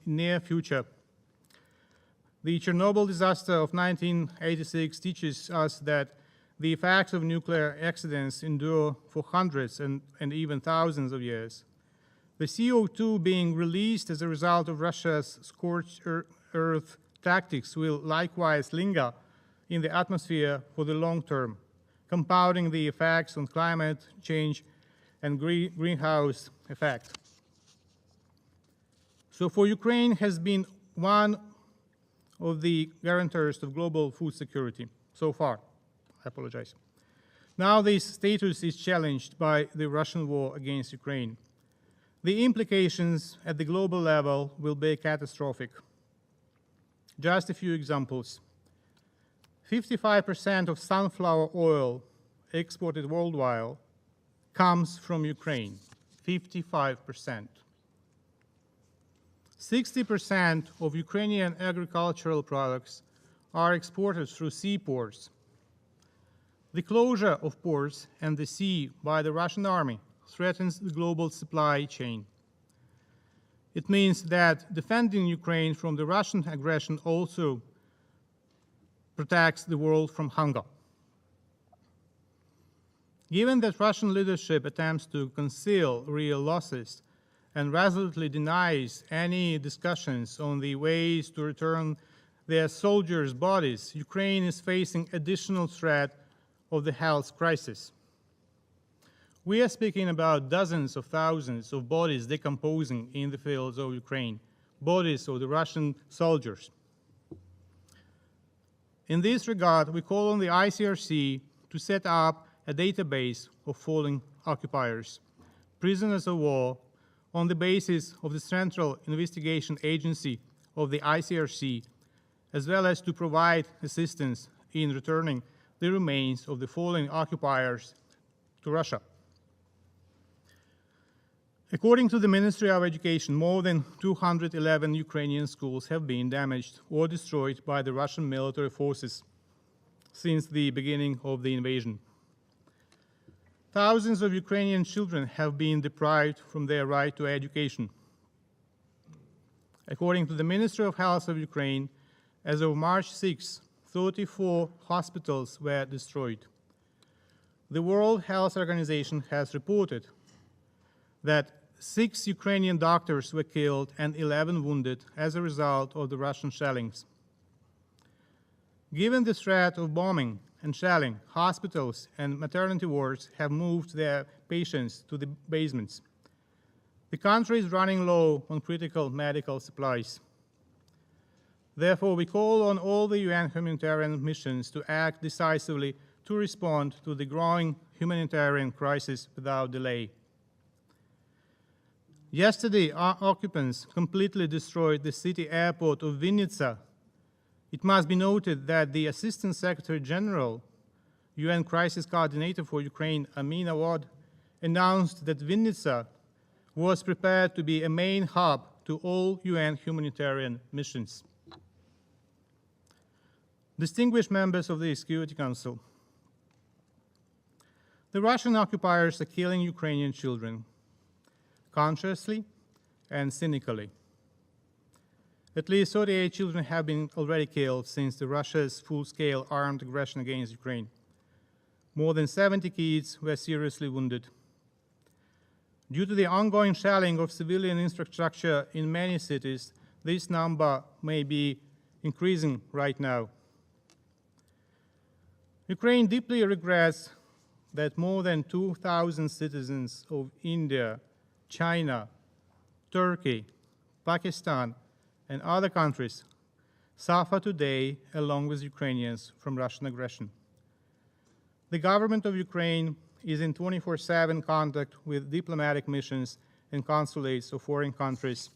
near future. The Chernobyl disaster of 1986 teaches us that the effects of nuclear accidents endure for hundreds and even thousands of years. The CO2 being released as a result of Russia's scorched earth tactics will likewise linger in the atmosphere for the long term, compounding the effects on climate change and greenhouse effect. So for Ukraine has been one of the guarantors of global food security so far. I apologize. Now this status is challenged by the Russian war against Ukraine. the implications at the global level will be catastrophic. Just a few examples. 55% of sunflower oil exported worldwide comes from Ukraine. 55%. 60% of Ukrainian agricultural products are exported through seaports. The closure of ports and the sea by the Russian army threatens the global supply chain. It means that defending Ukraine from the Russian aggression also protects the world from hunger. Given that Russian leadership attempts to conceal real losses and resolutely denies any discussions on the ways to return their soldiers' bodies, Ukraine is facing additional threat of the health crisis. We are speaking about dozens of thousands of bodies decomposing in the fields of Ukraine, bodies of the Russian soldiers. In this regard, we call on the ICRC to set up a database of fallen occupiers, prisoners of war, on the basis of the Central Investigation Agency of the ICRC, as well as to provide assistance in returning the remains of the fallen occupiers to Russia. According to the Ministry of Education, more than 211 Ukrainian schools have been damaged or destroyed by the Russian military forces since the beginning of the invasion. Thousands of Ukrainian children have been deprived from their right to education. According to the Ministry of Health of Ukraine, as of March 6, 34 hospitals were destroyed. The World Health Organization has reported that 6 Ukrainian doctors were killed and 11 wounded as a result of the Russian shellings. Given the threat of bombing and shelling, hospitals and maternity wards have moved their patients to the basements. The country is running low on critical medical supplies. Therefore, we call on all the UN humanitarian missions to act decisively to respond to the growing humanitarian crisis without delay. Yesterday, our occupants completely destroyed the city airport of Vinnytsia. It must be noted that the Assistant Secretary General, UN Crisis Coordinator for Ukraine, Amin Awad, announced that Vinnytsia was prepared to be a main hub to all UN humanitarian missions. Distinguished members of the Security Council, the Russian occupiers are killing Ukrainian children, consciously and cynically. At least 38 children have been already killed since Russia's full-scale armed aggression against Ukraine. More than 70 kids were seriously wounded. Due to the ongoing shelling of civilian infrastructure in many cities, this number may be increasing right now. Ukraine deeply regrets that more than 2,000 citizens of India, China, Turkey, Pakistan, and other countries suffer today along with Ukrainians from Russian aggression. The government of Ukraine is in 24/7 contact with diplomatic missions and consulates of foreign countries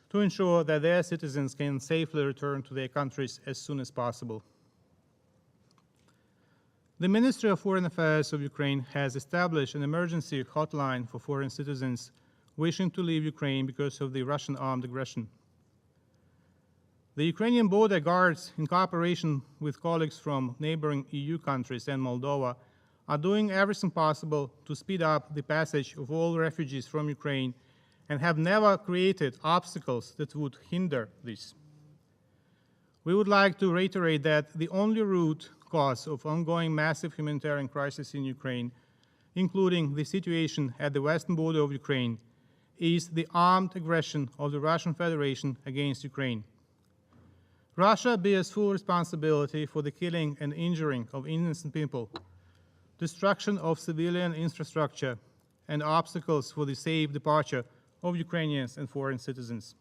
to ensure that their citizens can safely return to their countries as soon as possible. The Ministry of Foreign Affairs of Ukraine has established an emergency hotline for foreign citizens wishing to leave Ukraine because of the Russian armed aggression. The Ukrainian border guards, in cooperation with colleagues from neighboring EU countries and Moldova, are doing everything possible to speed up the passage of all refugees from Ukraine and have never created obstacles that would hinder this. We would like to reiterate that the only root cause of ongoing massive humanitarian crisis in Ukraine, including the situation at the western border of Ukraine, is the armed aggression of the Russian Federation against Ukraine. Russia bears full responsibility for the killing and injuring of innocent people, destruction of civilian infrastructure, and obstacles for the safe departure of Ukrainians and foreign citizens.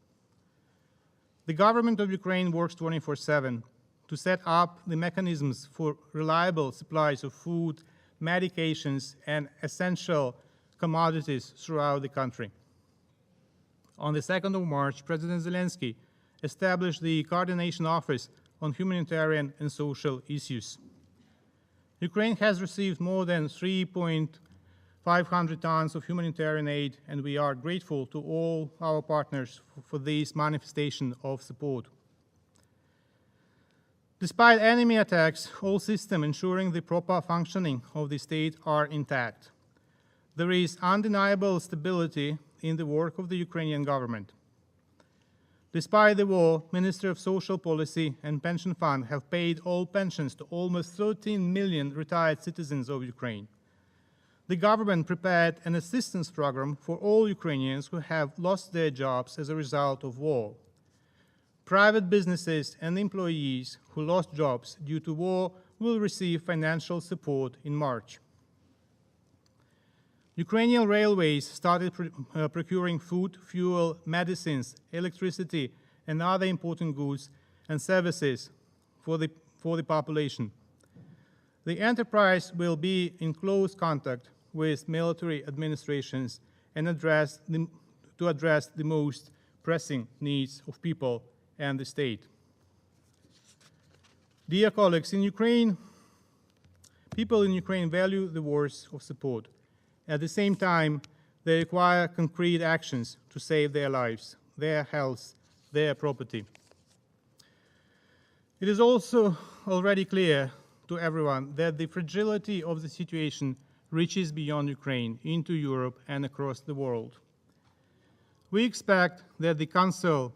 The government of Ukraine works 24/7 to set up the mechanisms for reliable supplies of food, medications, and essential commodities throughout the country. on the 2nd of March, President Zelensky established the Coordination Office on Humanitarian and Social Issues. Ukraine has received more than 3,500 tons of humanitarian aid, and we are grateful to all our partners for this manifestation of support. Despite enemy attacks, all systems ensuring the proper functioning of the state are intact. There is undeniable stability in the work of the Ukrainian government. Despite the war, Ministry of Social Policy and Pension Fund have paid all pensions to almost 13 million retired citizens of Ukraine. The government prepared an assistance program for all Ukrainians who have lost their jobs as a result of war. Private businesses and employees who lost jobs due to war will receive financial support in March. Ukrainian railways started procuring food, fuel, medicines, electricity, and other important goods and services for the population. The enterprise will be in close contact with military administrations and to address the most pressing needs of people and the state. Dear colleagues, in Ukraine, people in Ukraine value the words of support. At the same time, they require concrete actions to save their lives, their health, their property. It is also already clear to everyone that the fragility of the situation reaches beyond Ukraine into Europe and across the world. We expect that the Council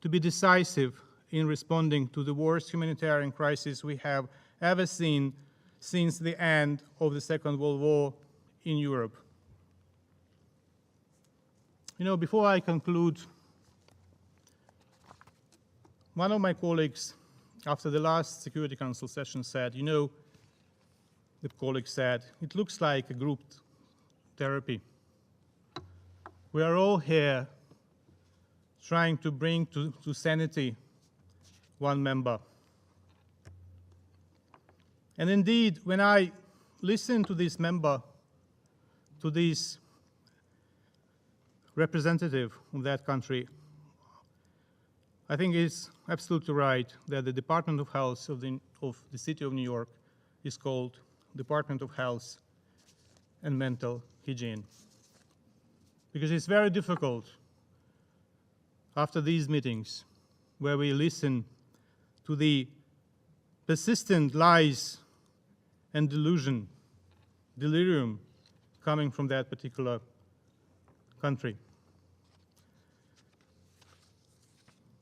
to be decisive in responding to the worst humanitarian crisis we have ever seen since the end of the Second World War in Europe. You know, before I conclude, one of my colleagues, after the last Security Council session, said, you know, the colleague said, it looks like a group therapy. We are all here trying to bring to sanity one member. And indeed, when I listen to this member, to this representative of that country, I think it's absolutely right that the Department of Health of the City of New York is called Department of Health and Mental Hygiene. Because it's very difficult after these meetings, where we listen to the persistent lies and delirium coming from that particular country.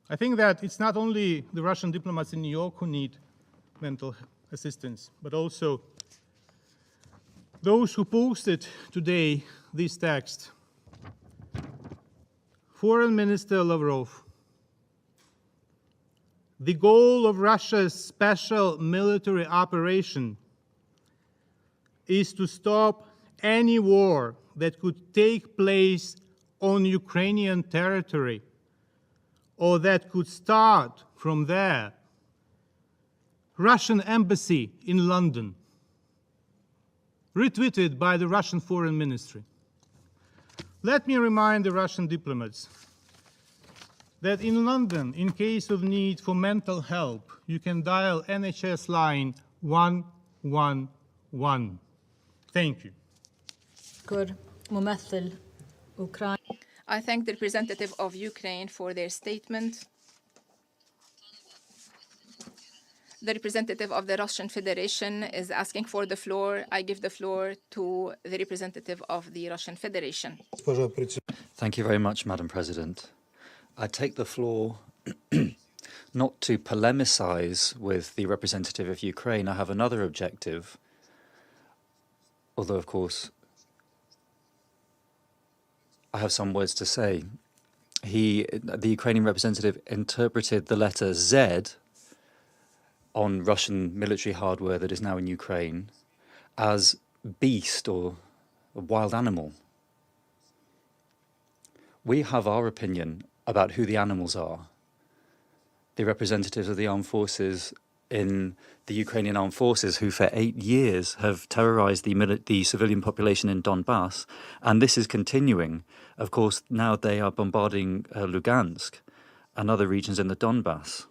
I think that it's not only the Russian diplomats in New York who need mental assistance, but also those who posted today this text. Foreign Minister Lavrov, the goal of Russia's special military operation is to stop any war that could take place on Ukrainian territory or that could start from there. Russian embassy in London, retweeted by the Russian Foreign Ministry. Let me remind the Russian diplomats that in London, in case of need for mental help, you can dial NHS line 111. Thank you. I thank the representative of Ukraine for their statement. The representative of the Russian Federation is asking for the floor. I give the floor to the representative of the Russian Federation. Thank you very much, Madam President. I take the floor not to polemicize with the representative of Ukraine. I have another objective, although, of course, I have some words to say. The Ukrainian representative interpreted the letter Z on Russian military hardware that is now in Ukraine as beast or a wild animal. We have our opinion about who the animals are. The representatives of the armed forces in the Ukrainian armed forces who for 8 years have terrorized the civilian population in Donbass. And this is continuing. Of course, now they are bombarding Lugansk and other regions in the Donbass.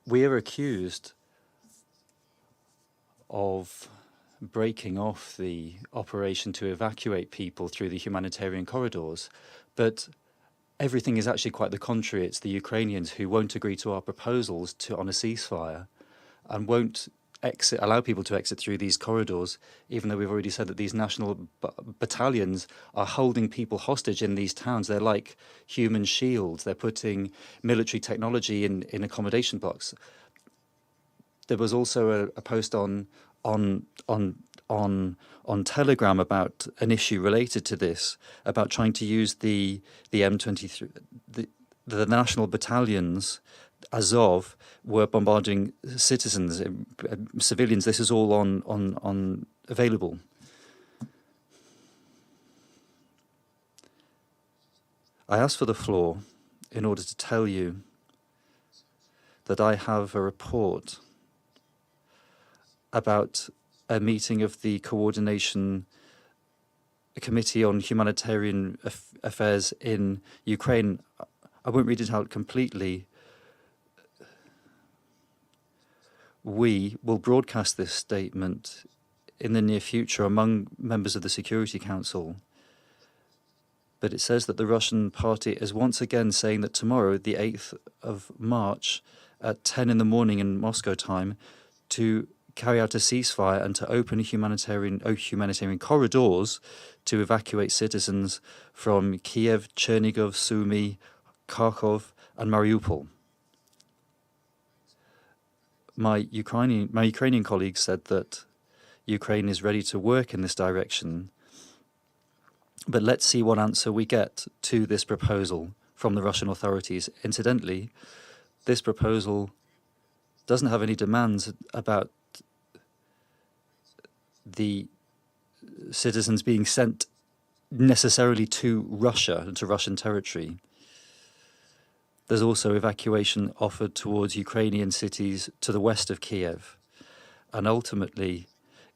We are accused of breaking off the operation to evacuate people through the humanitarian corridors, but everything is actually quite the contrary. It's the Ukrainians who won't agree to our proposals on a ceasefire and won't allow people to exit through these corridors, even though we've already said that these national battalions are holding people hostage in these towns. They're like human shields. They're putting military technology in accommodation blocks. There was also a post on Telegram about an issue related to this, about trying to use the M23, the national battalions, Azov, were bombarding citizens, civilians. This is all on available. I asked for the floor in order to tell you that I have a report about a meeting of the Coordination Committee on Humanitarian Affairs in Ukraine. I won't read it out completely. We will broadcast this statement in the near future among members of the Security Council. But it says that the Russian party is once again saying that tomorrow, the 8th of March, at 10 in the morning in Moscow time, to carry out a ceasefire and to open humanitarian corridors to evacuate citizens from Kiev, Chernihiv, Sumy, Kharkov, and Mariupol. My Ukrainian colleagues said that Ukraine is ready to work in this direction, but let's see what answer we get to this proposal from the Russian authorities. Incidentally, this proposal doesn't have any demands about the citizens being sent necessarily to Russia and to Russian territory. There's also evacuation offered towards Ukrainian cities to the west of Kiev. And ultimately,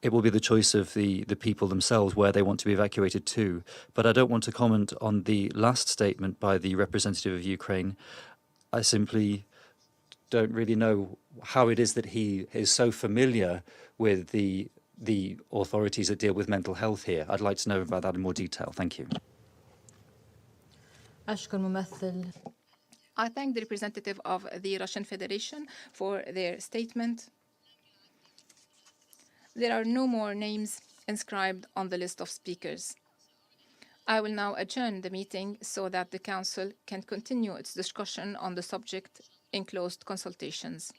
it will be the choice of the people themselves where they want to be evacuated to. But I don't want to comment on the last statement by the representative of Ukraine. I simply don't really know how it is that he is so familiar with the authorities that deal with mental health here. I'd like to know about that in more detail. Thank you. I thank the representative of the Russian Federation for their statement. There are no more names inscribed on the list of speakers. I will now adjourn the meeting so that the Council can continue its discussion on the subject in closed consultations.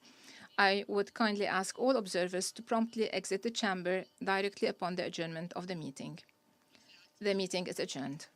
I would kindly ask all observers to promptly exit the chamber directly upon the adjournment of the meeting. The meeting is adjourned.